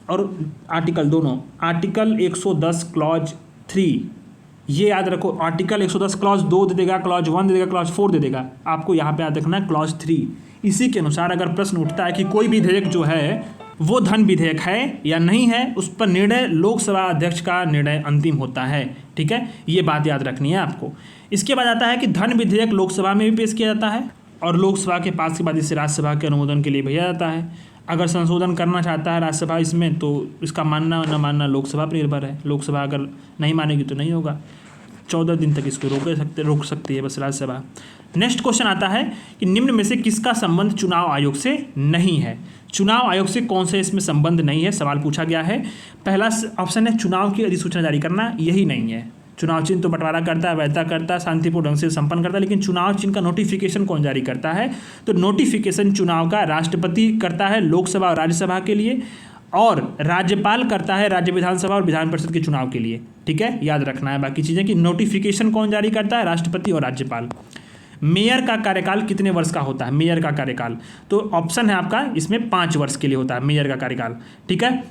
A: और आर्टिकल दोनों, आर्टिकल 110 क्लॉज 3 ये याद रखो, आर्टिकल 110 क्लॉज 2 दे देगा, क्लॉज 1 दे देगा, क्लॉज 4 दे देगा, आपको यहाँ पे याद रखना है क्लॉज 3। इसी के अनुसार अगर प्रश्न उठता है कि कोई विधेयक जो है वो धन विधेयक है या नहीं है, उस पर निर्णय लोकसभा अध्यक्ष का निर्णय अंतिम होता है, ठीक है, ये बात याद रखनी है आपको। इसके बाद आता है कि धन विधेयक लोकसभा में भी पेश किया जाता है और लोकसभा के पास के बाद इसे राज्यसभा के अनुमोदन के लिए भेजा जाता है। अगर संशोधन करना चाहता है राज्यसभा इसमें, तो इसका मानना न मानना लोकसभा पर निर्भर है, लोकसभा अगर नहीं मानेगी तो नहीं होगा, 14 दिन तक इसको रोक सकती है बस राज्यसभा। नेक्स्ट क्वेश्चन आता है कि निम्न में से किसका संबंध चुनाव आयोग से नहीं है, चुनाव आयोग से कौन से इसमें संबंध नहीं है, सवाल पूछा गया है। पहला ऑप्शन है चुनाव की अधिसूचना जारी करना, यही नहीं है। चुनाव चिन्ह तो बंटवारा करता है, वैधता करता है, शांतिपूर्ण ढंग से संपन्न करता है, लेकिन चुनाव चिन्ह का नोटिफिकेशन कौन जारी करता है, तो नोटिफिकेशन चुनाव का राष्ट्रपति करता है लोकसभा और राज्यसभा के लिए, और राज्यपाल करता है राज्य विधानसभा और विधान परिषद के चुनाव के लिए, ठीक है, याद रखना है बाकी चीज़ें कि नोटिफिकेशन कौन जारी करता है, राष्ट्रपति और राज्यपाल। मेयर का कार्यकाल कितने वर्ष का होता है, मेयर का कार्यकाल, तो ऑप्शन है आपका इसमें 5 वर्ष के लिए होता है मेयर का कार्यकाल, ठीक है।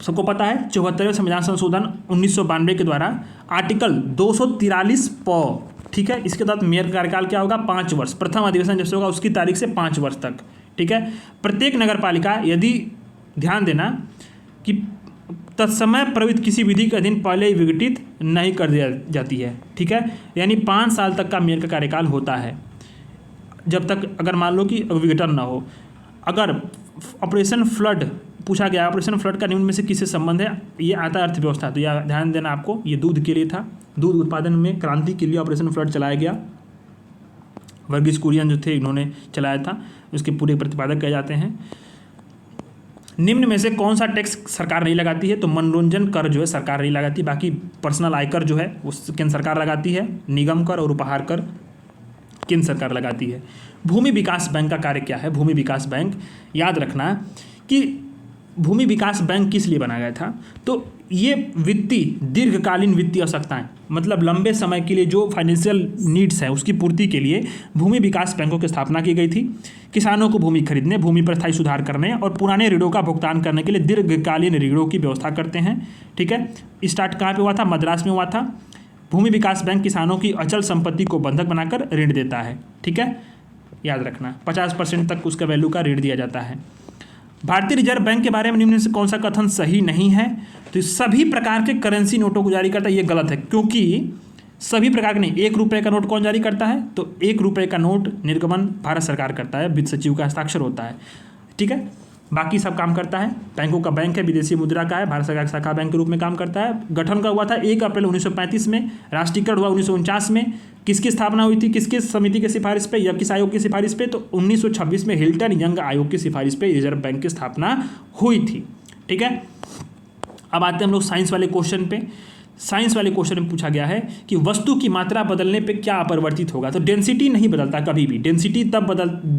A: सबको पता है 74वें संविधान संशोधन 1992 के द्वारा आर्टिकल 243 प, ठीक है, इसके तहत मेयर का कार्यकाल क्या होगा, 5 वर्ष, प्रथम अधिवेशन जब से होगा उसकी तारीख से 5 वर्ष तक, ठीक है। प्रत्येक नगर पालिका, यदि ध्यान देना कि तत्समय प्रवृत्त किसी विधि के अधीन पहले ही विघटित नहीं कर दिया जाती है, ठीक है, यानी 5 साल तक का मेयर का कार्यकाल होता है। जब तक अगर मान लो कि विघटन ना हो। अगर ऑपरेशन फ्लड पूछा गया, ऑपरेशन फ्लड का निम्न में से किससे संबंध है, ये आता है अर्थव्यवस्था। तो यह ध्यान देना आपको, ये दूध के लिए था, दूध उत्पादन में क्रांति के लिए ऑपरेशन फ्लड चलाया गया। वर्गीस कुरियन जो थे इन्होंने चलाया था, उसके पूरे प्रतिपादक कहे जाते हैं। निम्न में से कौन सा टैक्स सरकार नहीं लगाती है, तो मनोरंजन कर जो है सरकार नहीं लगाती, बाकी पर्सनल आयकर जो है वो केंद्र सरकार लगाती है, निगम कर और उपहार कर केंद्र सरकार लगाती है। भूमि विकास बैंक का कार्य क्या है, भूमि विकास बैंक याद रखना कि भूमि विकास बैंक किस लिए बनाया गया था, तो ये वित्तीय दीर्घकालीन वित्तीय आवश्यकताएं, मतलब लंबे समय के लिए जो फाइनेंशियल नीड्स है उसकी पूर्ति के लिए भूमि विकास बैंकों की स्थापना की गई थी। किसानों को भूमि खरीदने, भूमि पर स्थायी सुधार करने और पुराने ऋणों का भुगतान करने के लिए दीर्घकालीन ऋणों की व्यवस्था करते हैं। ठीक है, स्टार्ट कहाँ पे हुआ था, मद्रास में हुआ था। भूमि विकास बैंक किसानों की अचल संपत्ति को बंधक बनाकर ऋण देता है। ठीक है, याद रखना 50% तक उसका वैल्यू का ऋण दिया जाता है। भारतीय रिजर्व बैंक के बारे में निम्न से कौन सा कथन सही नहीं है, तो सभी प्रकार के करेंसी नोटों को जारी करता है, ये गलत है, क्योंकि सभी प्रकार के नहीं, 1 रुपये का नोट कौन जारी करता है, तो 1 रुपये का नोट निर्गमन भारत सरकार करता है, वित्त सचिव का हस्ताक्षर होता है। ठीक है, बाकी सब काम करता है, बैंकों का बैंक है, विदेशी मुद्रा का है, भारत सरकार शाखा बैंक के रूप में काम करता है। गठन का हुआ था 1 अप्रैल 1935 में, राष्ट्रीयकरण हुआ 1949 में। किसकी स्थापना हुई थी, किसके समिति की सिफारिश पे, या किस आयोग की सिफारिश पे, तो 1926 में हिल्टन यंग आयोग की सिफारिश पे रिजर्व बैंक की स्थापना हुई थी। ठीक है, अब आते हैं हम लोग साइंस वाले क्वेश्चन पे। साइंस वाले क्वेश्चन में पूछा गया है कि वस्तु की मात्रा बदलने पे क्या अपरिवर्तित होगा, तो डेंसिटी नहीं बदलता कभी भी, डेंसिटी तब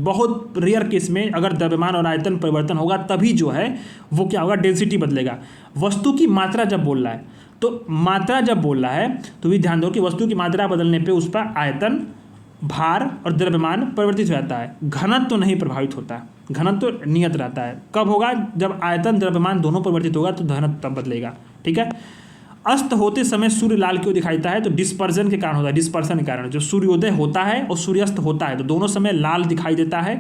A: बहुत रेयर केस में अगर द्रव्यमान और आयतन परिवर्तन होगा तभी जो है वो क्या होगा, डेंसिटी बदलेगा। वस्तु की मात्रा जब बोल रहा है, तो मात्रा जब बोल रहा है तो भी ध्यान दो कि वस्तु की मात्रा बदलने पे उस पर आयतन, भार और द्रव्यमान परिवर्तित हो जाता है, घनत्व तो नहीं प्रभावित होता, घनत्व तो नियत रहता है। कब होगा, जब आयतन द्रव्यमान दोनों परिवर्तित होगा तो घनत्व तब बदलेगा। ठीक है, अस्त होते समय सूर्य लाल क्यों दिखाता है, तो डिस्पर्जन के कारण होता है, डिस्पर्सन के कारण। जो सूर्योदय होता है और सूर्यास्त होता है तो दोनों समय लाल दिखाई देता है।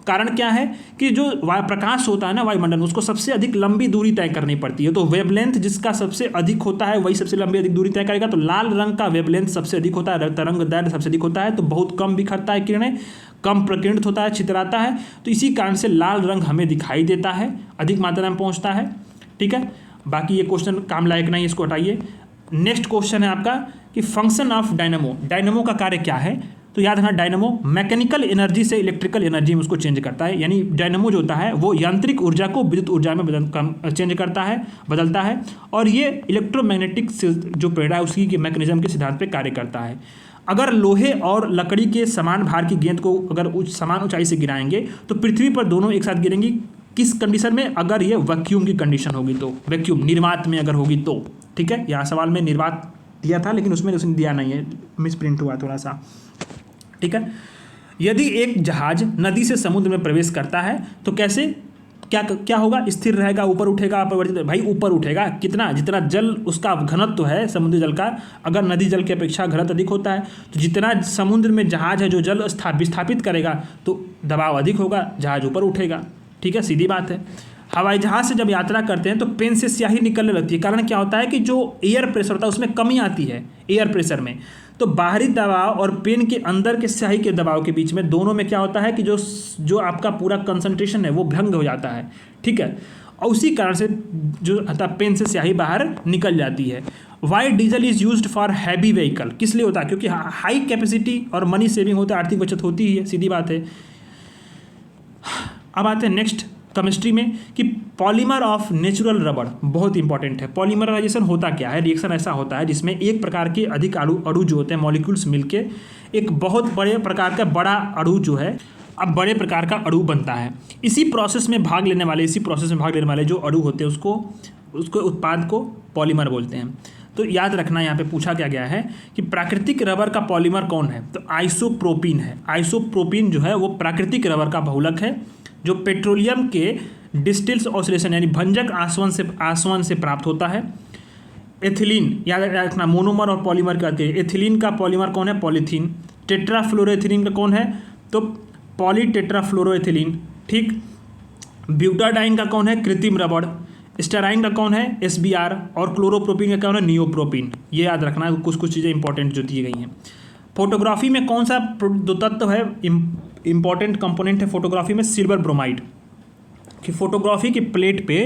A: कारण क्या है कि जो प्रकाश होता है ना वायुमंडल, उसको सबसे अधिक लंबी दूरी तय करनी पड़ती है, तो वेवलेंथ जिसका सबसे अधिक होता है वही सबसे लंबी अधिक दूरी तय करेगा। तो लाल रंग का वेवलेंथ सबसे अधिक होता है, तरंग दैर्घ्य सबसे अधिक होता है, तो बहुत कम बिखरता है किरणें, कम प्रकीर्णित होता है, छितराता है, तो इसी कारण से लाल रंग हमें दिखाई देता है, अधिक मात्रा में पहुँचता है। ठीक है, बाकी ये क्वेश्चन काम लायक नहीं, इसको हटाइए। नेक्स्ट क्वेश्चन है आपका कि फंक्शन ऑफ डायनेमो, डायनेमो का कार्य क्या है, तो याद रखना डायनेमो मैकेनिकल एनर्जी से इलेक्ट्रिकल एनर्जी में उसको चेंज करता है, यानी डायनेमो जो होता है वो यांत्रिक ऊर्जा को विद्युत ऊर्जा में चेंज करता है, बदलता है, और ये इलेक्ट्रोमैग्नेटिक जो प्रेरणा है उसकी मैकेनिज्म के सिद्धांत पे कार्य करता है। अगर लोहे और लकड़ी के समान भार की गेंद को अगर समान ऊंचाई से गिराएंगे तो पृथ्वी पर दोनों एक साथ गिरेंगी, किस कंडीशन में, अगर ये वैक्यूम की कंडीशन होगी तो, वैक्यूम निर्वात में अगर होगी तो। ठीक है, यहाँ सवाल में निर्वात दिया था लेकिन उसमें उसने दिया नहीं है, मिस प्रिंट हुआ थोड़ा सा। ठीक है, यदि एक जहाज नदी से समुद्र में प्रवेश करता है तो कैसे क्या होगा, स्थिर रहेगा, ऊपर उठेगा, अपरिवर्तित, भाई ऊपर उठेगा, कितना, जितना जल उसका घनत्व है समुद्री जल का, अगर नदी जल की अपेक्षा घनत्व अधिक होता है तो जितना समुद्र में जहाज है जो जल विस्थापित करेगा तो दबाव अधिक होगा, जहाज ऊपर उठेगा। ठीक है, सीधी बात है। हवाई जहाज से जब यात्रा करते हैं तो पेन से स्याही निकलने लगती है, कारण क्या होता है कि जो एयर प्रेशर होता है उसमें कमी आती है एयर प्रेशर में, तो बाहरी दबाव और पेन के अंदर के स्याही के दबाव के बीच में दोनों में क्या होता है कि जो आपका पूरा कंसंट्रेशन है वो भंग हो जाता है। ठीक है, और उसी कारण से जो पेन से स्याही बाहर निकल जाती है। Why diesel is used for heavy vehicle, किस लिए होता है, क्योंकि हाई कैपेसिटी और मनी सेविंग होता है, आर्थिक बचत होती ही है, सीधी बात है। अब आते हैं नेक्स्ट केमिस्ट्री में कि पॉलीमर ऑफ नेचुरल रबड़ बहुत इंपॉर्टेंट है। पॉलीमराइजेशन होता क्या है, रिएक्शन ऐसा होता है जिसमें एक प्रकार के अधिक अणु जो होते हैं मॉलिक्यूल्स मिलके एक बहुत बड़े प्रकार का बड़ा अणु जो है अब बड़े प्रकार का अणु बनता है। इसी प्रोसेस में भाग लेने वाले जो अणु होते हैं उसको उत्पाद को पॉलीमर बोलते हैं। तो याद रखना यहाँ पे पूछा क्या गया है कि प्राकृतिक रबर का पॉलीमर कौन है, तो आइसोप्रोपीन है। आइसोप्रोपीन जो है वो प्राकृतिक रबर का बहुलक है जो पेट्रोलियम के डिस्टिल्स ऑक्सीडेशन यानी भंजक आसवन से प्राप्त होता है। एथिलीन याद रखना, मोनोमर और पॉलीमर की बात करिए। एथिलीन का पॉलीमर कौन है, पॉलीथीन। टेट्राफ्लोरोएथिलीन का कौन है, तो पॉलीटेट्राफ्लोरोएथिलीन। ठीक, ब्यूटाडाइन का कौन है, कृत्रिम रबड़। स्टेराइन का कौन है, SBR, और क्लोरोप्रोपीन का कौन है, नियोप्रोपीन। ये याद रखना, कुछ चीज़ें इंपॉर्टेंट जो दी गई हैं। फोटोग्राफी में कौन सा दो तत्व है इंपॉर्टेंट कंपोनेंट है फोटोग्राफी में सिल्वर ब्रोमाइड, कि फोटोग्राफी की प्लेट पे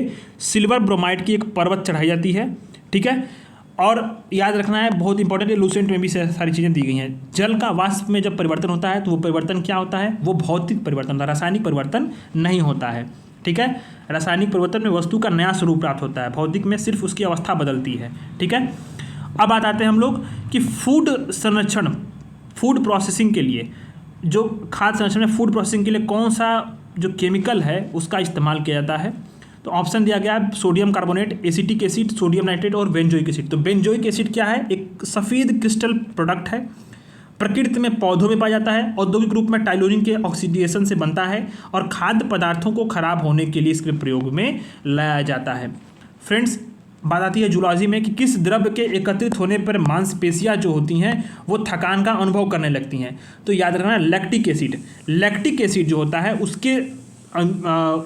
A: सिल्वर ब्रोमाइड की एक परवत चढ़ाई जाती है, ठीक है। और याद रखना है, बहुत इंपॉर्टेंट है, लूसेंट में भी सारी चीज़ें दी गई हैं। जल का वाष्प में जब परिवर्तन होता है तो वो परिवर्तन क्या होता है, वो भौतिक परिवर्तन होता है, रासायनिक परिवर्तन नहीं होता है, ठीक है। रासायनिक परिवर्तन में वस्तु का नया स्वरूप प्राप्त होता है, भौतिक में सिर्फ उसकी अवस्था बदलती है, ठीक है। अब बात आते हैं हम लोग कि फूड संरक्षण, फूड प्रोसेसिंग के लिए, जो खाद्य संरक्षण में फूड प्रोसेसिंग के लिए कौन सा जो केमिकल है उसका इस्तेमाल किया जाता है। तो ऑप्शन दिया गया है sodium carbonate, acetic acid, sodium nitrate और बेंजोइक एसिड। तो बेंजोइक एसिड क्या है, एक सफ़ेद क्रिस्टल प्रोडक्ट है, प्रकृति में पौधों में पाया जाता है, औद्योगिक रूप में टाइलोनिन के ऑक्सीडेशन से बनता है और खाद्य पदार्थों को खराब होने के लिए इसके प्रयोग में लाया जाता है। फ्रेंड्स, बात आती है जूलॉजी में कि किस द्रव्य के एकत्रित होने पर मांसपेशियां जो होती हैं वो थकान का अनुभव करने लगती हैं। तो याद रखना लैक्टिक एसिड, लैक्टिक एसिड जो होता है उसके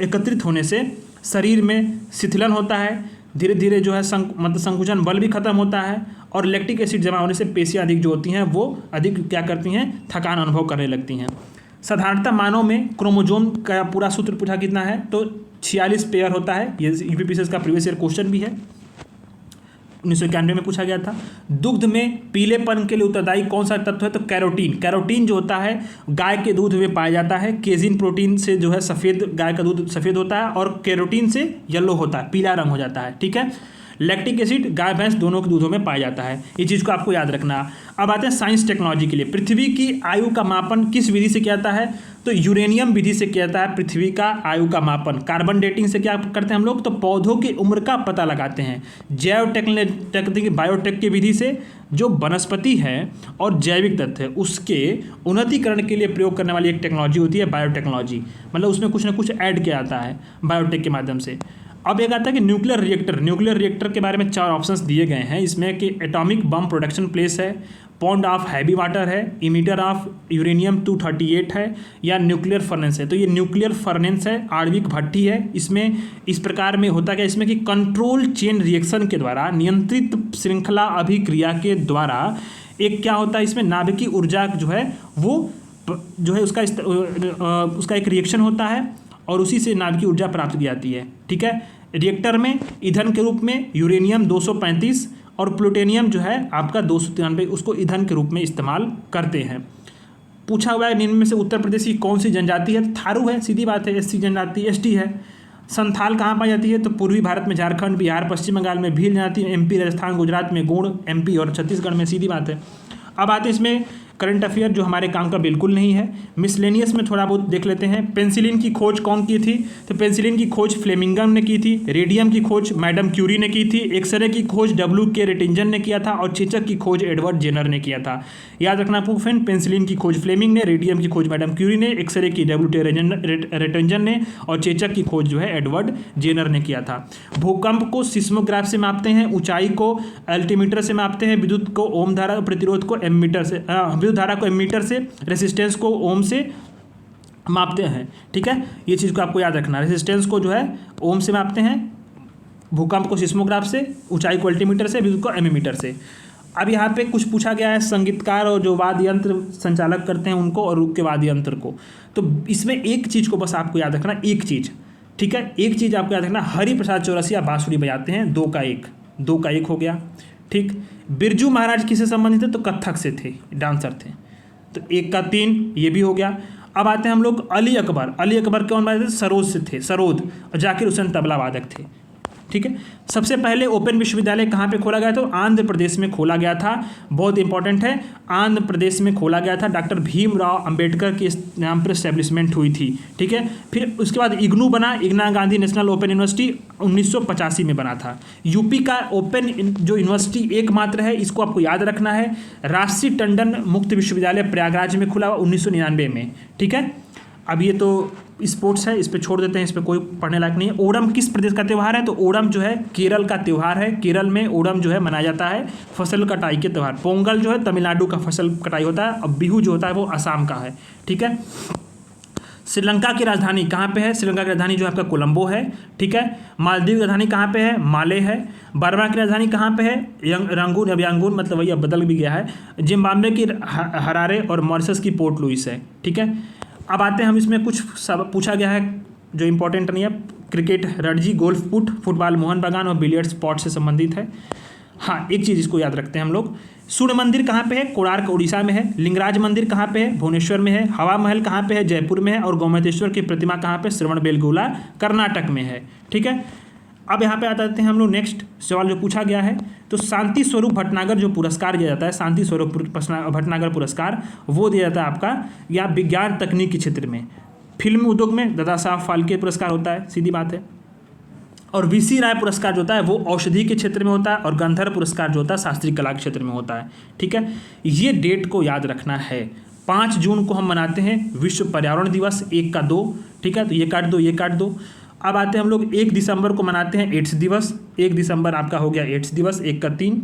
A: एकत्रित होने से शरीर में शिथिलन होता है, धीरे धीरे जो है संकुचन बल भी खत्म होता है और लैक्टिक एसिड जमा होने से पेशियां अधिक जो होती हैं वो अधिक क्या करती हैं, थकान अनुभव करने लगती हैं। साधारणतः मानव में क्रोमोजोम का पूरा सूत्र पूछा कितना है, तो 46 पेयर होता है। ये यूपीपीसीएस का प्रीवियस ईयर क्वेश्चन भी है, 1991 में पूछा गया था। दुग्ध में पीलेपन के लिए उत्तरदायी कौन सा तत्व है, तो कैरोटीन। कैरोटीन जो होता है गाय के दूध में पाया जाता है। केजिन प्रोटीन से जो है सफ़ेद, गाय का दूध सफ़ेद होता है और कैरोटीन से येलो होता है, पीला रंग हो जाता है, ठीक है। लैक्टिक एसिड गाय भैंस दोनों के दूधों में पाया जाता है, ये चीज़ को आपको याद रखना। अब आते हैं साइंस टेक्नोलॉजी के लिए। पृथ्वी की आयु का मापन किस विधि से किया जाता है, तो यूरेनियम विधि से किया जाता है पृथ्वी का आयु का मापन। कार्बन डेटिंग से क्या करते हैं हम लोग, तो पौधों की उम्र का पता लगाते हैं। जैव टेक्निक बायोटेक की विधि से जो वनस्पति है और जैविक तत्व है उसके उन्नतीकरण के लिए प्रयोग करने वाली एक टेक्नोलॉजी होती है बायोटेक्नोलॉजी, मतलब उसमें कुछ ना कुछ ऐड किया जाता है बायोटेक के माध्यम से। अब एक आता है कि न्यूक्लियर रिएक्टर। न्यूक्लियर रिएक्टर के बारे में 4 ऑप्शंस दिए गए हैं इसमें, कि एटॉमिक बम प्रोडक्शन प्लेस है, पॉन्ड ऑफ हैवी वाटर है, इमीटर ऑफ यूरेनियम 238 है, या न्यूक्लियर फर्नेस है। तो ये न्यूक्लियर फर्नेस है, आणविक भट्टी है। इसमें इस प्रकार में होता क्या, इसमें कि कंट्रोल चेन रिएक्शन के द्वारा, नियंत्रित श्रृंखला अभिक्रिया के द्वारा एक क्या होता है, इसमें नाभिकीय ऊर्जा जो है वो जो है उसका एक रिएक्शन होता है और उसी से नाभिकीय ऊर्जा प्राप्त की जाती है, ठीक है। रिएक्टर में ईंधन के रूप में यूरेनियम 235 और प्लूटोनियम जो है आपका 293 उसको ईंधन के रूप में इस्तेमाल करते हैं। पूछा हुआ है निम्न में से उत्तर प्रदेश की कौन सी जनजाति है, थारू है, सीधी बात है। एससी जनजाति, एसटी है। संथाल कहाँ पाई जाती है, तो पूर्वी भारत में झारखंड, बिहार, पश्चिम बंगाल में भील जनजाति, एमपी, राजस्थान, गुजरात में गोंड, एमपी और छत्तीसगढ़ में, सीधी बात है। अब आते हैं इसमें करंट अफेयर जो हमारे काम का बिल्कुल नहीं है, मिसलेनियस में थोड़ा बहुत देख लेते हैं। पेंसिलिन की खोज कौन की थी, तो पेंसिलिन की खोज फ्लेमिंगम ने की थी। रेडियम की खोज मैडम क्यूरी ने की थी। एक्सरे की खोज WK रेटिंजन ने किया था और चेचक की खोज एडवर्ड जेनर ने किया था। याद रखना फ्रेंड, पेंसिलिन की खोज फ्लेमिंग ने, रेडियम की खोज मैडम क्यूरी ने, एक्सरे की WK रेटिंजन ने और चेचक की खोज जो है एडवर्ड जेनर ने किया था। भूकंप को सिस्मोग्राफ से मापते हैं, ऊंचाई को अल्टीमीटर से मापते हैं, विद्युत को ओम धारा, प्रतिरोध को एमीटर से, धारा को एमीटर से, रेसिस्टेंस को ओम से मापते हैं, ठीक है। ये चीज़ को आपको याद रखना, रेसिस्टेंस को जो है ओम से मापते हैं, भूकंप को सिस्मोग्राफ से, ऊंचाई को अल्टीमीटर से, विद्युत को एमीमीटर से। अब यहाँ पे कुछ पूछा गया है संगीतकार और जो वाद्य यंत्र संचालक करते हैं उनको और रूप के वाद्य यंत्र को। तो इसमें एक चीज़ को बस आपको याद रखना, एक चीज़, ठीक है, एक चीज़ आपको याद रखना, हरि प्रसाद चौरसिया बांसुरी बजाते हैं, 2 का 1 हो गया, ठीक। बिरजू महाराज किससे संबंधित थे, तो कथक से थे, डांसर थे, तो 1 का 3 ये भी हो गया। अब आते हैं हम लोग अली अकबर कौन बात थे, सरोद से थे, सरोद, और जाकिर हुसैन तबला वादक थे, ठीक है। सबसे पहले ओपन विश्वविद्यालय कहाँ पे खोला गया, तो आंध्र प्रदेश में खोला गया था, बहुत इंपॉर्टेंट है, आंध्र प्रदेश में खोला गया था। डॉक्टर भीमराव अंबेडकर के नाम पर एस्टेब्लिशमेंट हुई थी, ठीक है। फिर उसके बाद इग्नू बना, Indira Gandhi national open university 1985 में बना था। यूपी का ओपन जो यूनिवर्सिटी एकमात्र है, इसको आपको याद रखना है, राष्ट्रीय टंडन मुक्त विश्वविद्यालय प्रयागराज में खुला 1999 में, ठीक है। अब ये तो स्पोर्ट्स है, इस पे छोड़ देते हैं, इस पे कोई पढ़ने लायक नहीं है। ओणम किस प्रदेश का त्यौहार है, तो ओणम जो है केरल का त्यौहार है। केरल में ओणम जो है मनाया जाता है फसल कटाई के त्यौहार। पोंगल जो है तमिलनाडु का फसल कटाई होता है, और बिहू जो होता है वो असम का है, ठीक है। श्रीलंका की राजधानी कहाँ पे है, श्रीलंका की राजधानी जो है आपका कोलंबो है, ठीक है। मालदीव की राजधानी कहाँ पे है, माले है। बर्मा की राजधानी कहाँ पे है, रंगून, अब यांगून मतलब वही अब बदल भी गया है। जिम्बाब्वे की हरारे और मॉरिशस की पोर्ट लुइस है, ठीक है। अब आते हैं हम, इसमें कुछ सब पूछा गया है जो इंपॉर्टेंट नहीं है। Cricket Ranji, golf put, football Mohan बागान और बिलियर्ड स्पॉट से संबंधित है। हाँ, एक चीज़ इसको याद रखते हैं हम लोग, सूर्य मंदिर कहाँ पे है? कोणार्क उड़ीसा में है। लिंगराज मंदिर कहाँ पे है? भुवनेश्वर में है। हवा महल कहाँ पे है? जयपुर में है। और गोमतेश्वर की प्रतिमा कहाँ पे? श्रवणबेलगोला कर्नाटक में है। ठीक है, अब यहाँ पे आ जाते हैं हम लोग नेक्स्ट सवाल जो पूछा गया है। तो शांति स्वरूप भटनागर जो पुरस्कार दिया जाता है, शांति स्वरूप भटनागर पुरस्कार, वो दिया जाता है आपका या विज्ञान तकनीक के क्षेत्र में। फिल्म उद्योग में दादा साहब फाल्के पुरस्कार होता है, सीधी बात है। और वीसी राय पुरस्कार जो होता है वो औषधि के क्षेत्र में होता है। और गंधर्व पुरस्कार जो होता है शास्त्रीय कला के क्षेत्र में होता है। ठीक है, ये डेट को याद रखना है। 5 जून को हम मनाते हैं विश्व पर्यावरण दिवस, 1 का 2। ठीक है, तो ये काट दो, ये काट दो। अब आते हैं हम लोग 1 दिसंबर को मनाते हैं एड्स दिवस। 1 दिसंबर आपका हो गया एड्स दिवस, 1 का 3।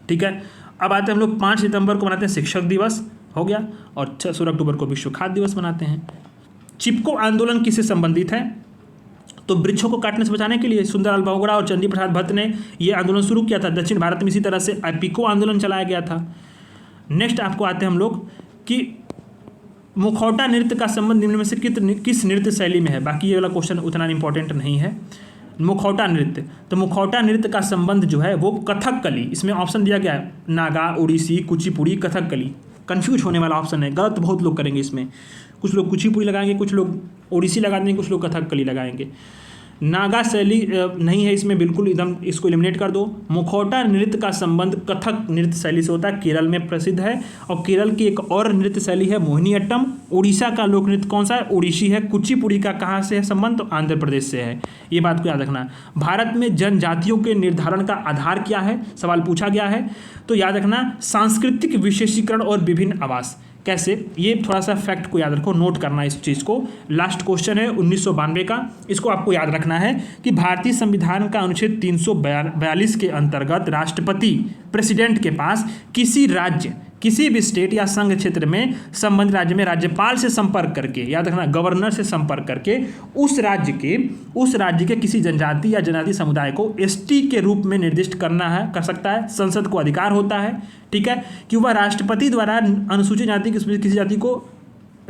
A: ठीक है, अब आते हैं हम लोग 5 सितंबर को मनाते हैं शिक्षक दिवस, हो गया। और 16 अक्टूबर को विश्व खाद्य दिवस मनाते हैं। चिपको आंदोलन किससे संबंधित है? तो वृक्षों को काटने से बचाने के लिए सुंदरलाल बहुगुणा और चंडी प्रसाद भट्ट ने ये आंदोलन शुरू किया था। दक्षिण भारत में इसी तरह से एपिको आंदोलन चलाया गया था। नेक्स्ट आपको आते हैं हम लोग कि मुखौटा नृत्य का संबंध निम्न में से किस नृत्य शैली में है? बाकी ये वाला क्वेश्चन उतना इंपॉर्टेंट नहीं है। मुखौटा नृत्य, तो मुखौटा नृत्य का संबंध जो है वो कथकली, इसमें ऑप्शन दिया गया है नागा, ओडिसी, कुचिपुड़ी, कथकली। कन्फ्यूज होने वाला ऑप्शन है, गलत बहुत लोग करेंगे इसमें। कुछ लोग कुचिपुड़ी लगाएंगे, कुछ लोग ओडिसी लगा देंगे, कुछ लोग कथकली लगाएंगे। नागा शैली नहीं है इसमें, बिल्कुल एकदम इसको एलिमिनेट कर दो। मुखौटा नृत्य का संबंध कथक नृत्य शैली से होता है, केरल में प्रसिद्ध है। और केरल की एक और नृत्य शैली है मोहिनीअट्टम। उड़ीसा का लोक नृत्य कौन सा है? ओडिसी है। कुचिपुड़ी का कहाँ से है संबंध? तो आंध्र प्रदेश से है। ये बात को याद रखना। भारत में जनजातियों के निर्धारण का आधार क्या है? सवाल पूछा गया है, तो याद रखना सांस्कृतिक विशेषीकरण और विभिन्न आवास। कैसे? ये थोड़ा सा फैक्ट को याद रखो, नोट करना इस चीज़ को। लास्ट क्वेश्चन है 1992 का, इसको आपको याद रखना है कि भारतीय संविधान का अनुच्छेद 342 के अंतर्गत राष्ट्रपति प्रेसिडेंट के पास किसी राज्य, किसी भी स्टेट या संघ क्षेत्र में संबंधित राज्य में राज्यपाल से संपर्क करके, याद रखना गवर्नर से संपर्क करके उस राज्य के किसी जनजाति या जनजाति समुदाय को एसटी के रूप में निर्दिष्ट करना है, कर सकता है। संसद को अधिकार होता है, ठीक है, कि वह राष्ट्रपति द्वारा अनुसूचित जाति की किसी जाति को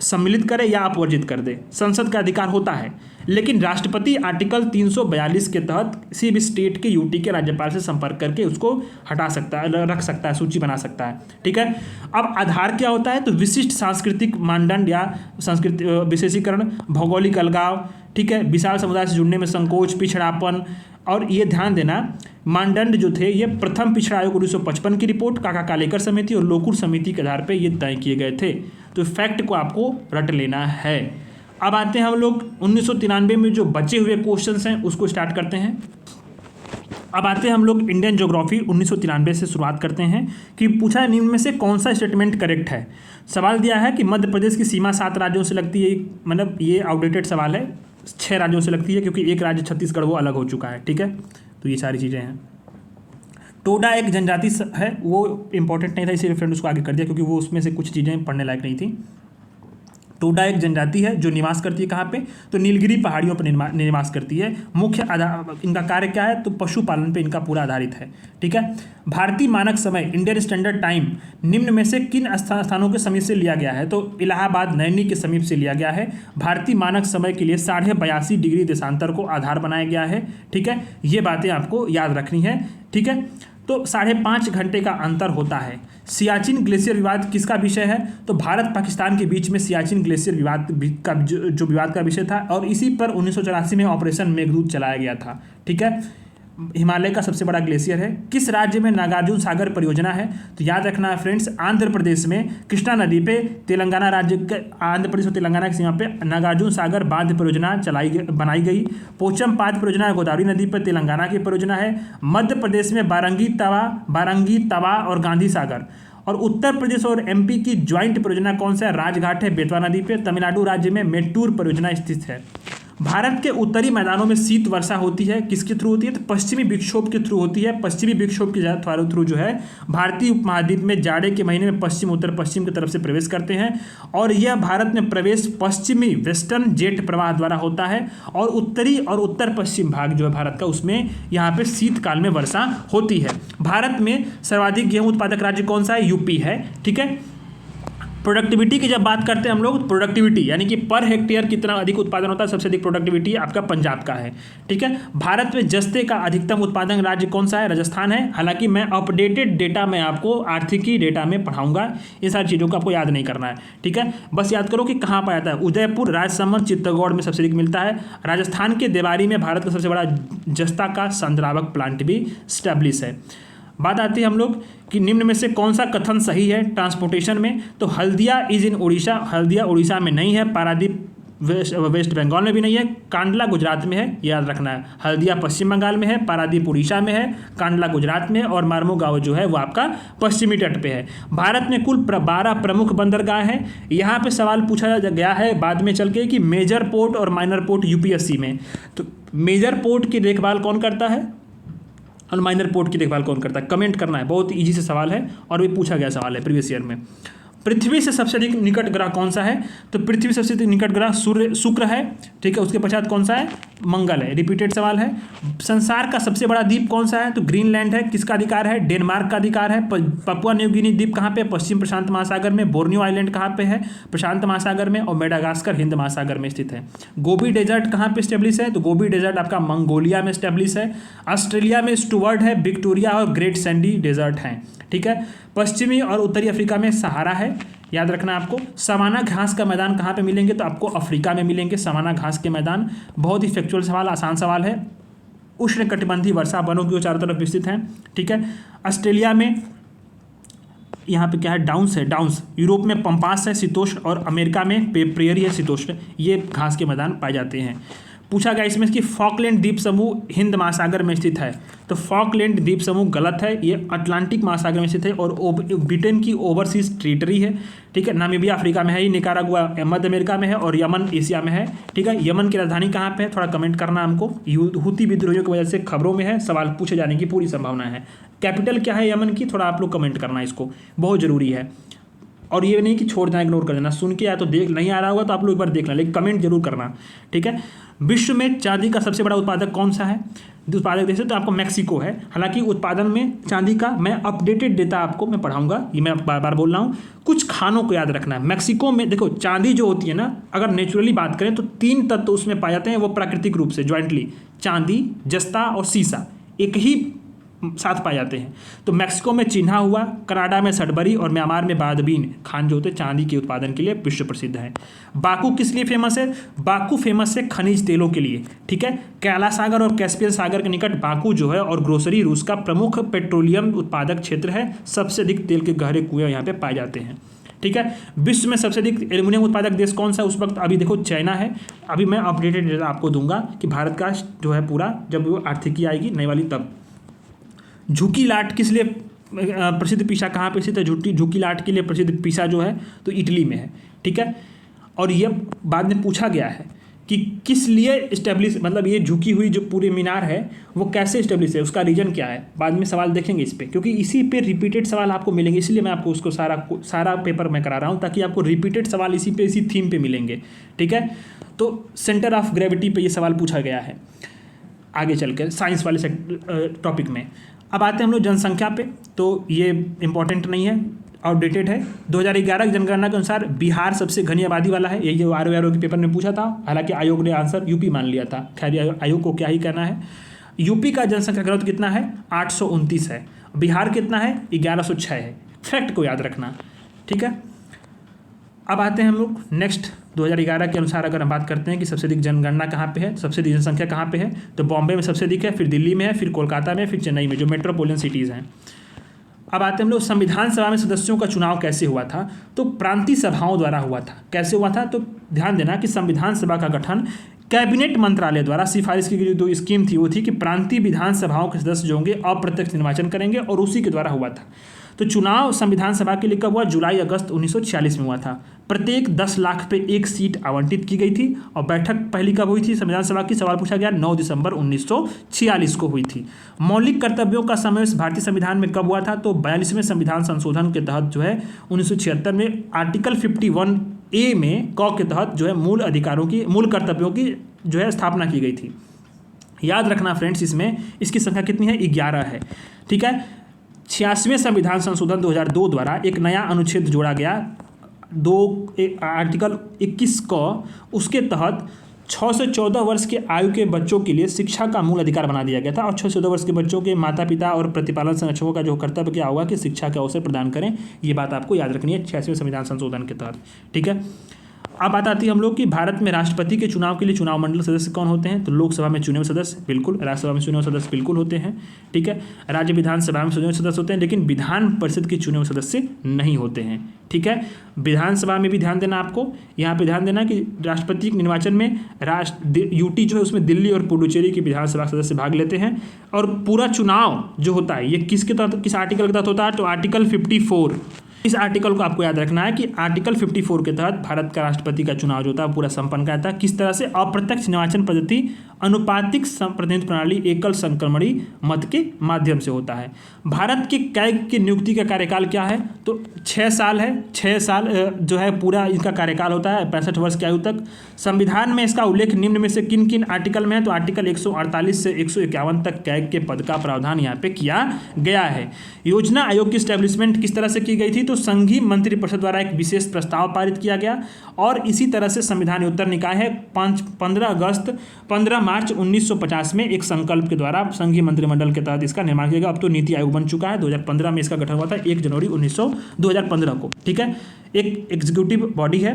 A: सम्मिलित करे या अपवर्जित कर दे, संसद का अधिकार होता है। लेकिन राष्ट्रपति आर्टिकल 342 के तहत किसी भी स्टेट के यूटी के राज्यपाल से संपर्क करके उसको हटा सकता है, रख सकता है, सूची बना सकता है। ठीक है, अब आधार क्या होता है? तो विशिष्ट सांस्कृतिक मानदंड या संस्कृति विशेषीकरण, भौगोलिक अलगाव, ठीक है, विशाल समुदाय से जुड़ने में संकोच, पिछड़ापन। और ये ध्यान देना, मानदंड जो थे ये प्रथम पिछड़ा आयोग 1955 की रिपोर्ट, काका कालेकर समिति और लोकुर समिति के आधार पर ये तय किए गए थे। तो फैक्ट को आपको रट लेना है। अब आते हैं हम लोग 1993 में जो बचे हुए क्वेश्चंस हैं उसको स्टार्ट करते हैं। अब आते हैं हम लोग इंडियन ज्योग्राफी 1993 से शुरुआत करते हैं कि पूछा है निम्न में से कौन सा स्टेटमेंट करेक्ट है। सवाल दिया है कि मध्य प्रदेश की सीमा 7 राज्यों से लगती है, मतलब ये आउटडेटेड सवाल है, 6 राज्यों से लगती है क्योंकि एक राज्य छत्तीसगढ़ वो अलग हो चुका है। ठीक है, तो ये सारी चीज़ें हैं। टोडा एक जनजाति है, वो इंपॉर्टेंट नहीं था इसीलिए फ्रेंड उसको आगे कर दिया क्योंकि वो उसमें से कुछ चीज़ें पढ़ने लायक नहीं थी। टोडा एक जनजाति है जो निवास करती है कहाँ पे? तो नीलगिरी पहाड़ियों पर निवास करती है। मुख्य इनका कार्य क्या है? तो पशुपालन पे इनका पूरा आधारित है। ठीक है, भारतीय मानक समय इंडियन स्टैंडर्ड टाइम निम्न में से किन स्थानों के समीप से लिया गया है? तो इलाहाबाद नैनी के समीप से लिया गया है। भारतीय मानक समय के लिए 82.5 डिग्री देशांतर को आधार बनाया गया है। ठीक है, ये बातें आपको याद रखनी है। ठीक है, तो 5.5 घंटे का अंतर होता है। सियाचिन ग्लेशियर विवाद किसका विषय है? तो भारत पाकिस्तान के बीच में सियाचिन ग्लेशियर विवाद का जो विवाद का विषय था और इसी पर 1984 में ऑपरेशन मेघदूत चलाया गया था। ठीक है, हिमालय का सबसे बड़ा ग्लेशियर है। किस राज्य में नागार्जुन सागर परियोजना है? तो याद रखना है फ्रेंड्स, आंध्र प्रदेश में कृष्णा नदी पे तेलंगाना राज्य के, आंध्र प्रदेश और तेलंगाना की सीमा पे नागार्जुन सागर बांध परियोजना बनाई गई। पोचमपाद परियोजना गोदावरी नदी पर तेलंगाना की परियोजना है। मध्य प्रदेश में बारंगी तवा और गांधी सागर। और उत्तर प्रदेश और एमपी की ज्वाइंट परियोजना कौन सा है? राजघाट है बेतवा नदी पे। तमिलनाडु राज्य में मेट्टूर परियोजना स्थित है। भारत के उत्तरी मैदानों में शीत वर्षा होती है, किसके थ्रू होती है? तो पश्चिमी विक्षोभ के थ्रू होती है। पश्चिमी विक्षोभ के थ्रू जो है भारतीय उपमहाद्वीप में जाड़े के महीने में पश्चिम उत्तर पश्चिम की तरफ से प्रवेश करते हैं और यह भारत में प्रवेश पश्चिमी वेस्टर्न जेट प्रवाह द्वारा होता है। और उत्तरी और उत्तर पश्चिम भाग जो है भारत का, उसमें यहाँ पे शीतकाल में वर्षा होती है। भारत में सर्वाधिक गेहूं उत्पादक राज्य कौन सा है? यूपी है। ठीक है, प्रोडक्टिविटी की जब बात करते हैं हम लोग, प्रोडक्टिविटी यानी कि पर हेक्टेयर कितना अधिक उत्पादन होता है, सबसे अधिक प्रोडक्टिविटी आपका पंजाब का है। ठीक है, भारत में जस्ते का अधिकतम उत्पादन राज्य कौन सा है? राजस्थान है। हालांकि मैं अपडेटेड डेटा में आपको आर्थिकी डेटा में पढ़ाऊंगा, इन सारी चीज़ों को आपको याद नहीं करना है। ठीक है, बस याद करो कि कहाँ पाया जाता है। उदयपुर, राजसमंद, चित्तौड़गढ़ में सबसे अधिक मिलता है। राजस्थान के देवारी में भारत का सबसे बड़ा जस्ता का संद्रावक प्लांट भी स्टैब्लिश है। बात आती है हम लोग कि निम्न में से कौन सा कथन सही है ट्रांसपोर्टेशन में? तो हल्दिया इज इन उड़ीसा, हल्दिया उड़ीसा में नहीं है। पारादीप वेस्ट बंगाल में भी नहीं है। कांडला गुजरात में है, याद रखना है। हल्दिया पश्चिम बंगाल में है, पारादीप उड़ीसा में है, कांडला गुजरात में है और मार्मोगांव जो है वो आपका पश्चिमी तट पे है। भारत में कुल 12 प्रमुख बंदरगाह हैं। यहाँ पे सवाल पूछा गया है बाद में चल के कि मेजर पोर्ट और माइनर पोर्ट यूपीएससी में, तो मेजर पोर्ट की देखभाल कौन करता है और माइनर पोर्ट की देखभाल कौन करता है? कमेंट करना है, बहुत इजी से सवाल है और भी पूछा गया सवाल है प्रीवियस ईयर में। पृथ्वी से सबसे अधिक निकट ग्रह कौन सा है? तो पृथ्वी सबसे अधिक निकट ग्रह सूर्य शुक्र है। ठीक है, उसके पश्चात कौन सा है? मंगल है। रिपीटेड सवाल है। संसार का सबसे बड़ा द्वीप कौन सा है? तो ग्रीनलैंड है। किसका अधिकार है? डेनमार्क का अधिकार है। पपुआ न्यू गिनी द्वीप कहाँ पे? पश्चिम प्रशांत महासागर में। बोर्नियो आइलैंड कहाँ पे है? प्रशांत महासागर में। और मेडागास्कर हिंद महासागर में स्थित है। गोबी डेजर्ट कहाँ पे स्टेब्लिश है? तो गोबी डेजर्ट आपका मंगोलिया में स्टेब्लिश है। ऑस्ट्रेलिया में स्टुअर्ट है, विक्टोरिया और ग्रेट सैंडी डेजर्ट हैं। ठीक है, पश्चिमी और उत्तरी अफ्रीका में सहारा है, याद रखना आपको। सवाना घास का मैदान कहाँ पे मिलेंगे? तो आपको अफ्रीका में मिलेंगे सवाना घास के मैदान। बहुत ही फैक्चुअल सवाल, आसान सवाल है। उष्णकटिबंधीय वर्षा वनों की चारों तरफ विस्तृत हैं। ठीक है, ऑस्ट्रेलिया में यहाँ पे क्या है? डाउन्स है, डाउन्स। यूरोप में पंपास है, शीतोष्ण, और अमेरिका में प्रेयरी है, शीतोष्ण। ये घास के मैदान पाए जाते हैं। पूछा गया इसमें कि फॉकलैंड द्वीप समूह हिंद महासागर में स्थित है, तो फॉकलैंड द्वीप समूह गलत है, ये अटलांटिक महासागर में स्थित है और ब्रिटेन की ओवरसीज टेरिटरी है। ठीक है, नामीबिया अफ्रीका में है, निकारागुआ मध्य अमेरिका में है और यमन एशिया में है। ठीक है, यमन की राजधानी कहाँ पे है? थोड़ा कमेंट करना हमको। हुती विद्रोहियों की वजह से खबरों में है, सवाल पूछे जाने की पूरी संभावना है। कैपिटल क्या है यमन की? थोड़ा आप लोग कमेंट करना, इसको बहुत जरूरी है। और ये नहीं कि छोड़ देना, इग्नोर कर देना, सुन के या तो देख नहीं आ रहा होगा तो आप लोग एक बार देख लें, लेकिन कमेंट जरूर करना। ठीक है, विश्व में चांदी का सबसे बड़ा उत्पादक कौन सा है? उत्पादक देश तो आपको मैक्सिको है। हालांकि उत्पादन में चांदी का मैं अपडेटेड डेटा आपको मैं पढ़ाऊंगा, ये मैं बार बार बोल रहा हूँ। कुछ खानों को याद रखना है। मैक्सिको में देखो चांदी जो होती है ना, अगर नेचुरली बात करें तो 3 तत्व उसमें पाए जाते हैं, वो प्राकृतिक रूप से ज्वाइंटली, चांदी, जस्ता और सीसा एक ही साथ पाए जाते हैं। तो मैक्सिको में चिन्हा हुआ, कनाडा में सडबरी और म्यांमार में बादबीन खान जो होते हैं चांदी के उत्पादन के लिए विश्व प्रसिद्ध है। बाकू किस लिए फेमस है? बाकू फेमस है खनिज तेलों के लिए। ठीक है, कैलाश सागर और कैस्पियन सागर के निकट बाकू जो है और ग्रोसरी रूस का प्रमुख पेट्रोलियम उत्पादक क्षेत्र है। सबसे अधिक तेल के गहरे कुएं यहाँ पे पाए जाते हैं। ठीक है, विश्व में सबसे अधिक एल्युमिनियम उत्पादक देश कौन सा? उस वक्त अभी देखो चाइना है। अभी मैं अपडेटेड डेटा आपको दूंगा कि भारत का जो है पूरा, जब वो आर्थिकी आएगी नई वाली तब। झुकी लाट किस लिए प्रसिद्ध? पीसा कहाँ पे स्थित है? झुकी लाट के लिए प्रसिद्ध पीसा जो है तो इटली में है। ठीक है, और ये बाद में पूछा गया है कि किस लिए इस्टेब्लिश, मतलब ये झुकी हुई जो पूरे मीनार है वो कैसे इस्टेब्लिश है, उसका रीजन क्या है? बाद में सवाल देखेंगे इस पे, क्योंकि इसी पे रिपीटेड सवाल आपको मिलेंगे, इसलिए मैं आपको उसको सारा पेपर में करा रहा हूँ ताकि आपको रिपीटेड सवाल इसी पे, इसी थीम पे मिलेंगे। ठीक है, तो सेंटर ऑफ ग्रेविटी पे ये सवाल पूछा गया है आगे चलकर साइंस वाले टॉपिक में। अब आते हैं हम लोग जनसंख्या पे, तो ये इंपॉर्टेंट नहीं है, आउटडेटेड है। 2011 की जनगणना के अनुसार बिहार सबसे घनी आबादी वाला है। ये जो आर के पेपर में पूछा था, हालांकि आयोग ने आंसर यूपी मान लिया था। खैर आयोग को क्या ही कहना है। यूपी का जनसंख्या घनत्व कितना है? 829 है। बिहार कितना है? 1106 है। फैक्ट को याद रखना। ठीक है, अब आते हैं हम लोग नेक्स्ट 2011 के अनुसार अगर हम बात करते हैं कि सबसे अधिक जनगणना कहाँ पे है, सबसे अधिक जनसंख्या कहाँ पे है, तो बॉम्बे में सबसे अधिक है, फिर दिल्ली में है, फिर कोलकाता में, फिर चेन्नई में, जो मेट्रोपोलियन सिटीज़ हैं। अब आते हैं हम लोग संविधान सभा में सदस्यों का चुनाव कैसे हुआ था, तो प्रांतीय सभाओं द्वारा हुआ था। कैसे हुआ था? तो ध्यान देना कि संविधान सभा का गठन कैबिनेट मंत्रालय द्वारा सिफारिश की गई जो स्कीम थी वो थी कि प्रांतीय विधानसभाओं के सदस्य जो होंगे अप्रत्यक्ष निर्वाचन करेंगे और उसी के द्वारा हुआ था। तो चुनाव संविधान सभा के लिए कब हुआ? जुलाई अगस्त 1946 में हुआ था। प्रत्येक 10 लाख पे 1 सीट आवंटित की गई थी और बैठक पहली कब हुई थी संविधान सभा की? सवाल पूछा गया 9 दिसंबर 1946 को हुई थी। मौलिक कर्तव्यों का समावेश भारतीय संविधान में कब हुआ था? तो 42वें संविधान संशोधन के तहत जो है 1976 में आर्टिकल 51A में क के तहत जो है मूल अधिकारों की, मूल कर्तव्यों की जो है स्थापना की गई थी। याद रखना फ्रेंड्स, इसमें इसकी संख्या कितनी है? 11 है। ठीक है, 86वें संविधान संशोधन 2002 द्वारा एक नया अनुच्छेद जोड़ा गया आर्टिकल 21 को उसके तहत 6 से 14 वर्ष के आयु के बच्चों के लिए शिक्षा का मूल अधिकार बना दिया गया था। और 6 से 14 वर्ष के बच्चों के माता पिता और प्रतिपालन संरक्षकों का जो कर्तव्य क्या होगा कि शिक्षा के अवसर प्रदान करें। ये बात आपको याद रखनी है 86वें संविधान संशोधन के तहत। ठीक है, अब बात आती है हम लोग कि भारत में राष्ट्रपति के चुनाव के लिए चुनाव मंडल सदस्य कौन होते हैं। तो लोकसभा में चुने हुए सदस्य बिल्कुल, राज्यसभा में चुने हुए सदस्य बिल्कुल होते हैं। ठीक है, राज्य विधानसभा में चुने हुए सदस्य होते हैं, लेकिन विधान परिषद के चुने हुए सदस्य नहीं होते हैं। ठीक है, विधानसभा में भी ध्यान देना आपको, यहाँ पे ध्यान देना कि राष्ट्रपति के निर्वाचन में यूटी जो है उसमें दिल्ली और पुडुचेरी के विधानसभा सदस्य भाग लेते हैं। और पूरा चुनाव जो होता है ये किसके तहत, किस आर्टिकल के तहत होता है। तो आर्टिकल 54, इस आर्टिकल को आपको याद रखना है कि आर्टिकल 54 के तहत भारत का राष्ट्रपति का चुनाव जो होता है पूरा संपन्न करता है। किस तरह से, अप्रत्यक्ष निर्वाचन पद्धति, अनुपातिक प्रतिनिधित्व प्रणाली, एकल संक्रमणी मत के माध्यम से होता है। भारत के कैग की नियुक्ति का कार्यकाल क्या है। तो 6 साल है, 6 साल जो है पूरा इनका कार्यकाल होता है 65 वर्ष की आयु तक। संविधान में इसका उल्लेख निम्न में से किन किन आर्टिकल में है। तो आर्टिकल 148 से 151 तक कैग के पद का प्रावधान यहाँ पे किया गया है। योजना आयोग की स्टैब्लिशमेंट किस तरह से की गई थी। तो संघीय मंत्रिपरिषद द्वारा एक विशेष प्रस्ताव पारित किया गया और इसी तरह से संविधान उत्तर निकाय है 15 मार्च 1950 में एक संकल्प के द्वारा संघीय मंत्रिमंडल के तहत इसका निर्माण किया गया। अब तो नीति आयोग बन चुका है, 2015 में इसका गठन हुआ था 1 जनवरी 2015 को। ठीक है, एक एग्जीक्यूटिव बॉडी है।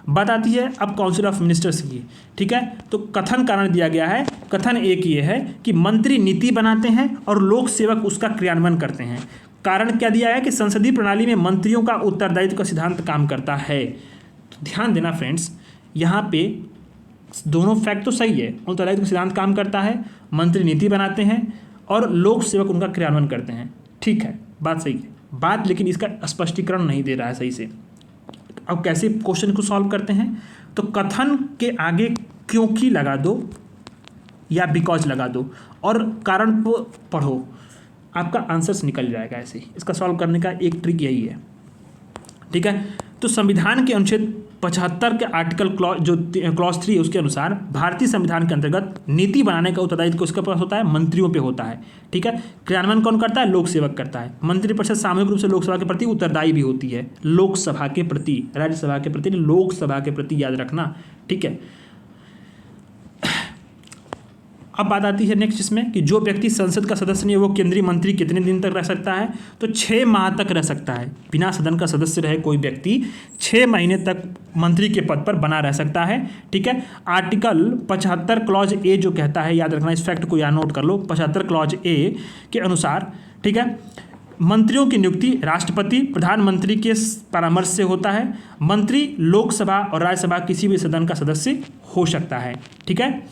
A: बात आती है अब काउंसिल ऑफ मिनिस्टर्स की। ठीक है, तो कथन कारण दिया गया है। कथन एक ये है कि मंत्री नीति बनाते हैं और लोक सेवक उसका क्रियान्वयन करते हैं। कारण क्या दिया है कि संसदीय प्रणाली में मंत्रियों का उत्तरदायित्व का सिद्धांत काम करता है। तो ध्यान देना फ्रेंड्स, यहाँ पे दोनों फैक्ट तो सही है, उत्तरदायित्व का सिद्धांत काम करता है, मंत्री नीति बनाते हैं और लोक सेवक उनका क्रियान्वयन करते हैं। ठीक है, बात सही है, बात लेकिन इसका स्पष्टीकरण नहीं दे रहा है सही से। अब कैसे क्वेश्चन को सॉल्व करते हैं। तो कथन के आगे क्योंकि लगा दो या बिकॉज लगा दो और कारण को पढ़ो, आपका आंसर्स निकल जाएगा ऐसे ही। इसका सॉल्व करने का एक ट्रिक यही है। ठीक है, तो संविधान के अनुच्छेद 75 के आर्टिकल क्लॉज 3 उसके अनुसार भारतीय संविधान के अंतर्गत नीति बनाने का उत्तरदायित्व किसके पास होता है, मंत्रियों पे होता है। ठीक है, क्रियान्वयन कौन करता है, लोक सेवक करता है। मंत्रिपरिषद सामूहिक रूप से लोकसभा के प्रति उत्तरदायी भी होती है, लोकसभा के प्रति, राज्यसभा के प्रति, लोकसभा के प्रति, याद रखना। ठीक है, अब बात आती है नेक्स्ट इसमें कि जो व्यक्ति संसद का सदस्य नहीं है वो केंद्रीय मंत्री कितने दिन तक रह सकता है। तो 6 माह तक रह सकता है। बिना सदन का सदस्य रहे कोई व्यक्ति 6 महीने तक मंत्री के पद पर बना रह सकता है। ठीक है, आर्टिकल 75 क्लॉज ए जो कहता है, याद रखना, इस फैक्ट को यहाँ नोट कर लो, 75 क्लॉज ए के अनुसार, ठीक है, मंत्रियों की नियुक्ति राष्ट्रपति प्रधानमंत्री के परामर्श से होता है। मंत्री लोकसभा और राज्यसभा किसी भी सदन का सदस्य हो सकता है। ठीक है,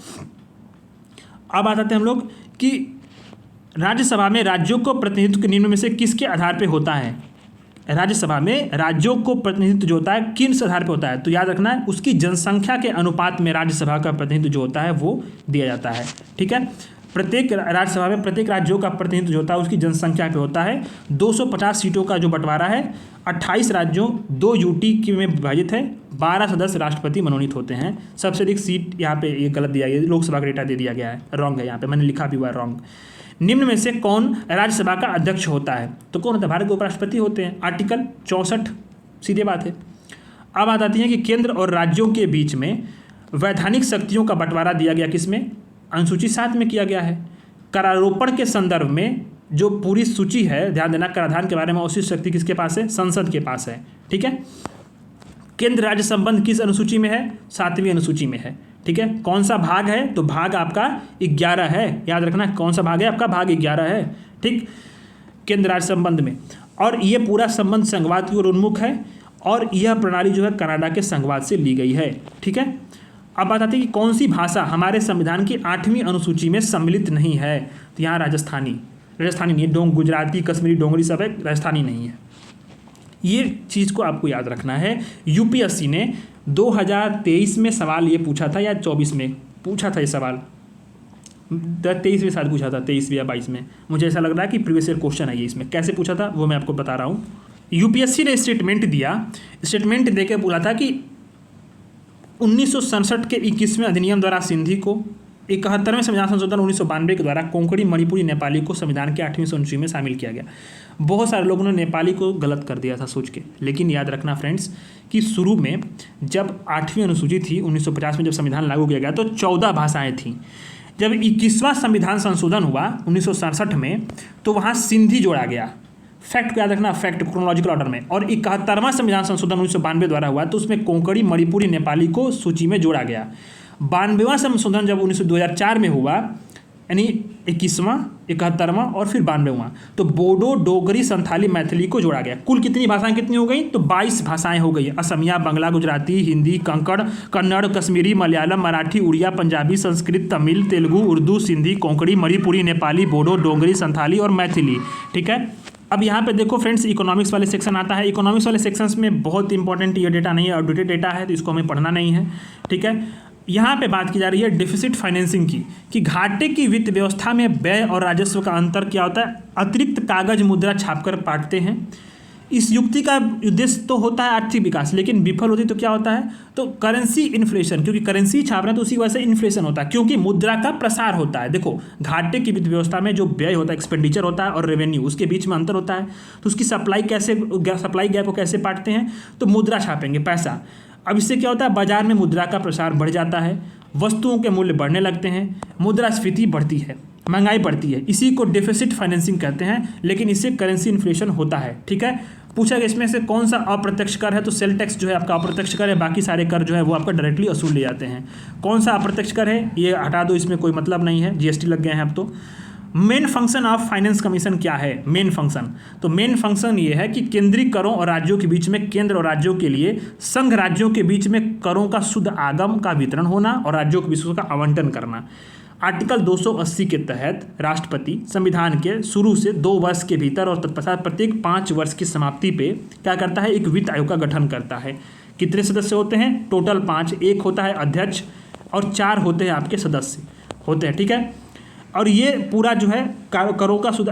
A: अब आ जाते हैं हम लोग कि राज्यसभा में राज्यों को प्रतिनिधित्व निम्न में से किसके आधार पे होता है। राज्यसभा में राज्यों को प्रतिनिधित्व जो होता है किस आधार पे होता है। तो याद रखना है उसकी जनसंख्या के अनुपात में राज्यसभा का प्रतिनिधित्व जो होता है वो दिया जाता है। ठीक है, प्रत्येक राज्यसभा में प्रत्येक राज्यों का प्रतिनिधित्व जो होता है उसकी जनसंख्या पे होता है। 250 सीटों का जो बंटवारा है, 28 राज्यों 2 यूटी में विभाजित है, 12 सदस्य राष्ट्रपति मनोनीत होते हैं। सबसे अधिक सीट यहाँ पे ये गलत दिया गया, लोकसभा का डेटा दे दिया गया है, रॉन्ग है, यहाँ पे मैंने लिखा भी हुआ है रॉन्ग। निम्न में से कौन राज्यसभा का अध्यक्ष होता है। तो कौन होता है, भारत के उपराष्ट्रपति होते हैं, आर्टिकल 64, सीधे बात है। अब बात आती है कि केंद्र और राज्यों के बीच में वैधानिक शक्तियों का बंटवारा दिया गया किसमें, अनुसूची 7 में किया गया है। करारोपण के संदर्भ में जो पूरी सूची है, ध्यान देना, कराधान के बारे में उसी शक्ति किसके पास है, संसद के पास है। ठीक है, केंद्र राज्य संबंध किस अनुसूची में है, 7वीं अनुसूची में है। ठीक है, कौन सा भाग है, तो भाग आपका 11 है, याद रखना कौन सा भाग है आपका, भाग 11 है। ठीक, केंद्र राज्य संबंध में, और ये पूरा संबंध संघवाद की ओर उन्मुख है और यह प्रणाली जो है कनाडा के संघवाद से ली गई है। ठीक है, अब बात आती है कि कौन सी भाषा हमारे संविधान की 8वीं अनुसूची में सम्मिलित नहीं है। तो यहाँ राजस्थानी नहीं, गुजराती, कश्मीरी, डोंगरी सब है, राजस्थानी नहीं है। ये चीज़ को आपको याद रखना है। यूपीएससी ने 2023 में सवाल ये पूछा था या 24 में पूछा था ये सवाल, 23 में शायद पूछा था, 23 या 22 में, मुझे ऐसा लग रहा है कि प्रीवियस ईयर क्वेश्चन है ये। इसमें कैसे पूछा था वो मैं आपको बता रहा हूँ। यूपीएससी ने स्टेटमेंट दिया, स्टेटमेंट देकर बोला था कि 1967 के 21वें अधिनियम द्वारा सिंधी को, 71वें संविधान संशोधन 1992 के द्वारा कोंकणी, मणिपुरी, नेपाली को संविधान के 8वीं अनुसूची में शामिल किया गया। बहुत सारे लोगों ने नेपाली को गलत कर दिया था सोच के, लेकिन याद रखना फ्रेंड्स कि शुरू में जब 8वीं अनुसूची थी 1950 में जब संविधान लागू किया गया तो 14 भाषाएं थीं। जब 21वां संविधान संशोधन हुआ 1967 में तो वहाँ सिंधी जोड़ा गया। फैक्ट को याद रखना, फैक्ट क्रोनोलॉजिकल ऑर्डर में। और 71वां संविधान संशोधन 1992 द्वारा हुआ तो उसमें कोंकणी, मणिपुरी, नेपाली को सूची में जोड़ा गया। 92वां संशोधन जब 2004 में हुआ, यानी 21वां, 71वां और फिर 92वां, तो बोडो, डोगरी, संथाली, मैथिली को जोड़ा गया। कुल कितनी भाषाएं कितनी हो गई? तो 22 भाषाएं हो गई। असमिया, बंगला, गुजराती, हिंदी, कन्नड़, कश्मीरी, मलयालम, मराठी, उड़िया, पंजाबी, संस्कृत, तमिल, तेलुगु, उर्दू, सिंधी, कोंकणी, मणिपुरी, नेपाली, बोडो, डोगरी, संथाली और मैथिली। ठीक है, अब यहाँ पे देखो फ्रेंड्स, इकोनॉमिक्स वाले सेक्शन आता है। इकोनॉमिक्स वाले सेक्शंस में बहुत इंपॉर्टेंट ये डेटा नहीं है, आउटडेटेड डेटा है, तो इसको हमें पढ़ना नहीं है। ठीक है, यहाँ पे बात की जा रही है डेफिसिट फाइनेंसिंग की, कि घाटे की वित्त व्यवस्था में व्यय और राजस्व का अंतर क्या होता है? अतिरिक्त कागज मुद्रा छापकर बांटते हैं। इस युक्ति का उद्देश्य तो होता है आर्थिक विकास, लेकिन विफल होती तो क्या होता है? तो करेंसी इन्फ्लेशन, क्योंकि करेंसी छाप रहे हैं तो उसी वजह से इन्फ्लेशन होता है, क्योंकि मुद्रा का प्रसार होता है। देखो, घाटे की वित्त व्यवस्था में जो व्यय होता है, एक्सपेंडिचर होता है, और रेवेन्यू, उसके बीच में अंतर होता है। तो उसकी सप्लाई गैप को कैसे बांटते हैं? तो मुद्रा छापेंगे, पैसा। अब इससे क्या होता है? बाजार में मुद्रा का प्रसार बढ़ जाता है, वस्तुओं के मूल्य बढ़ने लगते हैं, मुद्रास्फीति बढ़ती है, महंगाई बढ़ती है। इसी को डेफिसिट फाइनेंसिंग कहते हैं, लेकिन इससे करेंसी इन्फ्लेशन होता है। ठीक है, पूछा गया इसमें से कौन सा अप्रत्यक्ष कर है? तो सेल टैक्स जो है आपका अप्रत्यक्ष कर है, बाकी सारे कर जो है वो आपका डायरेक्टली वसूल ले जाते हैं। कौन सा अप्रत्यक्ष कर है ये हटा दो, इसमें कोई मतलब नहीं है, जीएसटी लग गए हैं अब तो। Main function of finance commission क्या है? मेन फंक्शन, तो मेन फंक्शन ये है कि केंद्रीय करों और राज्यों के बीच में, केंद्र और राज्यों के लिए संघ राज्यों के बीच में करों का शुद्ध आगम का वितरण होना और राज्यों के बीच उसका आवंटन करना। आर्टिकल 280 के तहत राष्ट्रपति संविधान के शुरू से 2 वर्ष के भीतर और तत्पश्चात प्रत्येक 5 वर्ष की समाप्ति पे क्या करता है? एक वित्त आयोग का गठन करता है। कितने सदस्य होते हैं? टोटल 5। एक होता है अध्यक्ष और 4 होते हैं आपके सदस्य होते हैं। ठीक है, और ये पूरा जो है करों का शुद्ध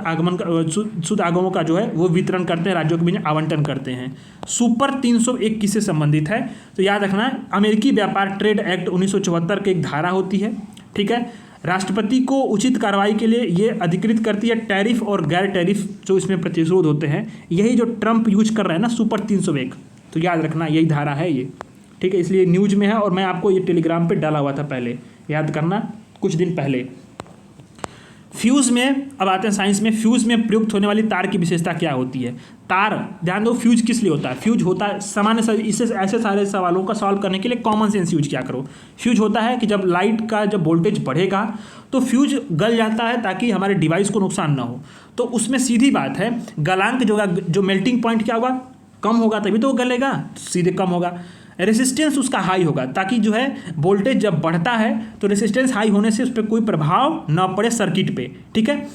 A: आगमों का जो है वो वितरण करते हैं, राज्यों के बीच आवंटन करते हैं। सुपर 301 किससे संबंधित है? तो याद रखना, अमेरिकी व्यापार ट्रेड एक्ट 1974 की एक धारा होती है। ठीक है, राष्ट्रपति को उचित कार्रवाई के लिए ये अधिकृत करती है। टैरिफ और गैर टैरिफ जो इसमें प्रतिरोध होते हैं, यही जो ट्रंप यूज कर रहे हैं ना, सुपर 301, तो याद रखना यही धारा है ये। ठीक है, इसलिए न्यूज में है और मैं आपको ये टेलीग्राम पे डाला हुआ था पहले, याद करना, कुछ दिन पहले। फ्यूज़ में अब आते हैं साइंस में। फ्यूज़ में प्रयुक्त होने वाली तार की विशेषता क्या होती है? तार, ध्यान दो, फ्यूज किस लिए होता है? फ्यूज होता है सामान्य, इससे ऐसे सारे सवालों का सॉल्व करने के लिए कॉमन सेंस यूज क्या करो। फ्यूज होता है कि जब लाइट का जब वोल्टेज बढ़ेगा तो फ्यूज गल जाता है ताकि हमारे डिवाइस को नुकसान ना हो। तो उसमें सीधी बात है, गलांक जो मेल्टिंग पॉइंट क्या होगा? कम होगा, तभी तो वो गलेगा, सीधे कम होगा। रेसिस्टेंस उसका हाई होगा, ताकि जो है वोल्टेज जब बढ़ता है तो रेसिस्टेंस हाई होने से उस पर कोई प्रभाव ना पड़े सर्किट पे। ठीक है,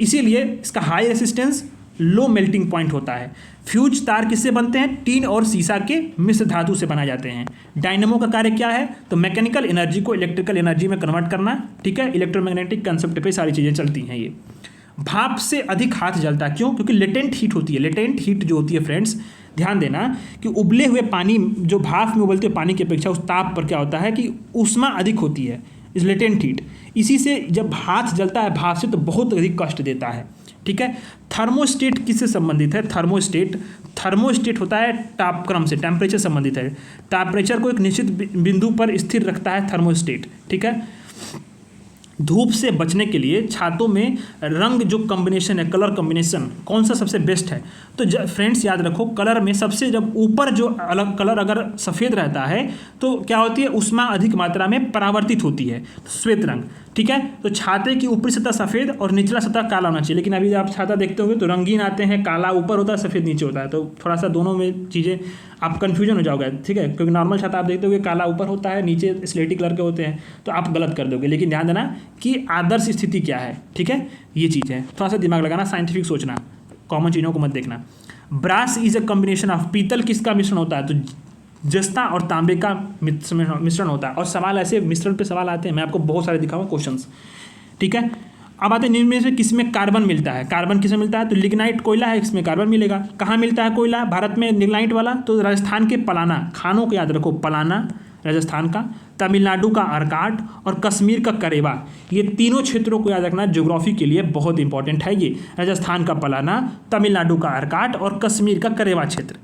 A: इसीलिए इसका high resistance, low melting point होता है। फ्यूज तार किससे बनते हैं? टीन और सीसा के मिश्र धातु से बनाए जाते हैं। डायनेमो का कार्य क्या है? तो मैकेनिकल एनर्जी को इलेक्ट्रिकल एनर्जी में कन्वर्ट करना। ठीक है, इलेक्ट्रोमैग्नेटिक कंसेप्ट पे सारी चीज़ें चलती हैं ये। भाप से अधिक हाथ जलता है, क्यों? क्योंकि लेटेंट हीट होती है। लेटेंट हीट जो होती है फ्रेंड्स, ध्यान देना कि उबले हुए पानी जो भाप में उबलते हुए पानी की अपेक्षा उस ताप पर क्या होता है कि ऊष्मा अधिक होती है, इस लेटेंट हीट। इसी से जब हाथ जलता है भाप से तो बहुत अधिक कष्ट देता है। ठीक है, थर्मोस्टेट किससे संबंधित है? थर्मोस्टेट होता है तापक्रम से, टेम्परेचर संबंधित है। टेम्परेचर को एक निश्चित बिंदु पर स्थिर रखता है थर्मोस्टेट। ठीक है, धूप से बचने के लिए छातों में रंग जो कॉम्बिनेशन है, कलर कॉम्बिनेशन कौन सा सबसे बेस्ट है? तो फ्रेंड्स याद रखो, कलर में सबसे जब ऊपर जो अलग कलर अगर सफ़ेद रहता है तो क्या होती है? ऊष्मा अधिक मात्रा में परावर्तित होती है, श्वेत रंग। ठीक है, तो छाते की ऊपरी सतह सफ़ेद और निचला सतह काला होना चाहिए। लेकिन अभी आप छाता देखते होंगे तो रंगीन आते हैं, काला ऊपर होता है, सफ़ेद नीचे होता है, तो थोड़ा सा दोनों में चीज़ें आप कन्फ्यूजन हो जाओगे। ठीक है, क्योंकि नॉर्मल छाता आप देखते होंगे काला ऊपर होता है, नीचे स्लेटी कलर के होते हैं, तो आप गलत कर दोगे। लेकिन ध्यान देना कि आदर्श स्थिति क्या है। ठीक है, ये चीज़ है, थोड़ा सा दिमाग लगाना, साइंटिफिक सोचना, कॉमन चीज़ों को मत देखना। Brass is a combination of, पीतल किसका मिश्रण होता है? तो जस्ता और तांबे का मिश्रण होता है। और सवाल ऐसे मिश्रण पे सवाल आते हैं, मैं आपको बहुत सारे दिखाऊंगा क्वेश्चंस। ठीक है, अब आते हैं निम्न में से किसमें कार्बन मिलता है? कार्बन किसमें मिलता है? तो लिग्नाइट कोयला है, इसमें कार्बन मिलेगा। कहाँ मिलता है कोयला भारत में लिग्नाइट वाला? तो राजस्थान के पलाना, खानों को याद रखो, पलाना राजस्थान का, तमिलनाडु का आर्काट और कश्मीर का करेवा। ये तीनों क्षेत्रों को याद रखना ज्योग्राफी के लिए बहुत इंपॉर्टेंट है। ये राजस्थान का पलाना, तमिलनाडु का आर्काट और कश्मीर का करेवा क्षेत्र।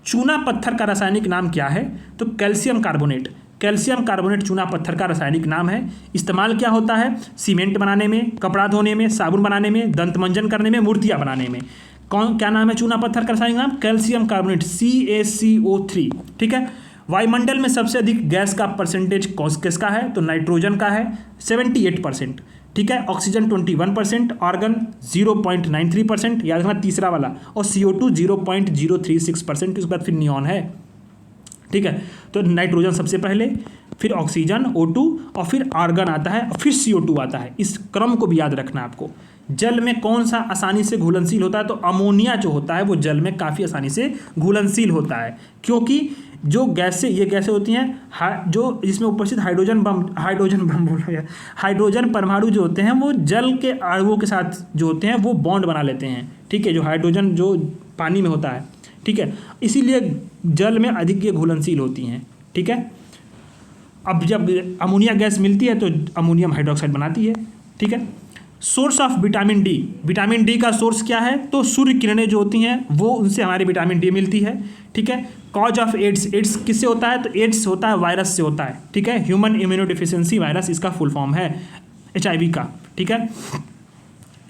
A: चूना पत्थर का रासायनिक नाम क्या है? तो कैल्शियम कार्बोनेट। कैल्शियम कार्बोनेट चूना पत्थर का रासायनिक नाम है। इस्तेमाल क्या होता है? सीमेंट बनाने में, कपड़ा धोने में, साबुन बनाने में, दंत मंजन करने में, मूर्तियाँ बनाने में। क्या नाम है चूना पत्थर का रासायनिक नाम? Calcium carbonate, CaCO3। ठीक है। वायुमंडल में सबसे अधिक गैस का परसेंटेज किसका है? तो नाइट्रोजन का है 78%। ठीक है। ऑक्सीजन 21%, आर्गन 0.93%, याद रखना तीसरा वाला, और CO2 0.036%। उसके बाद फिर नियॉन है। ठीक है। तो नाइट्रोजन सबसे पहले, फिर ऑक्सीजन O2 और फिर आर्गन आता है और फिर CO2 आता है। इस क्रम को भी याद रखना आपको। जल में कौन सा आसानी से घुलनशील होता है? तो अमोनिया जो होता है वो जल में काफ़ी आसानी से घुलनशील होता है, क्योंकि जो गैसें, ये गैसें होती हैं जो जिसमें उपस्थित हाइड्रोजन परमाणु जो होते हैं वो जल के अणुओं के साथ जो होते हैं वो बॉन्ड बना लेते हैं। ठीक है। जो हाइड्रोजन जो पानी में होता है, ठीक है, इसीलिए जल में अधिक ये घुलनशील होती हैं। ठीक है। अब जब अमोनिया गैस मिलती है तो अमोनियम हाइड्रोक्साइड बनाती है। ठीक है। Source of vitamin D. Vitamin D का सोर्स क्या है? तो सूर्य किरणें जो होती हैं वो, उनसे हमारी विटामिन डी मिलती है। ठीक है। Cause of ads. एड्स किससे होता है? तो एड्स होता है वायरस से होता है। ठीक है। ह्यूमन इम्यूनोडिफिशियंसी वायरस इसका फुल फॉर्म है, HIV का। ठीक है।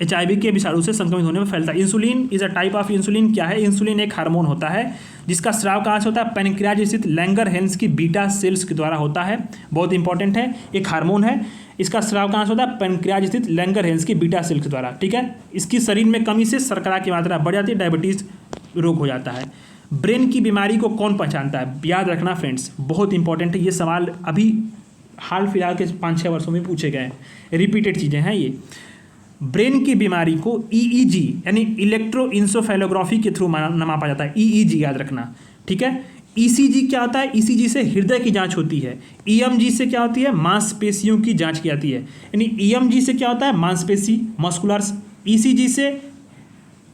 A: HIV के विषाणु से संक्रमित होने में फैलता है। Insulin is a type of insulin. क्या है? इंसुलिन एक हार्मोन होता है जिसका स्राव कहाँ से होता है? पैनक्रियाज स्थित लैंगरहैंस की बीटा सेल्स के द्वारा होता है। बहुत इंपॉर्टेंट है, एक हार्मोन है। इसका स्राव कहाँ से होता है? पैनक्रियाज स्थित लैंगरहैंस की बीटा सेल्स के द्वारा। ठीक है। इसकी शरीर में कमी से शर्करा की मात्रा बढ़ जाती है, डायबिटीज रोग हो जाता है। ब्रेन की बीमारी को कौन पहचानता है? याद रखना फ्रेंड्स, बहुत इंपॉर्टेंट है। ये सवाल अभी हाल फिलहाल के 5-6 वर्षों में पूछे गए हैं, रिपीटेड चीज़ें हैं ये। ब्रेन की बीमारी को EEG यानी इलेक्ट्रोइंसोफेलोग्राफी के थ्रू मापा जाता है। EEG याद रखना। ठीक है। ECG क्या होता है? ECG से हृदय की जांच होती है। EMG से क्या होती है? मांसपेशियों की जांच की जाती है। यानी EMG से क्या होता है? मांसपेशी, मस्कुलर्स। ECG से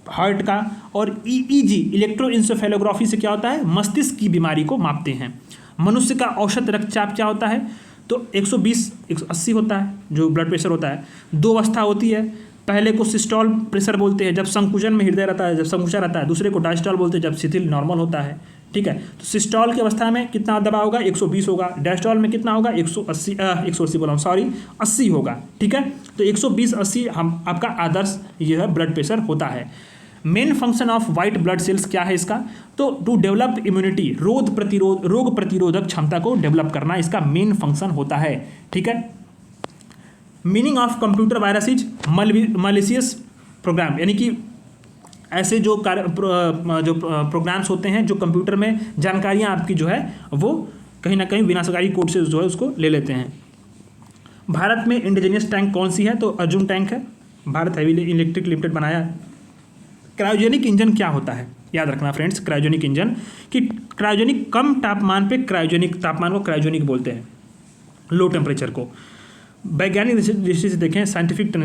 A: हार्ट का, और EEG इलेक्ट्रोइंसोफेलोग्राफी से क्या होता है? मस्तिष्क की बीमारी को मापते हैं। मनुष्य का औसत रक्तचाप क्या होता है? तो 120-180 होता है, जो ब्लड प्रेशर होता है। 2 अवस्था होती है, पहले को सिस्टोल प्रेशर बोलते हैं जब संकुचन में हृदय रहता है, जब संकुचन रहता है। दूसरे को डायस्टोल बोलते हैं जब शिथिल नॉर्मल होता है। ठीक है। तो सिस्टोल की अवस्था में कितना दबाव होगा? 120 होगा। डायस्टोल में कितना होगा? 80 होगा। ठीक है। तो 120-80 हम आपका आदर्श यह ब्लड प्रेशर होता है। Main function of white blood cells क्या है इसका? तो टू डेवलप इम्यूनिटी, रोग प्रतिरोधक क्षमता को डेवलप करना इसका मेन फंक्शन होता है। ठीक है। Meaning of computer virus is malicious program, यानी कि ऐसे जो प्रोग्राम्स होते हैं जो कंप्यूटर में जानकारियां आपकी जो है वो कहीं ना कहीं विनाशकारी कोड से जो है उसको ले लेते हैं। भारत में इंडिजीनियस टैंक कौन सी है? तो अर्जुन टैंक है। भारत हैवी इलेक्ट्रिक लिमिटेड बनाया। क्रायोजेनिक इंजन क्या होता है? याद रखना फ्रेंड्स, क्रायोजेनिक इंजन कि क्रायोजेनिक कम तापमान पे, क्रायोजेनिक तापमान को क्रायोजेनिक बोलते हैं, लो टेम्परेचर को। वैज्ञानिक दृष्टि से देखें, साइंटिफिक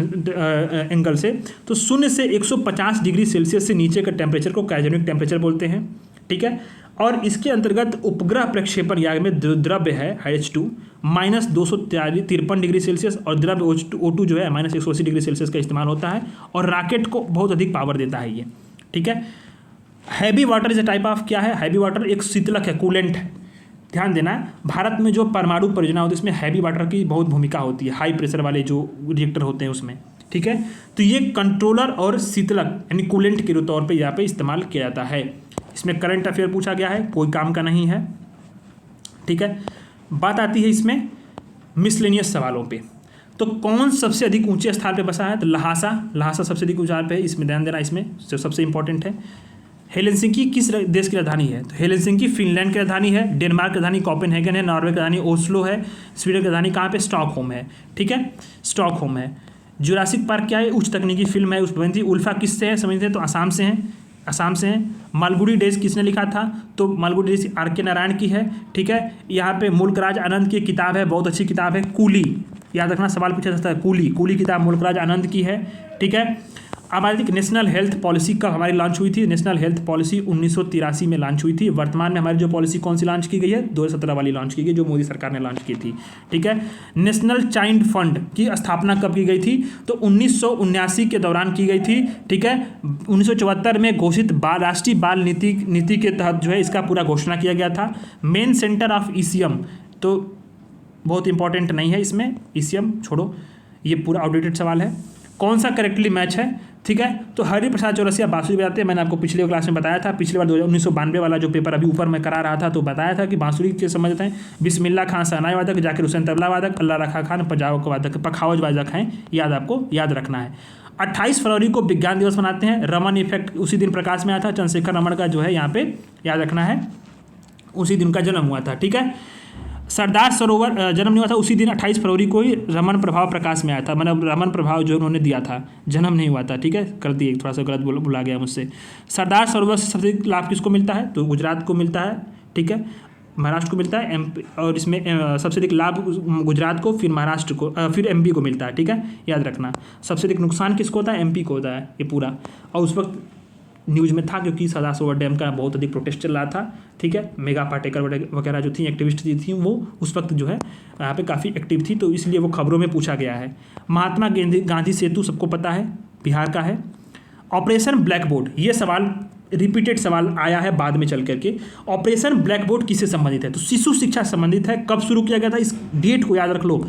A: एंगल से, तो 0 से 150 डिग्री सेल्सियस से नीचे का टेम्परेचर को क्रायोजेनिक टेम्परेचर बोलते हैं। ठीक है। और इसके अंतर्गत उपग्रह प्रक्षेपण याग में द्रव्य है H2 -253 डिग्री सेल्सियस, और द्रव्य O2 जो है -180 डिग्री सेल्सियस का इस्तेमाल होता है, और रॉकेट को बहुत अधिक पावर देता है ये। ठीक है। Heavy water is a type of, क्या है? हैवी वाटर एक शीतलक है, कूलेंट है। ध्यान देना, भारत में जो परमाणु परियोजना होती है उसमें हैवी वाटर की बहुत भूमिका होती है, हाई प्रेशर वाले जो रिएक्टर होते हैं उसमें। ठीक है। तो ये कंट्रोलर और शीतलक यानी कूलेंट के तौर पर यहाँ पे इस्तेमाल किया जाता है। इसमें करंट अफेयर पूछा गया है, कोई काम का नहीं है। ठीक है। बात आती है इसमें मिसलेनियस सवालों पे। तो कौन सबसे अधिक ऊंचे स्थान पे बसा है? तो लहासा सबसे अधिक ऊंचाई पे है। इसमें ध्यान देना, इसमें जो सबसे इंपॉर्टेंट है। हेलेंसिंकी किस देश की राजधानी है? तो हेलेंसिंकी फिनलैंड की राजधानी है। डेनमार्क की राजधानी कोपेनहेगन है। नॉर्वे की राजधानी ओस्लो है। स्वीडन की राजधानी कहाँ पे? स्टॉकहोम है। ठीक है। स्टॉकहोम है। जुरासिक पार्क क्या है? उच्च तकनीकी फिल्म है, उस बनी थी। उल्फा किससे है? समझते हैं तो असम से हैं। मालगुडी डेज किसने लिखा था? तो मालगुडी डेज R.K. नारायण की है। ठीक है। यहाँ पे मुल्कराज आनंद की किताब है, बहुत अच्छी किताब है, कूली। याद रखना, सवाल पूछा जाता है, कूली किताब मुल्कराज आनंद की है। ठीक है। अब आती है नेशनल हेल्थ पॉलिसी कब हमारी लॉन्च हुई थी। नेशनल हेल्थ पॉलिसी 1983 में लॉन्च हुई थी। वर्तमान में हमारी जो पॉलिसी कौन सी लॉन्च की गई है, 2017 वाली लॉन्च की गई, जो मोदी सरकार ने लॉन्च की थी। ठीक है। नेशनल चाइल्ड फंड की स्थापना कब की गई थी, तो 1979 के दौरान की गई थी। ठीक है। 1974 में घोषित राष्ट्रीय बाल नीति के तहत जो है इसका पूरा घोषणा किया गया था। मेन सेंटर ऑफ ईसीएम तो बहुत इंपॉर्टेंट नहीं है इसमें, ईसीएम छोड़ो, ये पूरा आउटडेटेड सवाल है। कौन सा करेक्टली मैच है, ठीक है, तो हरिप्रसाद चौरसिया बांसुरी बजाते हैं। मैंने आपको पिछले क्लास में बताया था, पिछली बार 1992 वाला जो पेपर अभी ऊपर मैं करा रहा था तो बताया था कि बांसुरी के समझते हैं बिस्मिल्लाह खान शहनाई वादक, जाकिर हुसैन तबला वादक, अल्लाह रखा खान पंजाब वादक, पखावज वादक हैं, आपको याद रखना है। 28 फरवरी को विज्ञान दिवस मनाते हैं। रमन इफेक्ट उसी दिन प्रकाश में आया था। चंद्रशेखर रमन का जो है यहाँ पे याद रखना है, उसी दिन का जन्म हुआ था। ठीक है। सरदार सरोवर जन्म नहीं हुआ था उसी दिन 28 फरवरी को ही रमन प्रभाव प्रकाश में आया था, मतलब रमन प्रभाव जो उन्होंने दिया था, जन्म नहीं हुआ था। ठीक है, कर दिए, थोड़ा सा गलत बुला गया मुझसे। सरदार सरोवर से सबसे लाभ किसको मिलता है, तो गुजरात को मिलता है। ठीक है, महाराष्ट्र को मिलता है, एमपी, और इसमें सबसे अधिक लाभ गुजरात को, फिर महाराष्ट्र को, फिर एमपी को मिलता है। ठीक है, याद रखना। सबसे अधिक नुकसान किसको होता है, एमपी को होता है ये पूरा। और उस वक्त न्यूज़ में था क्योंकि सरदार सरोवर डैम का बहुत अधिक प्रोटेस्ट चल रहा था। ठीक है, मेगा पाटेकर वगैरह जो थी एक्टिविस्ट जी थी वो उस वक्त जो है यहाँ पे काफ़ी एक्टिव थी, तो इसलिए वो खबरों में पूछा गया है। महात्मा गांधी सेतु सबको पता है, बिहार का है। ऑपरेशन ब्लैक बोर्ड, ये सवाल रिपीटेड सवाल आया है बाद में चल करके। ऑपरेशन ब्लैक बोर्ड किससे संबंधित है, तो शिशु शिक्षा संबंधित है। कब शुरू किया गया था, इस डेट को याद रख लो,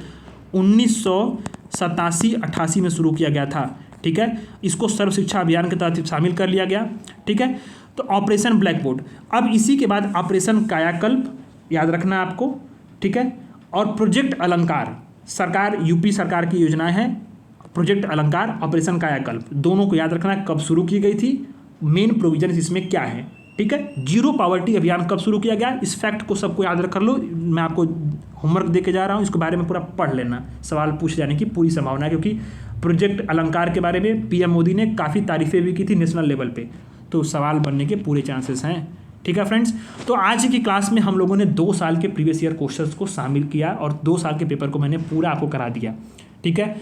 A: 1987-88 में शुरू किया गया था। ठीक है, इसको सर्व शिक्षा अभियान के तहत शामिल कर लिया गया। ठीक है, तो ऑपरेशन ब्लैक बोर्ड। अब इसी के बाद ऑपरेशन कायाकल्प याद रखना आपको। ठीक है, और प्रोजेक्ट अलंकार, सरकार यूपी सरकार की योजनाएं हैं। प्रोजेक्ट अलंकार, ऑपरेशन कायाकल्प, दोनों को याद रखना। कब शुरू की गई थी, मेन प्रोविजन इसमें क्या है। ठीक है, जीरो पॉवर्टी अभियान कब शुरू किया गया, इस फैक्ट को सबको याद कर लो। मैं आपको होमवर्क दे के जा रहा हूँ, इसके बारे में पूरा पढ़ लेना, सवाल पूछ जाने की पूरी संभावना है, क्योंकि प्रोजेक्ट अलंकार के बारे में पीएम मोदी ने काफ़ी तारीफें भी की थी नेशनल लेवल पे, तो सवाल बनने के पूरे चांसेस हैं। ठीक है फ्रेंड्स, तो आज की क्लास में हम लोगों ने 2 साल के प्रीवियस ईयर क्वेश्चंस को शामिल किया और 2 साल के पेपर को मैंने पूरा आपको करा दिया। ठीक है,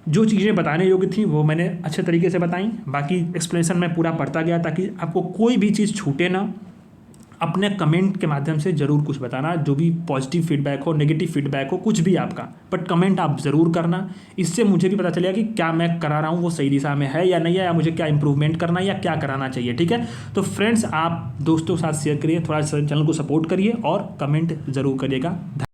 A: जो चीज़ें बताने योग्य थी वो मैंने अच्छे तरीके से बताई, बाकी एक्सप्लेनेशन मैं पूरा पढ़ता गया ताकि आपको कोई भी चीज़ छूटे ना। अपने कमेंट के माध्यम से ज़रूर कुछ बताना, जो भी पॉजिटिव फीडबैक हो, नेगेटिव फीडबैक हो, कुछ भी आपका, बट कमेंट आप ज़रूर करना। इससे मुझे भी पता चलेगा कि क्या मैं करा रहा हूँ वो सही दिशा में है या नहीं है, या मुझे क्या इंप्रूवमेंट करना है या क्या कराना चाहिए। ठीक है, तो फ्रेंड्स आप दोस्तों के साथ शेयर करिए, थोड़ा सा चैनल को सपोर्ट करिए और कमेंट ज़रूर करिएगा।